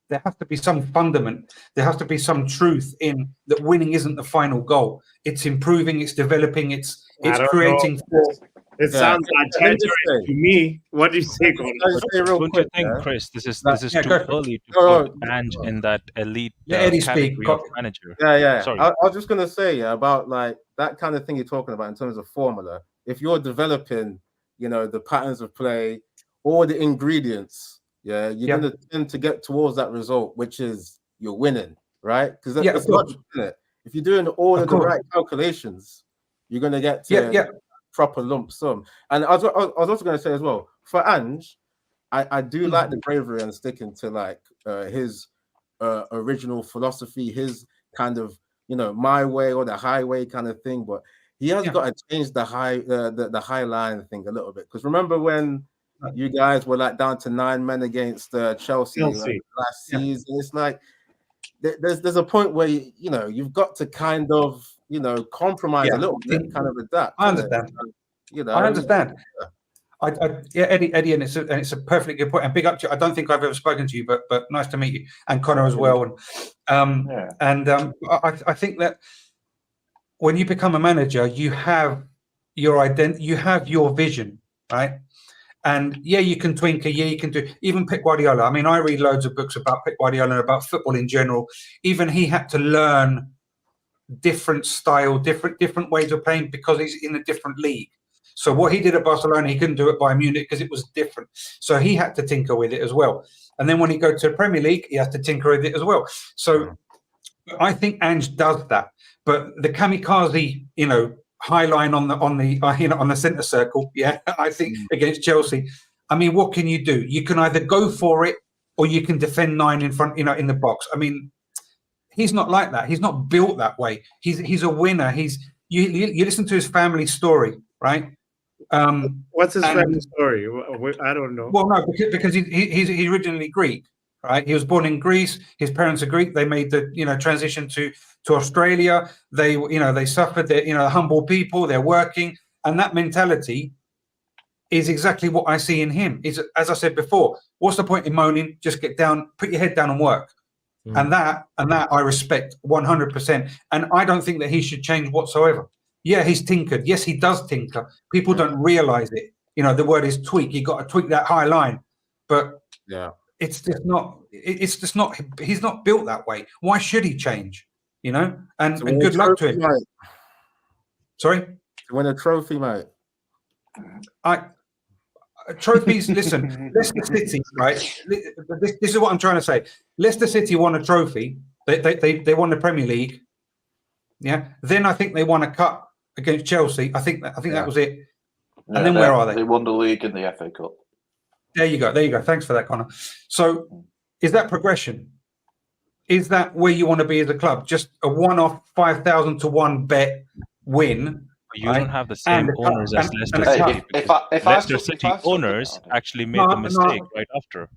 S13: there has to be some fundament. There has to be some truth in that winning isn't the final goal. It's improving, it's developing, it's creating.
S1: It sounds like to me. What do you think?
S9: Don't you think, Chris, this is too early to put Ange in that elite category of manager?
S6: Yeah.
S9: Sorry.
S6: I was just gonna say about like that kind of thing you're talking about in terms of formula. If you're developing, you know, the patterns of play, all the ingredients, you're gonna tend to get towards that result, which is you're winning, right? Because that's logic, isn't it? If you're doing all of the right calculations, you're gonna get to proper lump sum. And I was also going to say as well, for Ange, I do like the bravery and sticking to like his original philosophy, his kind of, you know, my way or the highway kind of thing. But he has got to change the high line thing a little bit. Because remember when you guys were like down to 9 men against Chelsea last season? It's like there's a point where you know you've got to kind of, you know, compromise a little bit, kind of adapt.
S13: I understand.
S6: You know,
S13: I understand. Eddie, and it's a perfectly good point. And big up to you. I don't think I've ever spoken to you, but nice to meet you, and Connor as well. And I think that when you become a manager, you have your identity, you have your vision, right? And you can twinkle, you can do even Pep Guardiola. I mean, I read loads of books about Pep Guardiola and about football in general. Even he had to learn different style, different ways of playing because he's in a different league. So what he did at Barcelona, he couldn't do at Bayern Munich because it was different. So he had to tinker with it as well. And then when he goes to the Premier League, he has to tinker with it as well. So I think Ange does that. But the kamikaze, you know, high line on the centre circle, I think against Chelsea. I mean, what can you do? You can either go for it or you can defend 9 in front, you know, in the box. I mean, he's not like that. He's not built that way. He's a winner. You listen to his family story, right?
S1: What's his family story? I don't know.
S13: Well, no, because he's originally Greek, right? He was born in Greece. His parents are Greek. They made the, you know, transition to Australia. They, you know, they suffered. They're, you know, humble people. They're working, and that mentality is exactly what I see in him. Is, as I said before, what's the point in moaning? Just get down, put your head down, and work. And that I respect 100%. And I don't think that he should change whatsoever. Yeah, he's tinkered. Yes, he does tinker. People don't realize it. You know, the word is tweak. You got to tweak that high line. But it's just not. He's not built that way. Why should he change? You know, and good luck to him.
S6: Mate.
S13: Sorry,
S6: to win a trophy, mate.
S13: Trophies. Listen, Leicester City, right? This is what I'm trying to say. Leicester City won a trophy. They won the Premier League. Yeah. Then I think they won a cup against Chelsea. I think that was it. And then where are they?
S11: They won the league and the FA Cup.
S13: There you go. Thanks for that, Connor. So, is that progression? Is that where you want to be as a club? Just a one-off 5,000 to 1 bet win?
S9: You don't have the same owners as Leicester City. Leicester City owners actually made the mistake right after.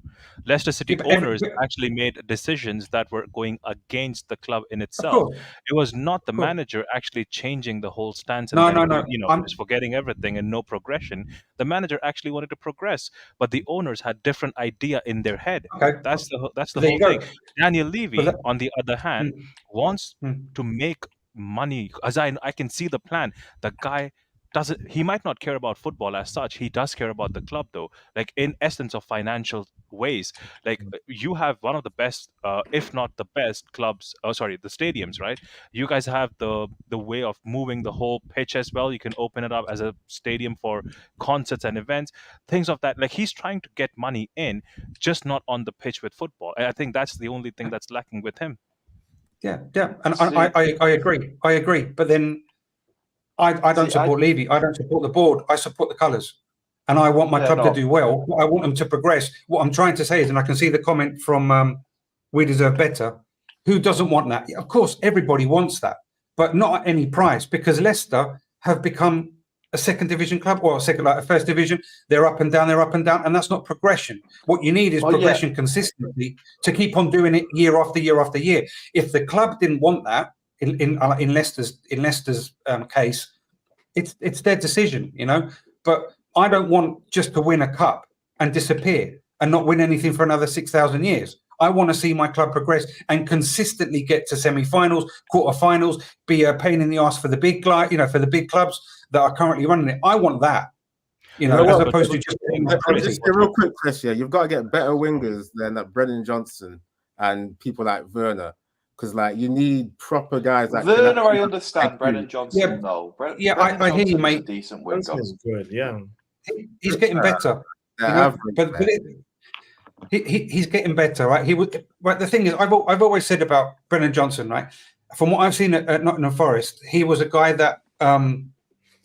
S9: Leicester City owners actually made decisions that were going against the club in itself. It was not the manager actually changing the whole stance and you know, just forgetting everything and no progression. The manager actually wanted to progress, but the owners had different idea in their head. That's the whole thing. Daniel Levy, on the other hand, wants to make money. As I can see the plan. The guy doesn't. He might not care about football as such. He does care about the club, though. Like in essence of financial ways. Like you have one of the best, if not the best, clubs. Oh, sorry, the stadiums, right? You guys have the way of moving the whole pitch as well. You can open it up as a stadium for concerts and events, things of that. Like he's trying to get money in, just not on the pitch with football. And I think that's the only thing that's lacking with him. Yeah, and I agree. But then I don't support Levy. I don't support the board. I support the colours, and I want my club to do well. I want them to progress. What I'm trying to say is, and I can see the comment from We Deserve Better. Who doesn't want that? Of course, everybody wants that, but not at any price. Because Leicester have become a second division club, or a first division. They're up and down, and that's not progression. What you need is progression consistently to keep on doing it year after year after year. If the club didn't want that, in Leicester's case, it's their decision, you know. But
S13: I don't want just to win a cup and disappear and not win anything for another 6,000 years. I want to see my club progress and consistently get to semi-finals, quarter-finals, be a pain in the ass for the big, for the big clubs that are currently running it. I want that, as opposed to just.
S6: Just a real quick, Chris. Yeah, you've got to get better wingers than Brennan Johnson and people like Werner, because you need proper guys like
S11: Werner. I understand Brennan Johnson though.
S13: I hear you, mate.
S11: Decent winger.
S1: Good, yeah.
S13: He's getting better. But he's getting better, right? But the thing is, I've always said about Brennan Johnson, right? From what I've seen at Nottingham Forest, he was a guy that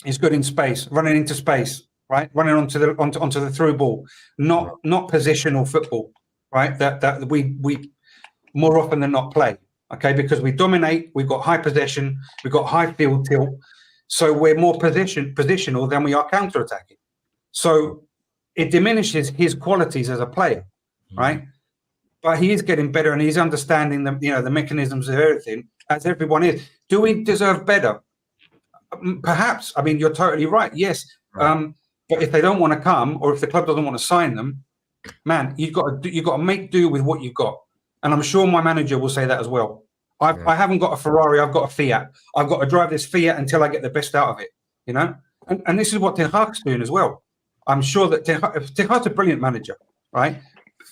S13: is good in space, running into space, right? Running onto the through ball, not positional football, right? That we more often than not play, okay? Because we dominate, we've got high possession, we've got high field tilt, so we're more positional than we are counter-attacking. So it diminishes his qualities as a player, right? But he is getting better, and he's understanding the mechanisms of everything, as everyone is. Do we deserve better? Perhaps. I mean, you're totally right. Yes. But if they don't want to come, or if the club doesn't want to sign them, man, you've got to make do with what you've got. And I'm sure my manager will say that as well. I haven't got a Ferrari, I've got a Fiat. I've got to drive this Fiat until I get the best out of it, And this is what Ten Hag's doing as well. I'm sure that Ten Hag's a brilliant manager, right?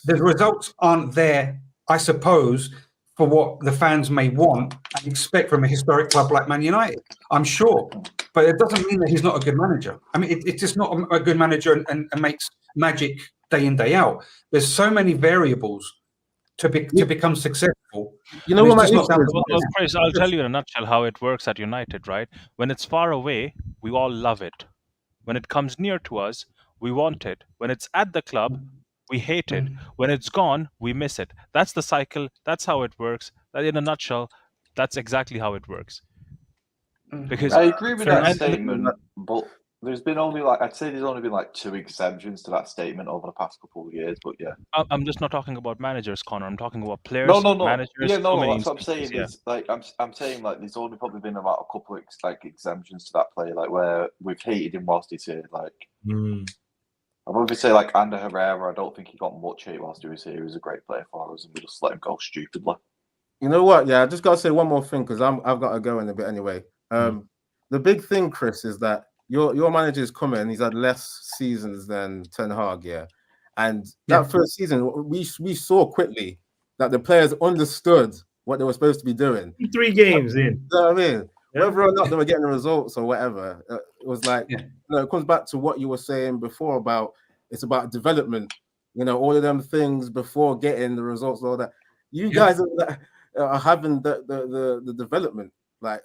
S13: The results aren't there, I suppose, for what the fans may want and expect from a historic club like Man United. I'm sure. But it doesn't mean that he's not a good manager. I mean, it's just not a good manager and makes magic day in, day out. There's so many variables to become successful.
S9: Chris, I'll tell you in a nutshell how it works at United, right? When it's far away, we all love it. When it comes near to us, we want it. When it's at the club, we hate it. When it's gone, we miss it. That's the cycle. That's how it works. In a nutshell, that's exactly how it works. Because
S11: I agree with that statement, but there's only been 2 exemptions to that statement over the past couple of years. But yeah,
S9: I'm just not talking about managers, Connor. I'm talking about players.
S11: No.
S9: Managers.
S11: Yeah, no. That's what I'm saying. Is I'm saying there's only probably been about a couple of exemptions to that player, where we've hated him whilst he's here. I would say Ander Herrera. I don't think he got much hate whilst he was here. He was a great player for us, and we just let him go stupidly.
S6: You know what? Yeah, I just got to say one more thing because I've got to go in a bit anyway. The big thing, Chris, is that your manager is coming. He's had less seasons than Ten Hag, and that first season we saw quickly that the players understood what they were supposed to be doing.
S1: 3 games in.
S6: You know what I mean? Whether or not they were getting the results or whatever, it was it comes back to what you were saying before about it's about development. All of them things before getting the results, all that. You guys are having the development,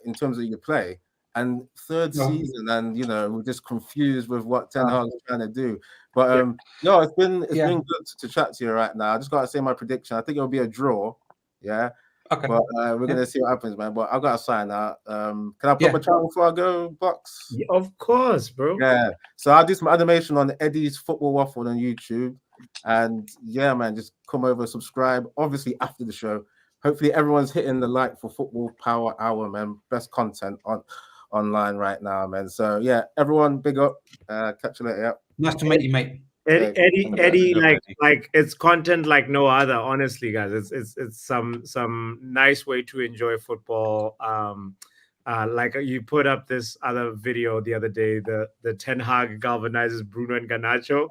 S6: in terms of your play. And third season, and we're just confused with what Ten Hag is trying to do. But it's been good to chat to you right now. I just got to say my prediction. I think it'll be a draw. Yeah.
S13: Okay.
S6: But we're gonna see what happens, man. But I've got to sign out. Can I put my channel before I go, Box?
S1: Yeah, of course, bro.
S6: Yeah. So I'll do some animation on Eddie's Football Waffle on YouTube. And yeah, man, just come over, subscribe. Obviously, after the show. Hopefully everyone's hitting the like for Football Power Hour, man. Best content online right now, man. So yeah, everyone, big up. Catch you later. Yeah.
S13: Nice to meet you, mate.
S1: Eddie, like it's content like no other. Honestly, guys, it's some nice way to enjoy football. You put up this other video the other day, the Ten Hag galvanizes Bruno and Garnacho.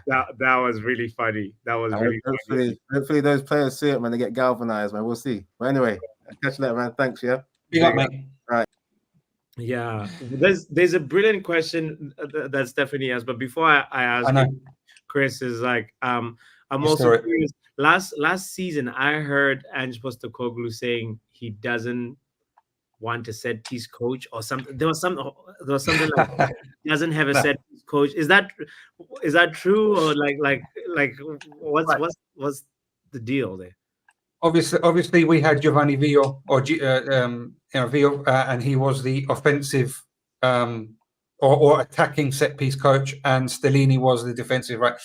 S1: that was really funny. That was really funny.
S6: Hopefully those players see it when they get galvanized, man. We'll see. But anyway, catch you later, man. Thanks, yeah.
S13: Big up, mate.
S6: Right.
S1: Yeah, there's a brilliant question that Stephanie asked, but before I ask you, Chris, is I'm also curious. Last season, I heard Ange Postecoglou saying he doesn't want a set piece coach or something. There was something like he doesn't have a set piece coach. Is that true or what's the deal there?
S13: Obviously, we had Giovanni Villo Villo, and he was the offensive or attacking set piece coach, and Stellini was the defensive. Right,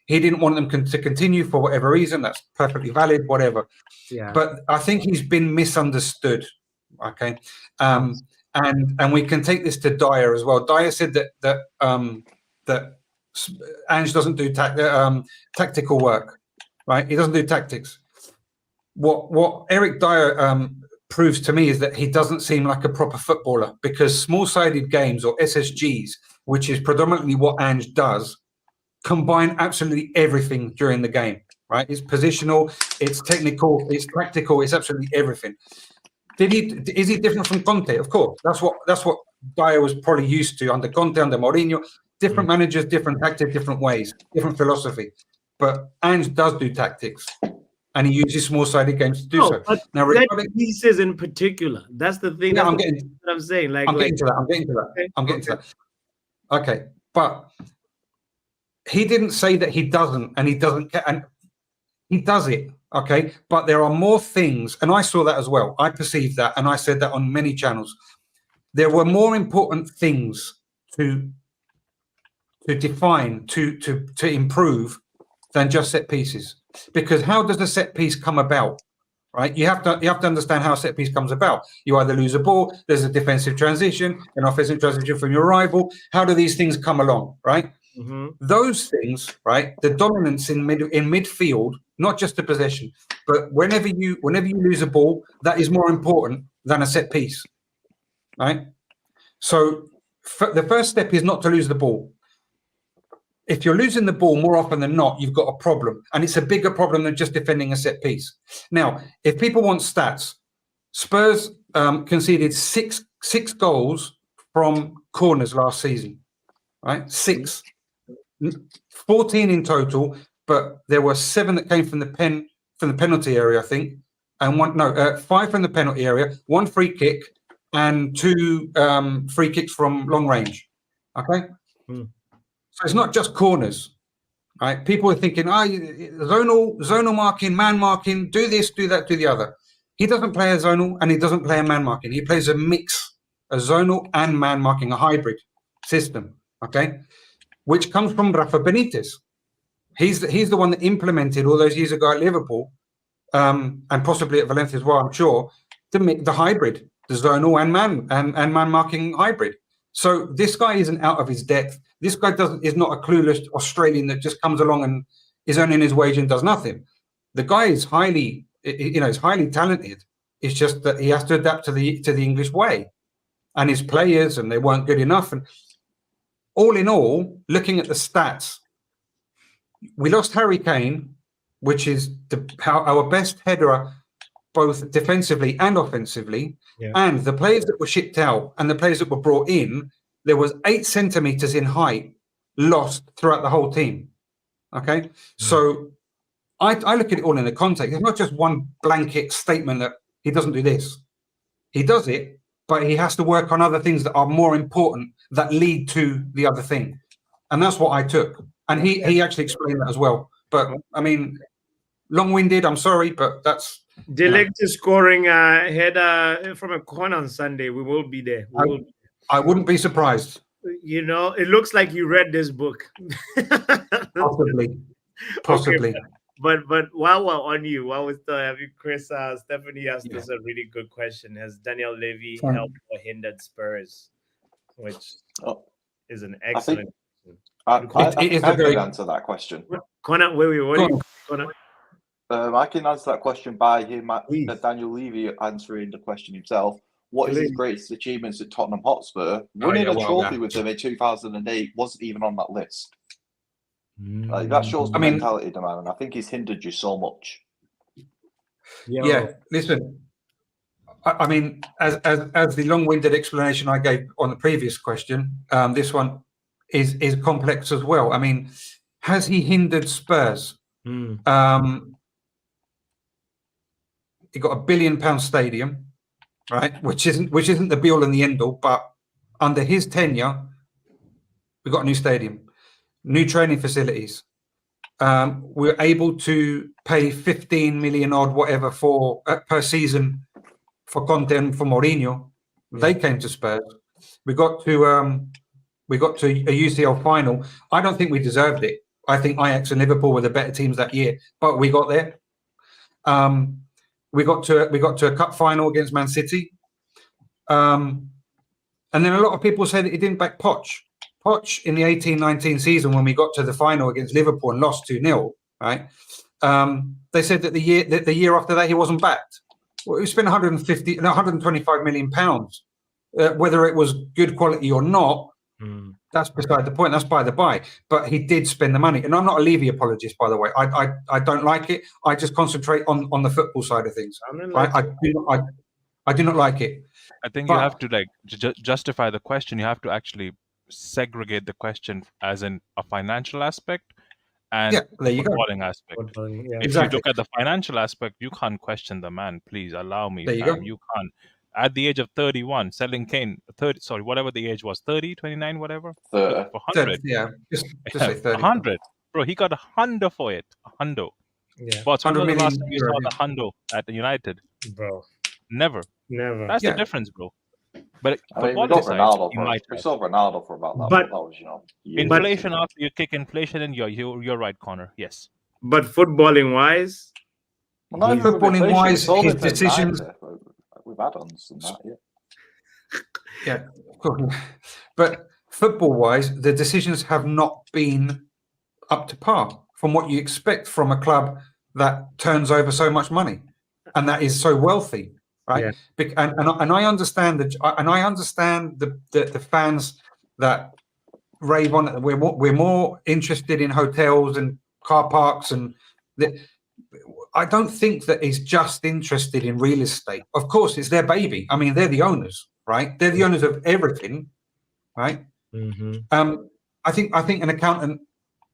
S13: he didn't want them to continue for whatever reason. That's perfectly valid, whatever.
S1: Yeah.
S13: But I think he's been misunderstood. Okay, and we can take this to Dyer as well. Dyer said that Ange doesn't do tactical work, right? He doesn't do tactics. What Eric Dyer proves to me is that he doesn't seem like a proper footballer, because small-sided games, or SSGs, which is predominantly what Ange does, combine absolutely everything during the game, right? It's positional, it's technical, it's tactical, it's absolutely everything. Is he different from Conte? Of course. That's what Dyer was probably used to under Conte, under Mourinho. Different managers, different tactics, different ways, different philosophy. But Ange does do tactics, and he uses small-sided games to do so.
S1: But
S13: Now,
S1: pieces in particular, that's the thing.
S13: Yeah,
S1: That's what I'm saying.
S13: I'm getting to that. I'm getting to that. Okay, but he didn't say that he doesn't, and he doesn't, and he does it. Okay, but there are more things, and I saw that as well. I perceived that, and I said that on many channels. There were more important things to define, to improve, than just set pieces. Because how does a set piece come about? Right, you have to understand how a set piece comes about. You either lose a ball, there's a defensive transition, an offensive transition from your rival. How do these things come along? Right, those things, right? The dominance in midfield, not just the possession, but whenever you lose a ball, that is more important than a set piece. Right, so the first step is not to lose the ball. If you're losing the ball more often than not, you've got a problem, and it's a bigger problem than just defending a set piece. Now, if people want stats, Spurs conceded six goals from corners last season, right? 6, 14 in total, but there were 7 that came from the penalty area, I think, and 5 from the penalty area, 1 free kick, and 2 free kicks from long range. Okay. So it's not just corners, right? People are thinking, zonal marking, man marking, do this, do that, do the other. He doesn't play a zonal, and he doesn't play a man marking. He plays a mix, a zonal and man marking, a hybrid system, okay? Which comes from Rafa Benitez. He's the one that implemented all those years ago at Liverpool, and possibly at Valencia as well, I'm sure, the hybrid, the zonal and man marking hybrid. So this guy isn't out of his depth. This guy is not a clueless Australian that just comes along and is earning his wage and does nothing. The guy is highly talented. It's just that he has to adapt to the English way, and his players, and they weren't good enough. And all in all, looking at the stats, we lost Harry Kane, which is our best header, both defensively and offensively. Yeah. And the players that were shipped out and the players that were brought in, there was 8 centimeters in height lost throughout the whole team. Okay, so I look at it all in the context. It's not just one blanket statement that he doesn't do this. He does it, but he has to work on other things that are more important that lead to the other thing. And that's what I took. And he actually explained that as well. But I mean, long-winded, I'm sorry, but that's...
S1: De Ligt is scoring header from a corner on Sunday. We will be there.
S13: I wouldn't be surprised.
S1: You know, it looks like you read this book.
S13: Possibly.
S1: Okay, but while we're on you, while we still have you, Chris, Stephanie asked us a really good question. Has Daniel Levy helped or hindered Spurs? Which is an excellent question.
S11: I can answer that question.
S1: Connor, Connor?
S11: I can answer that question by Daniel Levy answering the question himself. What is his greatest achievements at Tottenham Hotspur? Winning a trophy with them in 2008 wasn't even on that list. Like, that shows the mentality of the man, and I think he's hindered you so much.
S13: Yeah, listen. I mean, as the long-winded explanation I gave on the previous question, this one is complex as well. I mean, has he hindered Spurs? He got £1 billion stadium, right? Which isn't the be all and the end all, but under his tenure, we got a new stadium, new training facilities. We're able to pay 15 million odd whatever for per season for Conte and for Mourinho. They came to Spurs. We got to a UCL final. I don't think we deserved it. I think Ajax and Liverpool were the better teams that year, but we got there. We got to a cup final against Man City, and then a lot of people say that he didn't back Poch. Poch in the 18-19 season, when we got to the final against Liverpool and lost 2-0, right? They said that the year after that he wasn't backed. Well, we spent 125 million pounds. Whether it was good quality or not, that's beside the point. That's by the by. But he did spend the money, and I'm not a Levy apologist, by the way. I don't like it. I just concentrate on the football side of things. I do not like it.
S9: I think you have to like justify the question. You have to actually segregate the question as in a financial aspect and
S13: there you go.
S9: footballing aspect. If you look at the financial aspect, you can't question the man. Please allow me.
S13: There you go.
S9: You can't. At the age of 31, selling Kane, whatever the age was, 30, 29, whatever, for 100.
S13: Yeah, just say 30.
S9: 100. Bro, he got a hundo for it. A hundo.
S1: Yeah.
S9: But when was the
S13: 100
S9: last time you
S13: million
S9: saw the hundo at the United?
S1: Bro.
S9: Never. That's the difference, bro. But
S11: I mean, we
S9: football
S11: got
S9: aside,
S11: Ronaldo
S9: he
S11: for
S9: might
S11: we
S9: have.
S11: saw Ronaldo for about that.
S1: But-
S11: That was, years
S9: Inflation,
S11: ago.
S9: after you kick inflation in, you're right, Connor. Yes.
S1: But footballing wise,
S11: Well, not even with
S13: Footballing
S11: inflation,
S13: wise,
S11: it's all
S13: his
S11: been
S13: decisions.
S11: nicer with add-ons and that. Yeah.
S13: Yeah, but football-wise, the decisions have not been up to par from what you expect from a club that turns over so much money and that is so wealthy, right? And I understand that, and I understand the fans that rave on it. We're more interested in hotels and car parks, and I don't think that he's just interested in real estate. Of course, it's their baby. I mean, they're the owners. Right, they're the owners of everything, right? I think an accountant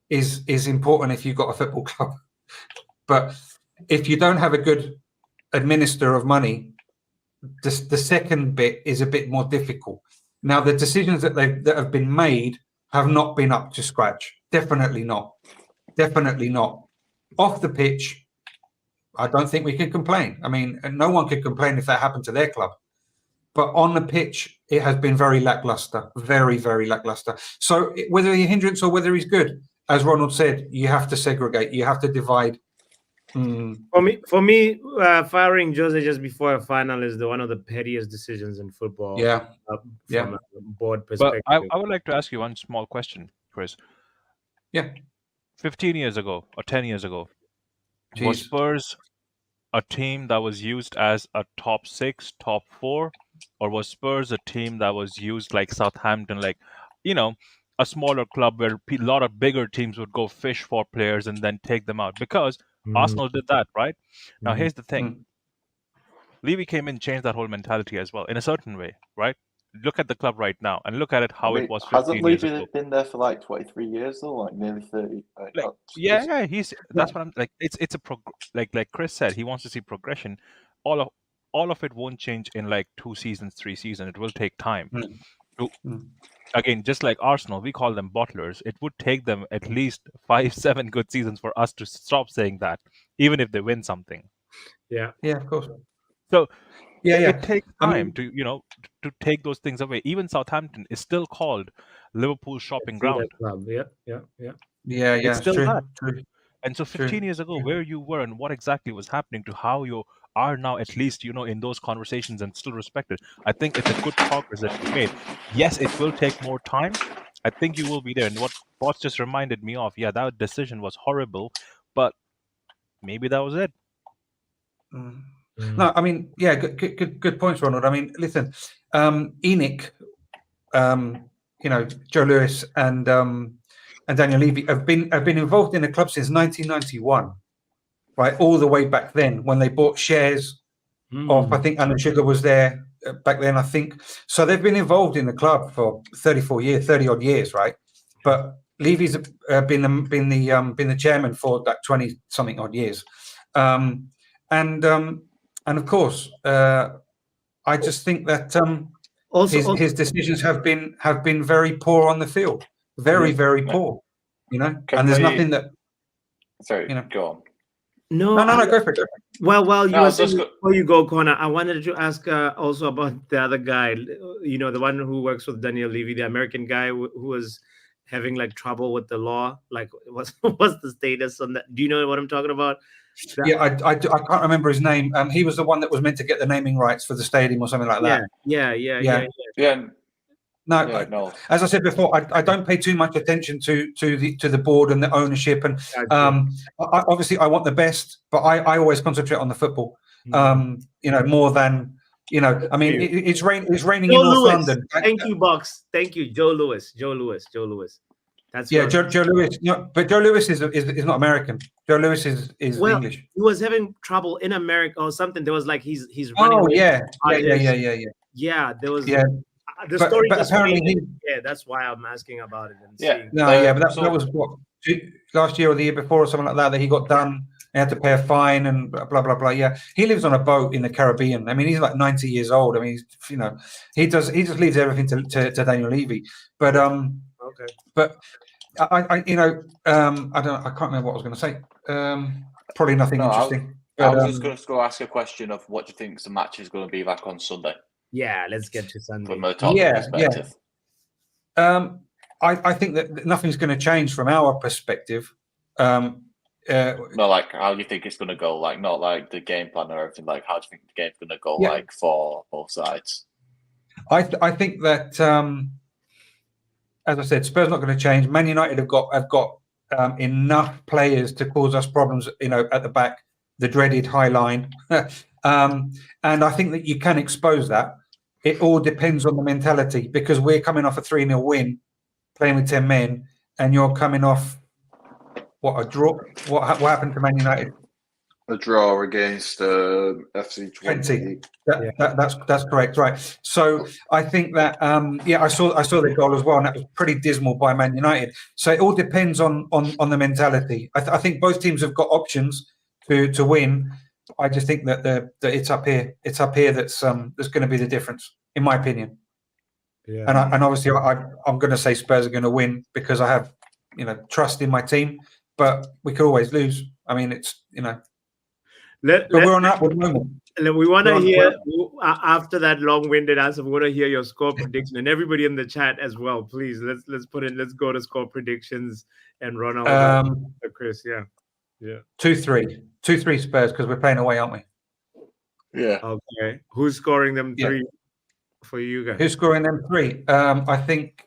S13: is important if you've got a football club, but if you don't have a good administrator of money, the second bit is a bit more difficult. Now, the decisions that have been made have not been up to scratch. Definitely not. Definitely not. Off the pitch, I don't think we can complain. I mean, no one could complain if that happened to their club. But on the pitch, it has been very lackluster, very, very lackluster. So whether he's a hindrance or whether he's good, as Ronald said, you have to segregate. You have to divide.
S1: For me, firing Jose just before a final is one of the pettiest decisions in football.
S13: Yeah.
S1: From a board perspective.
S9: But I would like to ask you one small question, Chris.
S13: Yeah.
S9: 15 years ago or 10 years ago, was Spurs a team that was used as a top 6, top 4? Or was Spurs a team that was used like Southampton, like, a smaller club where a lot of bigger teams would go fish for players and then take them out? Because Arsenal did that, right? Now, here's the thing. Levy came in, changed that whole mentality as well, in a certain way, right? Look at the club right now and look at it how it was 15 years ago.
S11: Hasn't Levy been there for like 23 years though, like nearly 30?
S9: That's what I'm like. It's a like Chris said, he wants to see progression. All of it won't change in like 2 seasons, 3 seasons. It will take time. Again, just like Arsenal, we call them bottlers. It would take them at least 5, 7 good seasons for us to stop saying that, even if they win something.
S1: Yeah,
S13: of course.
S9: So
S13: Yeah.
S9: It takes time to to take those things away. Even Southampton is still called Liverpool shopping ground.
S1: Yeah.
S9: It's still
S13: true,
S9: that.
S13: true.
S9: And so 15 years ago, where you were and what exactly was happening to how you are now, at least, in those conversations and still respected. I think it's a good progress that you made. Yes, it will take more time. I think you will be there. And what Bots just reminded me of, that decision was horrible, but maybe that was it.
S13: No, I mean, good points, Ronald. I mean, listen, ENIC, Joe Lewis and Daniel Levy have been involved in the club since 1991, right? All the way back then when they bought shares of, I think Alan Sugar was there back then, I think. So they've been involved in the club for 30 odd years, right? But Levy's been the chairman for that 20 something odd years, and of course, I just think that his decisions have been very poor on the field, very poor. And there's nothing that.
S11: Sorry, go on.
S1: No,
S13: go for it.
S1: Well, you were saying before you go, Connor, I wanted to ask also about the other guy, the one who works with Daniel Levy, the American guy who was having like trouble with the law. Like, what's the status on that? Do you know what I'm talking about?
S13: Yeah, I can't remember his name. He was the one that was meant to get the naming rights for the stadium or something like that.
S1: Yeah.
S13: No,
S11: Yeah, no.
S13: as I said before, I don't pay too much attention to the board and the ownership, and obviously I want the best, but I always concentrate on the football. More than I mean, it's raining
S1: Joe
S13: in North
S1: Lewis.
S13: London.
S1: Thank you, Box. Thank you, Joe Lewis. That's
S13: Joe Lewis. But Joe Lewis is not American. Joe Lewis is English.
S1: He was having trouble in America or something. There was like he's running.
S13: Oh
S1: away
S13: yeah,
S1: from
S13: yeah.
S1: Yeah, there was.
S13: Yeah.
S1: The story
S13: but
S1: just
S13: apparently
S1: that's why I'm asking about it. And
S11: Yeah.
S1: seeing.
S13: But that was what last year or the year before or something like that. That he got done. He had to pay a fine and blah blah blah. Yeah, he lives on a boat in the Caribbean. I mean, he's like 90 years old. I mean, he just leaves everything to Daniel Levy. But
S1: okay.
S13: But I don't. I can't remember what I was going to say. Probably nothing interesting.
S11: I was just going to go ask a question of what do you think the match is going to be like on Sunday?
S1: Yeah, let's get to Sunday.
S11: From a Tottenham perspective.
S13: I think that nothing's going to change from our perspective.
S11: No, like how do you think it's going to go? Like not like the game plan or everything. Like how do you think the game's going to go? Like for both sides. I
S13: think that as I said, Spurs not going to change. Man United have got enough players to cause us problems. At the back, the dreaded high line, and I think that you can expose that. It all depends on the mentality because we're coming off a 3-0 win, playing with 10 men, and you're coming off. What a draw! What happened to Man United?
S11: A draw against FC 20.
S13: That's correct, right? So I think that I saw the goal as well, and that was pretty dismal by Man United. So it all depends on the mentality. I think both teams have got options to win. I just think that it's up here. It's up here that's going to be the difference, in my opinion. Yeah. And obviously I'm going to say Spurs are going to win because I have trust in my team. But we could always lose. I mean, it's we're on an upward moment.
S1: We want to hear after that long-winded answer. We want to hear your score prediction and everybody in the chat as well. Please, let's go to score predictions and run out. Chris, yeah.
S13: 2-3 Spurs because we're playing away, aren't we?
S11: Yeah.
S1: Okay. Who's scoring them 3 for you guys?
S13: Who's scoring them 3? I think.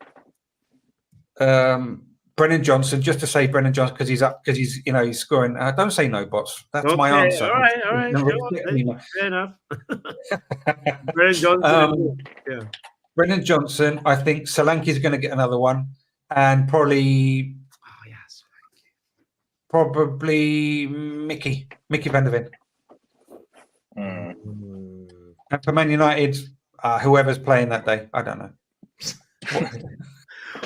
S13: Brennan Johnson, just to say Brennan Johnson because he's he's scoring. Don't say no, bots. That's my answer.
S1: All right. Fair enough. Brennan Johnson.
S13: Brennan Johnson. I think Solanke's going to get another one, and probably.
S1: Oh yes.
S13: Probably Mickey van der Ven. And for Man United, whoever's playing that day, I don't know.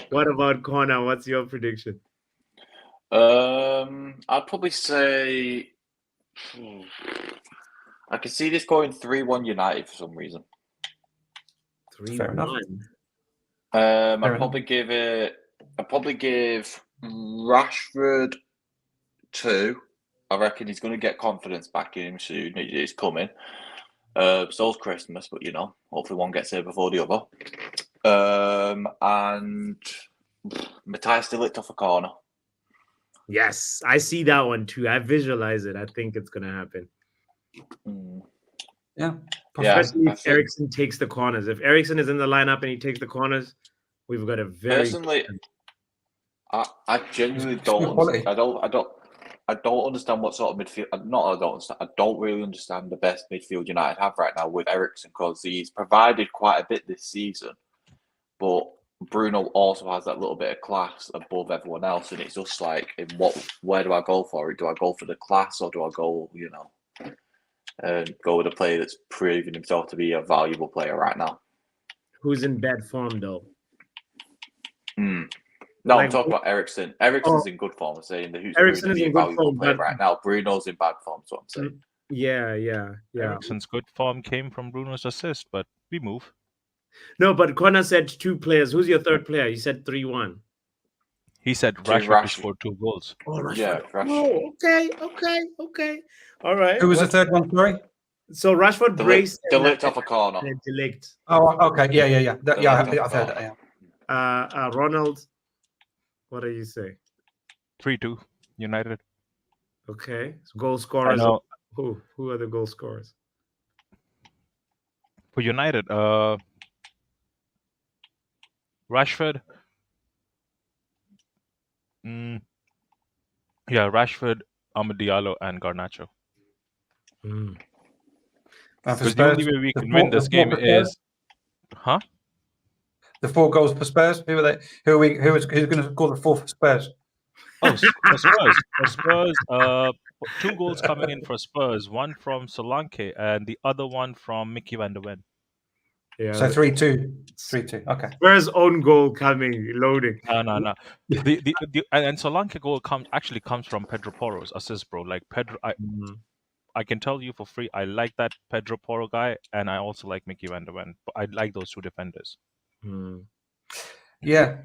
S1: What about Connor? What's your prediction?
S11: I'd probably say I can see this going 3-1 United for some reason.
S1: 3-1.
S11: I'd probably give Rashford 2. I reckon he's going to get confidence back in him soon. It's coming. So's Christmas, but hopefully one gets here before the other. And Matthias de Ligt off a corner.
S1: Yes, I see that one too. I visualize it. I think it's gonna happen.
S13: Yeah.
S1: Especially if Eriksen takes the corners. If Eriksen is in the lineup and he takes the corners, we've got a very
S11: personally. I genuinely don't. I don't understand what sort of midfield. I don't really understand the best midfield United have right now with Eriksen because he's provided quite a bit this season. But Bruno also has that little bit of class above everyone else, and it's just like, where do I go for it? Do I go for the class, or do I go, go with a player that's proven himself to be a valuable player right now?
S1: Who's in bad form though?
S11: No, I'm talking about Eriksen. Eriksen's in good form. I'm saying that
S1: Eriksen is in good form
S11: right now. Bruno's in bad form. That's what I'm saying.
S1: Yeah.
S9: Eriksen's good form came from Bruno's assist, but we move.
S1: No, but Connor said 2 players. Who's your third player? You said 3-1.
S9: He said Rashford scored 2 goals.
S1: Oh, Rashford.
S11: Yeah, Rashford.
S1: Oh, okay. All right.
S13: Who was the third one? Sorry.
S1: So Rashford braced.
S11: De Ligt off a corner.
S1: De Ligt.
S13: Oh, okay. Yeah. I've heard that.
S1: Yeah. Ronald. What do you say?
S9: 3-2 United.
S1: Okay. So goal scorers. Who are the goal scorers?
S9: For United, Rashford. Yeah, Rashford, Amad Diallo, and Garnacho.
S13: And for
S9: Because the only
S13: Spurs,
S9: way we
S13: the
S9: can
S13: four-
S9: win this
S13: the four
S9: game
S13: for Spurs?
S9: is, huh?
S13: The 4 goals for Spurs. Who are they? Who's going to score the 4 for Spurs?
S9: Oh, for Spurs. For Spurs, 2 goals coming in for Spurs. One from Solanke and the other one from Mickey van der Ven.
S1: Yeah.
S13: So 3-2. 3-2. Okay.
S1: Spurs' own goal coming, loading.
S9: No. And Solanke goal actually comes from Pedro Porro's assist, bro. Like Pedro, I can tell you for free, I like that Pedro Porro guy, and I also like Mickey van der Ven. But I like those 2 defenders.
S13: Yeah,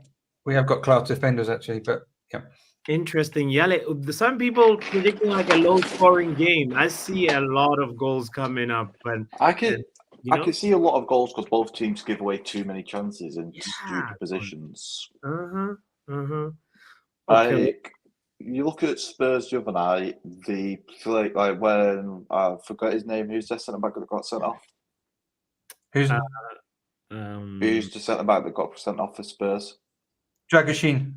S13: we have got class defenders actually, but yeah.
S1: Interesting. Yale. Some people predicting like a low-scoring game. I see a lot of goals coming up, but
S11: I can see a lot of goals because both teams give away too many chances in stupid positions.
S1: Okay.
S11: Like you look at Spurs the other night, they play like when I forgot his name. Who's the centre back that got sent off?
S13: Who's
S11: the centre back that got sent off for Spurs?
S13: Dragashin.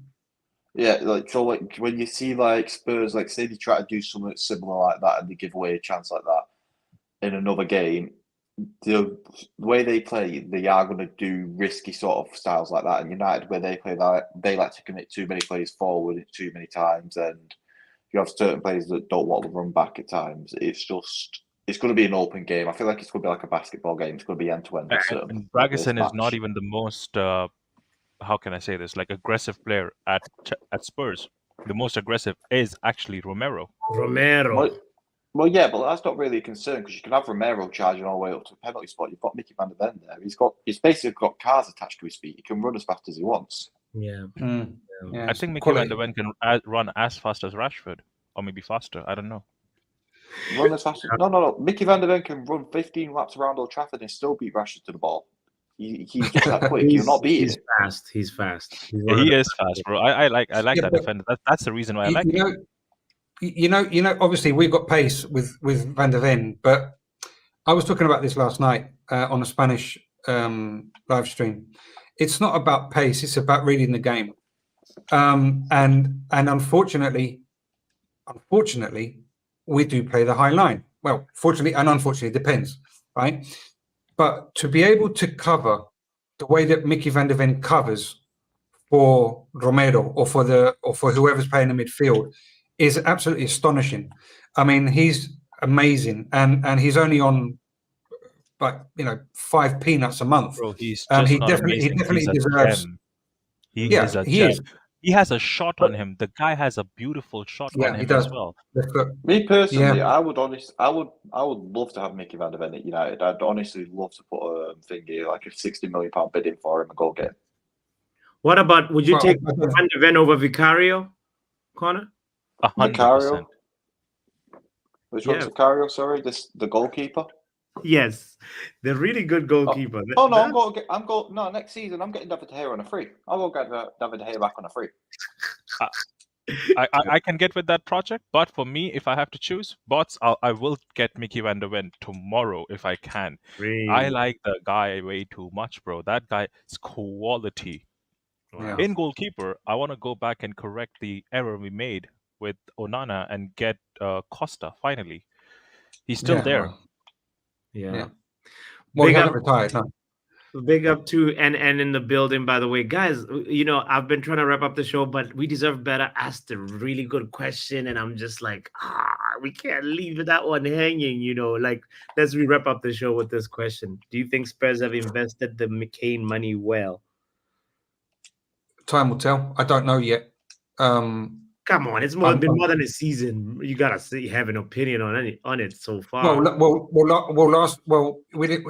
S11: Yeah, so when you see like Spurs, like say they try to do something similar like that and they give away a chance like that in another game, the way they play, they are going to do risky sort of styles like that. And United, where they play that, they like to commit too many players forward too many times, and you have certain players that don't want to run back at times. It's going to be an open game. I feel like it's going to be like a basketball game. It's going to be end to end.
S9: And Dragusin is not even the most, how can I say this, like aggressive player at Spurs. The most aggressive is actually Romero.
S11: Well, yeah, but that's not really a concern because you can have Romero charging all the way up to a penalty spot. You've got Mickey van der Ven there. He's basically got cars attached to his feet. He can run as fast as he wants.
S1: Yeah.
S9: I think Mickey van der Ven can run as fast as Rashford, or maybe faster. I don't know.
S11: Run as fast? No. Mickey van der Ven can run 15 laps around Old Trafford and still beat Rashford to the ball. He's just that quick. You're not beating him.
S1: He's fast.
S9: Yeah, he is fast, bro. I like that defender. That's the reason why I like him.
S13: You know. Obviously, we've got pace with Van der Ven, but I was talking about this last night on a Spanish live stream. It's not about pace; it's about reading the game. And unfortunately, we do play the high line. Well, fortunately and unfortunately, it depends, right? But to be able to cover the way that Mickey van der Ven covers for Romero or for whoever's playing in midfield is absolutely astonishing. I mean, he's amazing, and he's only on 5 peanuts a month.
S9: Bro, he's
S13: he
S9: not
S13: definitely
S9: amazing.
S13: deserves.
S9: He is a gem. He has a shot on him. The guy has a beautiful shot on him as well.
S11: Me personally, I would love to have Mickey van der Ven at United. I'd honestly love to put a thingy like a £60 million bid in for him and go get him.
S1: What about? Would you take Van der Ven over Vicario, Connor?
S9: 100%.
S11: Which one's Vicario? Sorry, the goalkeeper.
S1: Yes, the really good goalkeeper.
S11: No, next season I'm getting David De Gea on a free. I'll go get David De Gea back on a free.
S9: I can get with that project, but for me, if I have to choose, I will get Mickey van der Ven tomorrow if I can.
S1: Really?
S9: I like the guy way too much, bro. That guy is quality.
S13: Yeah.
S9: In goalkeeper, I want to go back and correct the error we made with Onana and get Costa finally. He's still there.
S1: Yeah.
S13: Well, he hasn't retired, no.
S1: Big up to and in the building, by the way. Guys, I've been trying to wrap up the show, but we deserve better. Asked a really good question, and I'm just like, we can't leave that one hanging, let's wrap up the show with this question. Do you think Spurs have invested the McCain money well?
S13: Time will tell. I don't know yet.
S1: Come on, it's been more than a season. You gotta have an opinion on it so far.
S13: We did.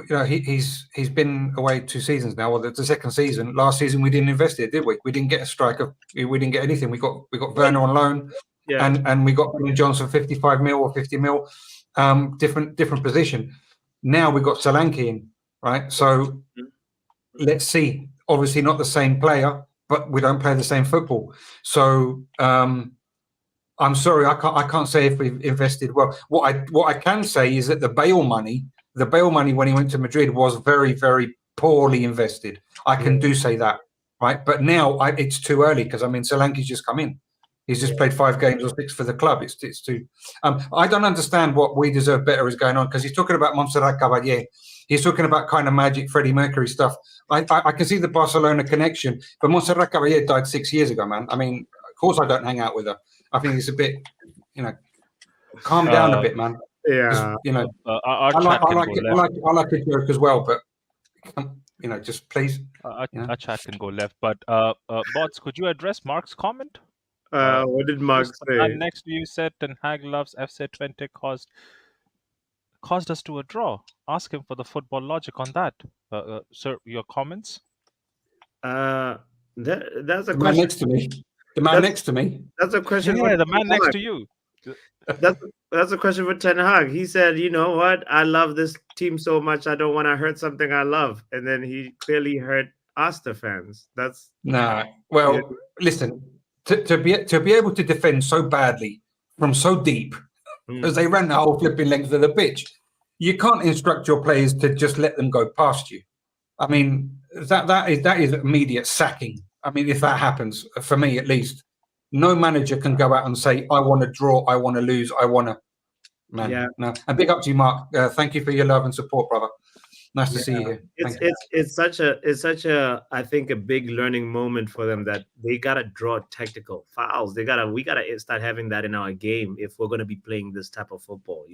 S13: He's been away 2 seasons now. Well, the second season. Last season we didn't invest it, did we? We didn't get a striker. We didn't get anything. We got Werner on loan, and we got Brennan Johnson 55 mil or 50 mil, different position. Now we got Solanke in, right? So let's see. Obviously not the same player, but we don't play the same football. So I'm sorry, I can't say if we've invested well. What I can say is that the Bale money when he went to Madrid was very, very poorly invested. I can do say that, right? But now it's too early because I mean Solanke's just come in. He's just played 5 games or 6 for the club. It's too. I don't understand what We Deserve Better is going on because he's talking about Montserrat Caballé. He's talking about kind of magic Freddie Mercury stuff. I can see the Barcelona connection, but Montserrat Caballé died 6 years ago, man. I mean, of course I don't hang out with her. I think it's a bit, calm down a bit, man.
S1: Yeah.
S13: Just,
S9: our
S13: I
S9: chat can
S13: like
S9: go left.
S13: I like a joke as well, but just please.
S9: Our chat can go left. But Bots, could you address Mark's comment?
S1: What did Mark say?
S9: And next to you said Ten Hag loves FC Twente caused us to a draw. Ask him for the football logic on that. Sir, your comments?
S1: That's a
S13: The man
S1: question.
S13: next to me. The man next to me.
S1: That's a question.
S9: Yeah,
S1: for
S9: the man
S1: Ten
S9: next
S1: Hag.
S9: to you.
S1: That's a question for Ten Hag. He said, "You know what? I love this team so much. I don't want to hurt something I love." And then he clearly hurt Asta fans. That's
S13: Nah. Well, listen. To be able to defend so badly from so deep, as they ran the whole flipping length of the pitch, you can't instruct your players to just let them go past you. I mean, that is immediate sacking. I mean, if that happens, for me at least, no manager can go out and say, "I want to draw, I want to lose, I want to." Man,
S1: Yeah.
S13: no. And big up to you, Mark. Thank you for your love and support, brother. Nice to see you here. Thank you.
S1: It's such a I think a big learning moment for them that they gotta draw technical fouls. We gotta start having that in our game if we're gonna be playing this type of football.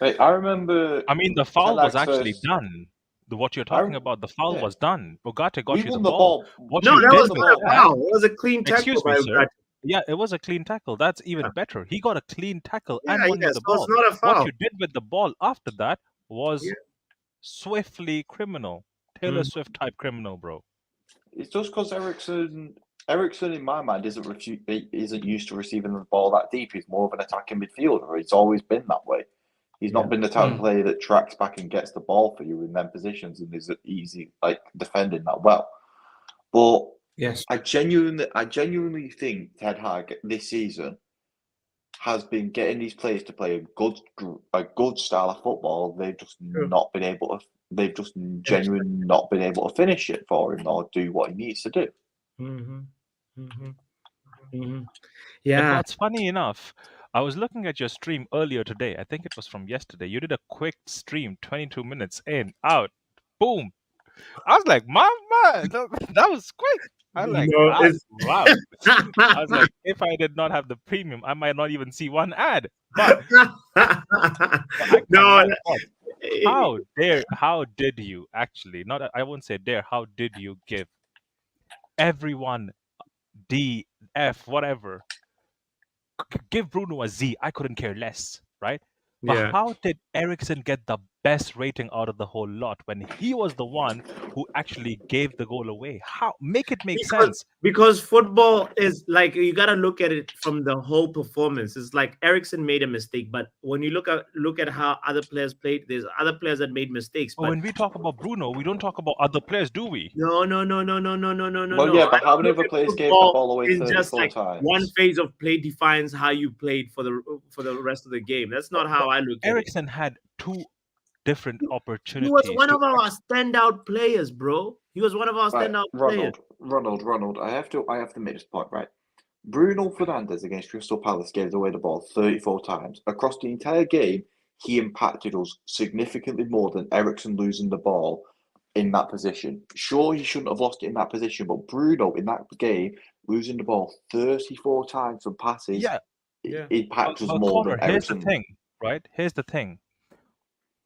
S11: Wait, I remember.
S9: I mean, the foul was
S11: Ten Hag's
S9: actually
S11: first-
S9: done. What you're talking about, the foul
S11: yeah.
S9: was done. Bogate got
S11: We
S9: you
S11: won
S9: the
S11: the
S9: ball.
S11: ball.
S9: What
S1: No,
S9: you
S1: that
S9: did
S1: was
S9: with
S1: not a
S9: that-
S1: foul. It was a clean tackle
S9: Excuse
S1: by
S9: me, sir.
S1: Ugarte.
S9: Yeah, it was a clean tackle. That's even better. He got a clean tackle and
S1: Yeah,
S9: won you
S1: yes,
S9: the
S1: so it's
S9: ball.
S1: not a
S9: What
S1: foul.
S9: you did with the ball after that was
S1: Yeah.
S9: swiftly criminal. Taylor Swift type criminal, bro.
S11: It's just because Ericsson, in my mind, isn't used to receiving the ball that deep. He's more of an attacking midfielder. He's always been that way. He's not been the type of player that tracks back and gets the ball for you in them positions and is easy defending that well. But
S13: yes,
S11: I genuinely think Ten Hag this season has been getting these players to play a good style of football. They've just not been able to. They've just genuinely not been able to finish it for him or do what he needs to do.
S1: Yeah.
S9: But that's funny enough. I was looking at your stream earlier today. I think it was from yesterday. You did a quick stream, 22 minutes in, out, boom. I was like, man, that was quick. I was like, wow. I was like, if I did not have the premium, I might not even see one ad. But
S1: No,
S9: how did you actually, I won't say dare, how did you give everyone D, F, whatever, give Bruno a Z? I couldn't care less, right? But
S1: Yeah.
S9: how did Eriksen get the best rating out of the whole lot when he was the one who actually gave the goal away? How? Make it make sense.
S1: Because football is like, you got to look at it from the whole performance. It's like Ericsson made a mistake, but when you look at how other players played, there's other players that made mistakes.
S9: But
S1: But
S9: when we talk about Bruno, we don't talk about other players, do we?
S1: no.
S11: Well, yeah, but how many other players gave the ball away
S1: It's just
S11: 34
S1: like
S11: times?
S1: one phase of play defines how you played for the rest of the game. That's not how I look at it.
S9: Eriksen had 2 different opportunities.
S1: He was one
S9: to
S1: of our standout players, bro. He was one of our
S11: Right,
S1: standout players.
S11: Ronald, I have to make this point, right? Bruno Fernandes against Crystal Palace gave away the ball 34 times. Across the entire game, he impacted us significantly more than Eriksen losing the ball in that position. Sure, he shouldn't have lost it in that position, but Bruno in that game, losing the ball 34 times from passes, impacts us
S9: But
S11: more
S9: Connor,
S11: than
S9: here's the
S11: Eriksen.
S9: thing, right? Here's the thing.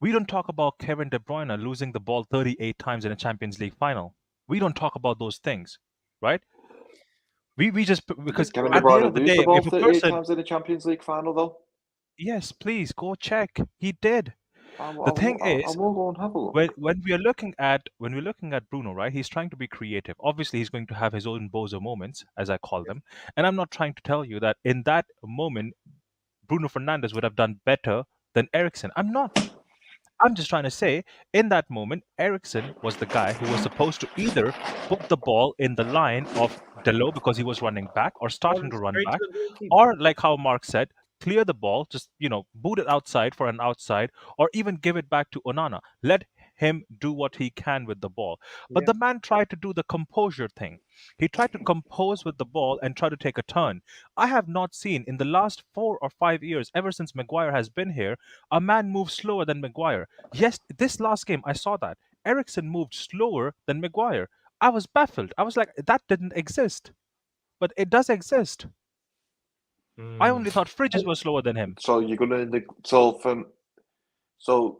S9: We don't talk about Kevin De Bruyne losing the ball 38 times in a Champions League final. We don't talk about those things, right? We just, because
S11: Did Kevin
S9: at
S11: De
S9: the end
S11: Bruyne
S9: of the
S11: lose
S9: day,
S11: the ball
S9: if a
S11: 38
S9: person,
S11: times in the Champions League final, though?
S9: yes, please go check. He did. The thing
S11: I
S9: is,
S11: will go and have a look.
S9: when we're looking at Bruno, right? He's trying to be creative. Obviously, he's going to have his own bozo moments, as I call them. And I'm not trying to tell you that in that moment, Bruno Fernandes would have done better than Eriksen. I'm not. I'm just trying to say, in that moment, Eriksen was the guy who was supposed to either put the ball in the line of Dalot because he was running back or starting to run back, or like how Mark said, clear the ball, just boot it outside for an outside, or even give it back to Onana. Let him do what he can with the ball. But the man tried to do the composure thing. He tried to compose with the ball and try to take a turn. I have not seen in the last 4 or 5 years, ever since Maguire has been here, a man move slower than Maguire. Yes, this last game I saw that. Eriksen moved slower than Maguire. I was baffled. I was like, that didn't exist. But it does exist. I only thought Fridges was slower than him.
S11: So you're gonna so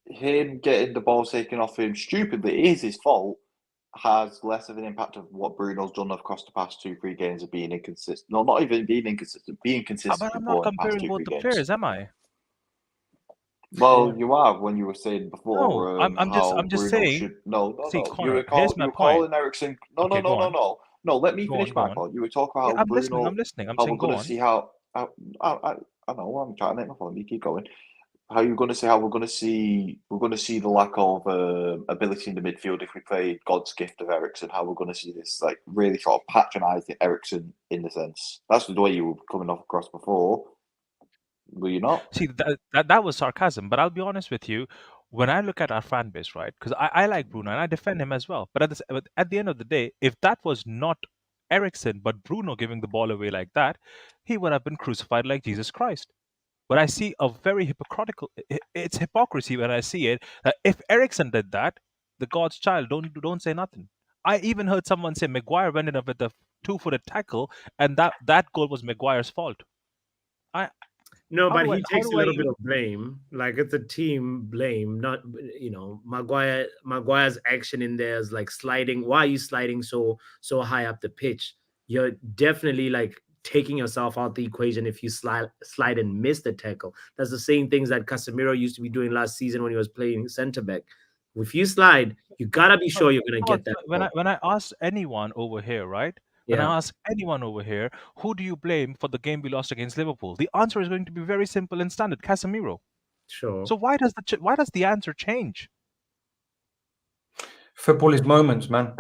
S11: him getting the ball taken off him stupidly is his fault. Has less of an impact of what Bruno's done across the past 2-3 games of being inconsistent. No, not even being inconsistent, being consistent.
S9: But I'm not comparing both the players, am I?
S11: Well, you are when you were saying before.
S9: No, I'm just saying. See, Connor, here's my point.
S11: Calling Eriksen.
S9: Okay, go on.
S11: No. Let me
S9: Go
S11: finish
S9: on,
S11: my
S9: go
S11: point. You were talking about
S9: Yeah,
S11: how
S9: I'm
S11: Bruno.
S9: listening. I'm
S11: how
S9: saying
S11: we're
S9: go
S11: going
S9: on.
S11: to see how. I know. I'm trying to make my point. You keep going. How you're going to say how we're going to see the lack of ability in the midfield if we play God's gift of Eriksen. How we're going to see this like really sort of patronising Eriksen in the sense. That's the way you were coming off across before. Were you not?
S9: See, that was sarcasm, but I'll be honest with you. When I look at our fan base, right, because I like Bruno and I defend him as well. But at the end of the day, if that was not Eriksen, but Bruno giving the ball away like that, he would have been crucified like Jesus Christ. But I see a very hypocritical. It's hypocrisy when I see it. That if Eriksen did that, the God's child don't say nothing. I even heard someone say Maguire went in with a 2-footed tackle, and that goal was Maguire's fault.
S1: No,
S9: How
S1: but
S9: do
S1: he
S9: I-
S1: takes
S9: how
S1: a
S9: do
S1: little
S9: I-
S1: bit of blame. Like it's a team blame, not Maguire's action in there is like sliding. Why are you sliding so high up the pitch? You're definitely like taking yourself out the equation if you slide and miss the tackle. That's the same things that Casemiro used to be doing last season when he was playing centre back. If you slide, you gotta be sure you're gonna get that.
S9: When I ask anyone over here, right? When
S1: Yeah.
S9: I ask anyone over here, who do you blame for the game we lost against Liverpool? The answer is going to be very simple and standard: Casemiro.
S1: Sure.
S9: So why does the answer change?
S13: Football is moments, man.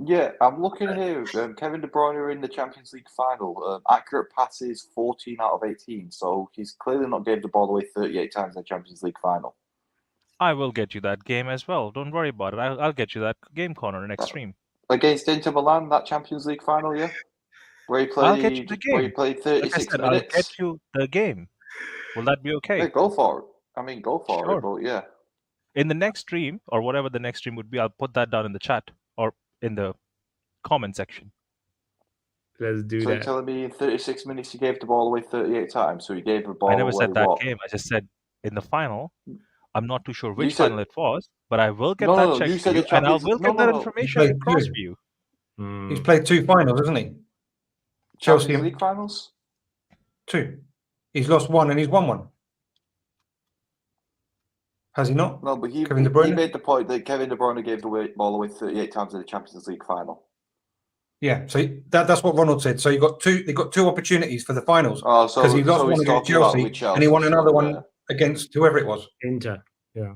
S11: Yeah, I'm looking here. Kevin De Bruyne in the Champions League final. Accurate passes 14 out of 18. So he's clearly not gave the ball away 38 times in the Champions League final.
S9: I will get you that game as well. Don't worry about it. I'll get you that game, Connor, next stream.
S11: Against Inter Milan, that Champions League final, yeah? Where he played,
S9: I'll get you the game.
S11: Where he played 36
S9: like I said,
S11: minutes.
S9: I'll get you the game. Will that be okay?
S11: Yeah, go for it. I mean, go for
S9: Sure.
S11: it, but yeah.
S9: In the next stream, or whatever the next stream would be, I'll put that down in the chat or in the comment section.
S1: Let's do
S11: So you're
S1: that.
S11: telling me in 36 minutes he gave the ball away 38 times, so he gave the ball
S9: I never
S11: away
S9: said that
S11: what?
S9: game. I just said in the final. I'm not too sure
S11: You
S9: which
S11: said-
S9: final it was, but I will get
S11: No,
S9: that
S11: no,
S9: checked
S11: you
S9: for
S11: said
S9: you,
S11: the
S9: and I will
S11: Champions-
S9: get
S11: no,
S9: that
S11: no.
S9: information
S13: Played
S9: across
S13: two.
S9: for you.
S13: He's played 2 finals, hasn't he? Chelsea
S11: Champions League finals?
S13: 2. He's lost 1 and he's won 1. Has he not?
S11: No, but he
S13: Kevin De Bruyne?
S11: made the point that Kevin De Bruyne gave the ball away 38 times in the Champions League final.
S13: Yeah, so that's what Ronald said. So you got two. They got 2 opportunities for the finals
S11: Oh, so
S13: because he lost
S11: he's
S13: one against
S11: talking about
S13: Chelsea,
S11: with Chelsea,
S13: and he won another
S11: so,
S13: one
S11: yeah.
S13: against whoever it was.
S1: Inter. Yeah.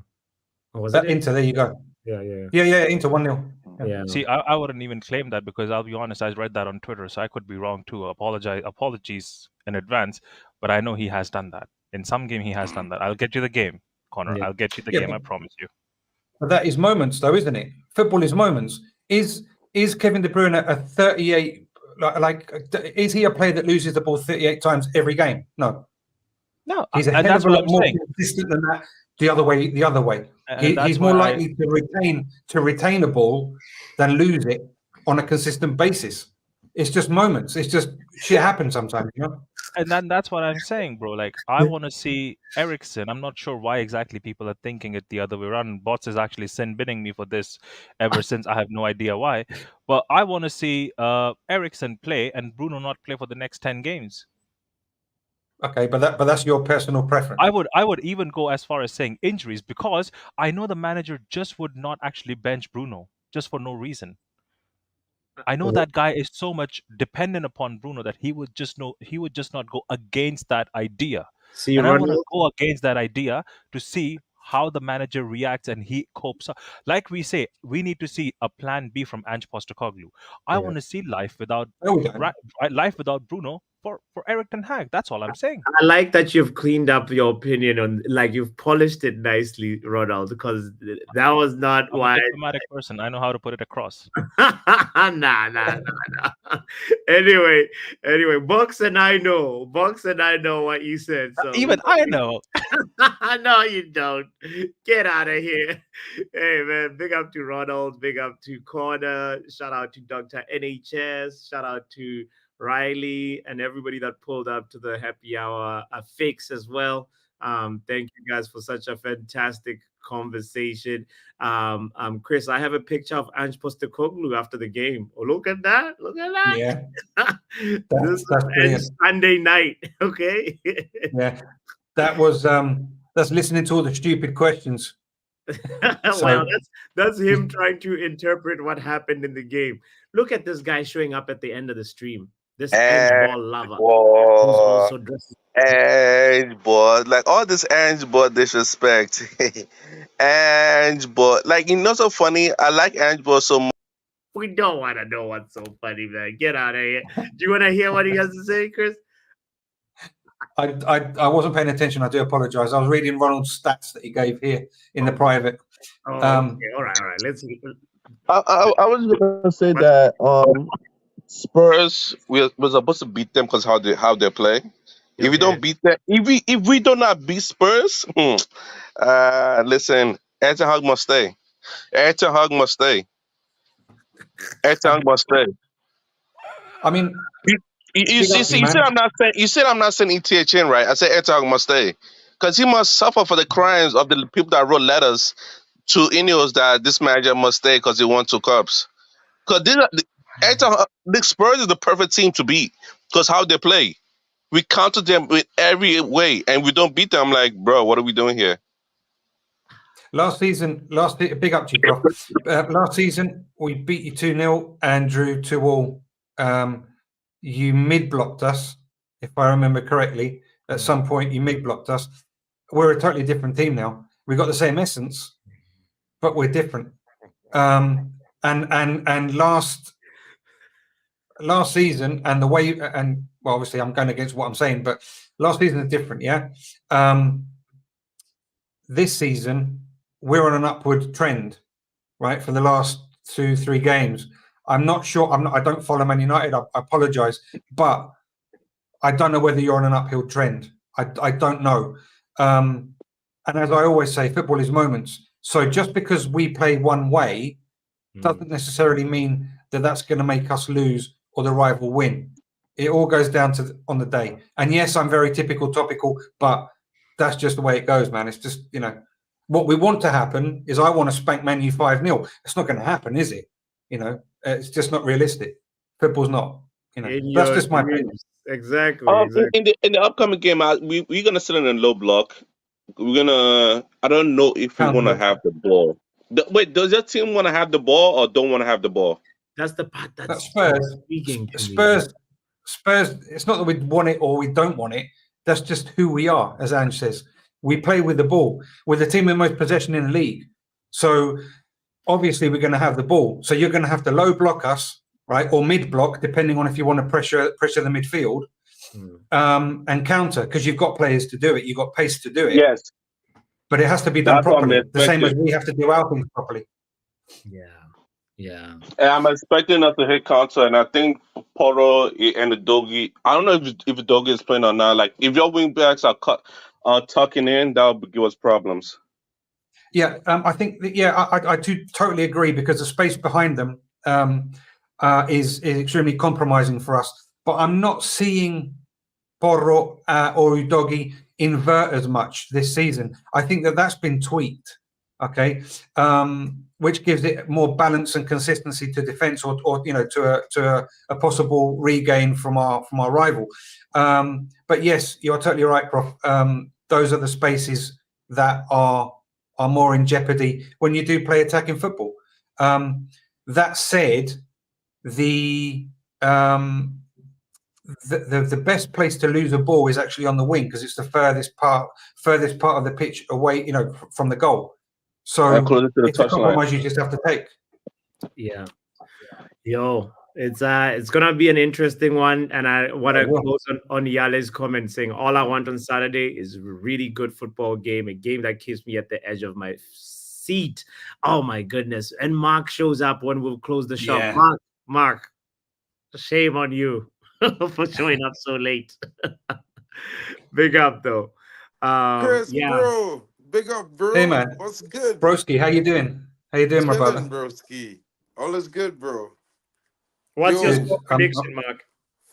S1: Or was it
S13: Inter. There you go.
S1: Yeah.
S13: Yeah. Inter 1-0.
S1: Yeah.
S9: See, I wouldn't even claim that because I'll be honest, I read that on Twitter, so I could be wrong too. Apologies in advance, but I know he has done that. In some game, he has done that. I'll get you the game, Connor.
S1: Yeah.
S9: I'll get you the
S13: Yeah,
S9: game. I
S13: but-
S9: promise you.
S13: But that is moments, though, isn't it? Football is moments. Is Kevin De Bruyne a 38? Is he a player that loses the ball 38 times every game? No.
S9: No,
S13: He's a
S9: and
S13: hell
S9: that's
S13: of a
S9: what
S13: lot
S9: I'm
S13: more
S9: saying.
S13: consistent than that. The other way.
S9: And that's
S13: He's more
S9: why
S13: likely to retain a ball than lose it on a consistent basis. It's just moments. It's just shit happens sometimes, you know.
S9: And then that's what I'm saying, bro. Like, I want to see Eriksen. I'm not sure why exactly people are thinking it the other way around. Bots is actually sin binning me for this ever since. I have no idea why. But I want to see Eriksen play and Bruno not play for the next 10 games.
S13: Okay, but that's your personal preference.
S9: I would even go as far as saying injuries because I know the manager just would not actually bench Bruno just for no reason. I know that guy is so much dependent upon Bruno that he would just not go against that idea.
S1: See,
S9: And I want to
S1: Ronald,
S9: go against that idea to see how the manager reacts and he copes up. Like we say, we need to see a plan B from Ange Postecoglou. I
S1: Yeah.
S9: want to see life without
S13: No, we don't.
S9: life without Bruno for Eric Ten Hag. That's all I'm saying.
S1: I like that you've cleaned up your opinion on, like, you've polished it nicely, Ronald, because that was not
S9: I'm
S1: why.
S9: a diplomatic person. I know how to put it across.
S1: Nah. Anyway, Bucks and I know what you said. So
S9: Even I know.
S1: No, you don't. Get out of here. Hey, man, big up to Ronald, big up to Corner, shout out to Dr. NHS, shout out to Riley and everybody that pulled up to the happy hour fix as well. Thank you guys for such a fantastic conversation. Chris, I have a picture of Ange Postecoglou after the game. Oh, look at that.
S13: Yeah.
S1: This
S13: That's brilliant.
S1: is Sunday night. Okay.
S13: Yeah. That was that's listening to all the stupid questions.
S1: Wow, that's him trying to interpret what happened in the game. Look at this guy showing up at the end of the stream. This Ange ball lover who's also dressed.
S14: Ange boy, like all this Ange boy disrespect. Ange boy, like, you know, so funny. I like Ange boy so much.
S1: We don't want to know what's so funny, man. Get out of here. Do you want to hear what he has to say, Chris?
S13: I wasn't paying attention. I do apologize. I was reading Ronald's stats that he gave here in the private.
S1: Oh, okay. All right. Let's.
S14: I was gonna say that Spurs we're supposed to beat them because how they play. If we don't beat them, if we do not beat Spurs, listen, Eric Ten Hag must stay. Eric Ten Hag must stay. Eric Ten Hag must stay.
S13: I mean,
S14: you said I'm not saying ETHN, right? I said Eric Ten Hag must stay because he must suffer for the crimes of the people that wrote letters to Ineos that this manager must stay because he won 2 cups. Because the Spurs is the perfect team to beat because how they play. We counter them with every way, and we don't beat them. I'm like, bro, what are we doing here?
S13: Last season, big up to you, bro. Last season, we beat you 2-0 and drew 2-2. You mid-blocked us, if I remember correctly. At some point, you mid-blocked us. We're a totally different team now. We've got the same essence, but we're different. And last season, and the way, and well, obviously I'm going against what I'm saying, but last season is different, yeah. This season we're on an upward trend, right? For the last 2-3 games, I'm not sure. I don't follow Man United. I apologise, but I don't know whether you're on an uphill trend. I don't know. And as I always say, football is moments. So just because we play one way doesn't necessarily mean that that's going to make us lose or the rival win. It all goes down to on the day. And yes, I'm very topical, but that's just the way it goes, man. It's just, you know, what we want to happen is I want to spank Man U 5-0. It's not going to happen, is it? You know, it's just not realistic. Football's not. You know, that's just my opinion.
S1: Exactly.
S14: In the upcoming game, we're gonna sit in a low block. We're gonna. I don't know if we want to have the ball. Wait, does your team want to have the ball or don't want to have the ball?
S1: That's the part that's
S13: Spurs.
S1: speaking to
S13: Spurs. It's not that we want it or we don't want it. That's just who we are, as Ange says. We play with the ball. We're the team with most possession in the league. So obviously we're going to have the ball. So you're going to have to low block us, right, or mid block, depending on if you want to pressure the midfield, and counter, because you've got players to do it. You've got pace to do it.
S14: Yes,
S13: but it has to be done properly. The same as we have to do our things properly.
S1: Yeah.
S14: And I'm expecting us to hit counter, and I think Porro and the Doggy. I don't know if the Doggy is playing or not. Like if your wing backs are tucking in, that will give us problems.
S13: Yeah, I think that, I do totally agree, because the space behind them is extremely compromising for us. But I'm not seeing Porro or Udogie invert as much this season. I think that's been tweaked, okay, which gives it more balance and consistency to defence, or you know, to a possible regain from our rival. But yes, you're totally right, Prof. Those are the spaces that are more in jeopardy when you do play attacking football. That said, the best place to lose a ball is actually on the wing, because it's the furthest part of the pitch away, you know, from the goal. So it's a compromise you just have to take.
S1: Yeah. Yo, It's gonna be an interesting one, and I want to
S13: It will.
S1: close on Yale's comment saying all I want on Saturday is a really good football game, a game that keeps me at the edge of my seat. Oh my goodness! And Mark shows up when we'll close the shop.
S13: Yeah.
S1: Mark, shame on you for showing up so late. Big up though.
S15: Chris,
S1: Yeah.
S15: bro. Big up, bro.
S13: Hey man,
S15: What's good?
S13: Broski, how you doing? How you doing, my brother?
S15: Chillin', broski. All is good, bro.
S1: What's your
S13: Good.
S1: score prediction, Mark?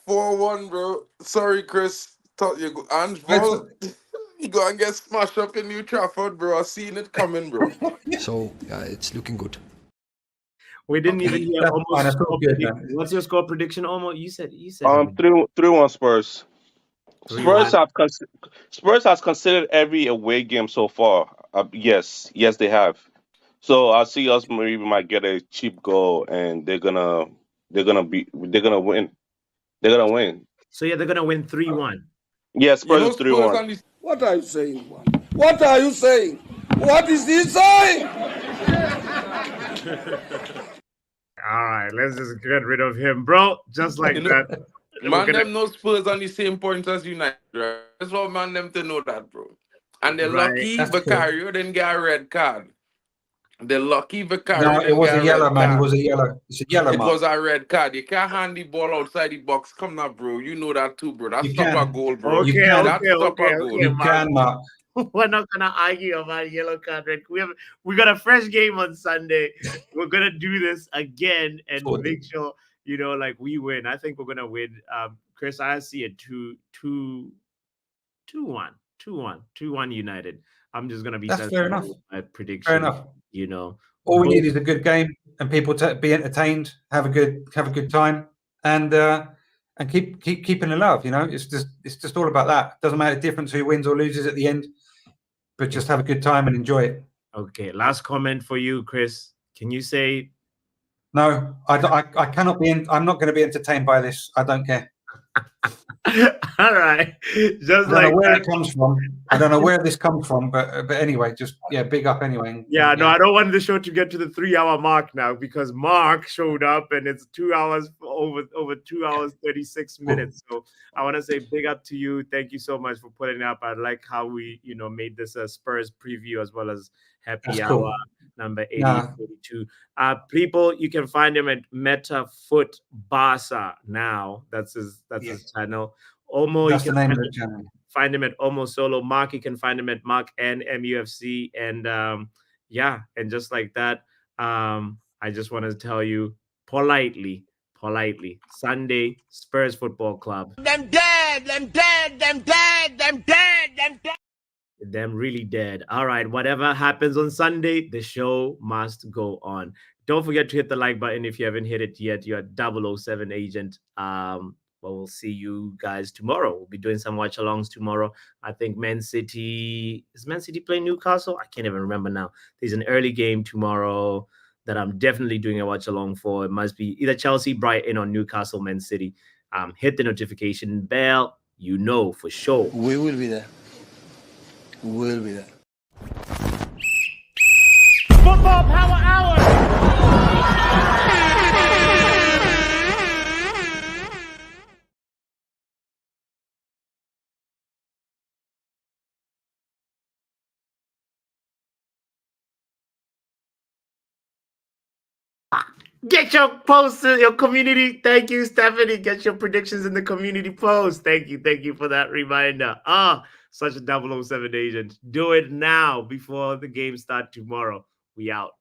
S15: 4-1, bro. Sorry, Chris. Thought you go and
S13: It's-
S15: you go and get smashed up in New Trafford, bro. I seen it coming, bro.
S16: So yeah, it's looking good.
S1: We didn't even hear
S13: That's
S1: almost
S13: fine, that's
S1: score
S13: all good,
S1: prediction.
S13: man.
S1: What's your score prediction? Almost you said
S14: 3-1 Spurs.
S1: 3-1.
S14: Spurs has considered every away game so far. Yes, they have. So I see us maybe might get a cheap goal, and they're gonna win. They're gonna win.
S1: So yeah, they're gonna win 3-1.
S14: Yeah, Spurs is
S15: Spurs
S14: 3-1.
S15: only. What are you saying, man? What are you saying? What is he saying?
S1: All right, let's just get rid of him, bro. Just like
S15: You know,
S1: that.
S15: Man,
S1: We're gonna-
S15: them no Spurs on the same points as United, right? That's what man them to know that, bro. And they're
S1: Right.
S15: lucky
S13: That's true.
S15: Vicario didn't get a red card. They're lucky Vicario
S13: No, it
S15: didn't
S13: was
S15: get
S13: a yellow,
S15: red
S13: man. It
S15: card.
S13: was a yellow. It's a yellow
S15: It
S13: mark.
S15: was a red card. You can't hand the ball outside the box. Come now, bro. You know that too, bro. That's
S13: You
S15: stop a
S13: can.
S15: goal, bro.
S1: Okay,
S13: You can.
S15: That's stop a goal.
S13: You can, Mark.
S1: We're not gonna argue about yellow card. Red. We got a fresh game on Sunday. We're gonna do this again and
S13: Totally.
S1: make sure like we win. I think we're gonna win. Chris, I see a 2-1 United. I'm just gonna be
S13: That's fair enough.
S1: with my prediction.
S13: Fair enough. All we
S1: Both-
S13: need is a good game and people to be entertained, have a good time, and keep keeping the love. It's just all about that. Doesn't make a difference who wins or loses at the end, but just have a good time and enjoy it.
S1: Okay, last comment for you, Chris. Can you say
S13: No, I cannot be. I'm not going to be entertained by this. I don't care.
S1: all right? Just
S13: I don't
S1: like
S13: know where
S1: that.
S13: it comes from. I don't know where this comes from, but anyway, just big up anyway.
S1: Yeah, no, I don't want the show to get to the 3-hour mark now because Mark showed up and it's 2 hours over 2 hours 36 minutes. So I want to say big up to you. Thank you so much for putting up. I like how we made this a Spurs preview as well as happy
S13: That's
S1: hour
S13: cool.
S1: number
S13: Nah.
S1: 82. People, you can find him at Meta Foot Barca now. That's his channel. Omo,
S13: That's
S1: you
S13: the
S1: can
S13: name of
S1: find
S13: the channel.
S1: find him at Omo Solo. Mark, you can find him at Mark and MUFC. And and just like that, I just want to tell you politely, Sunday, Spurs Football Club.
S17: Them dead, them dead, them dead, them dead, them dead.
S1: Them really dead. All right, whatever happens on Sunday, the show must go on. Don't forget to hit the like button if you haven't hit it yet. You're a 007 agent. Well, we'll see you guys tomorrow. We'll be doing some watch-alongs tomorrow. I think is Man City playing Newcastle? I can't even remember now. There's an early game tomorrow that I'm definitely doing a watch-along for. It must be either Chelsea, Brighton, or Newcastle, Man City. Hit the notification bell. For sure.
S16: We will be there. We will be there.
S17: Football Power Hour.
S1: Get your posts in your community. Thank you, Stephanie. Get your predictions in the community post. Thank you for that reminder. Such a 007 agent. Do it now before the game starts tomorrow. We out.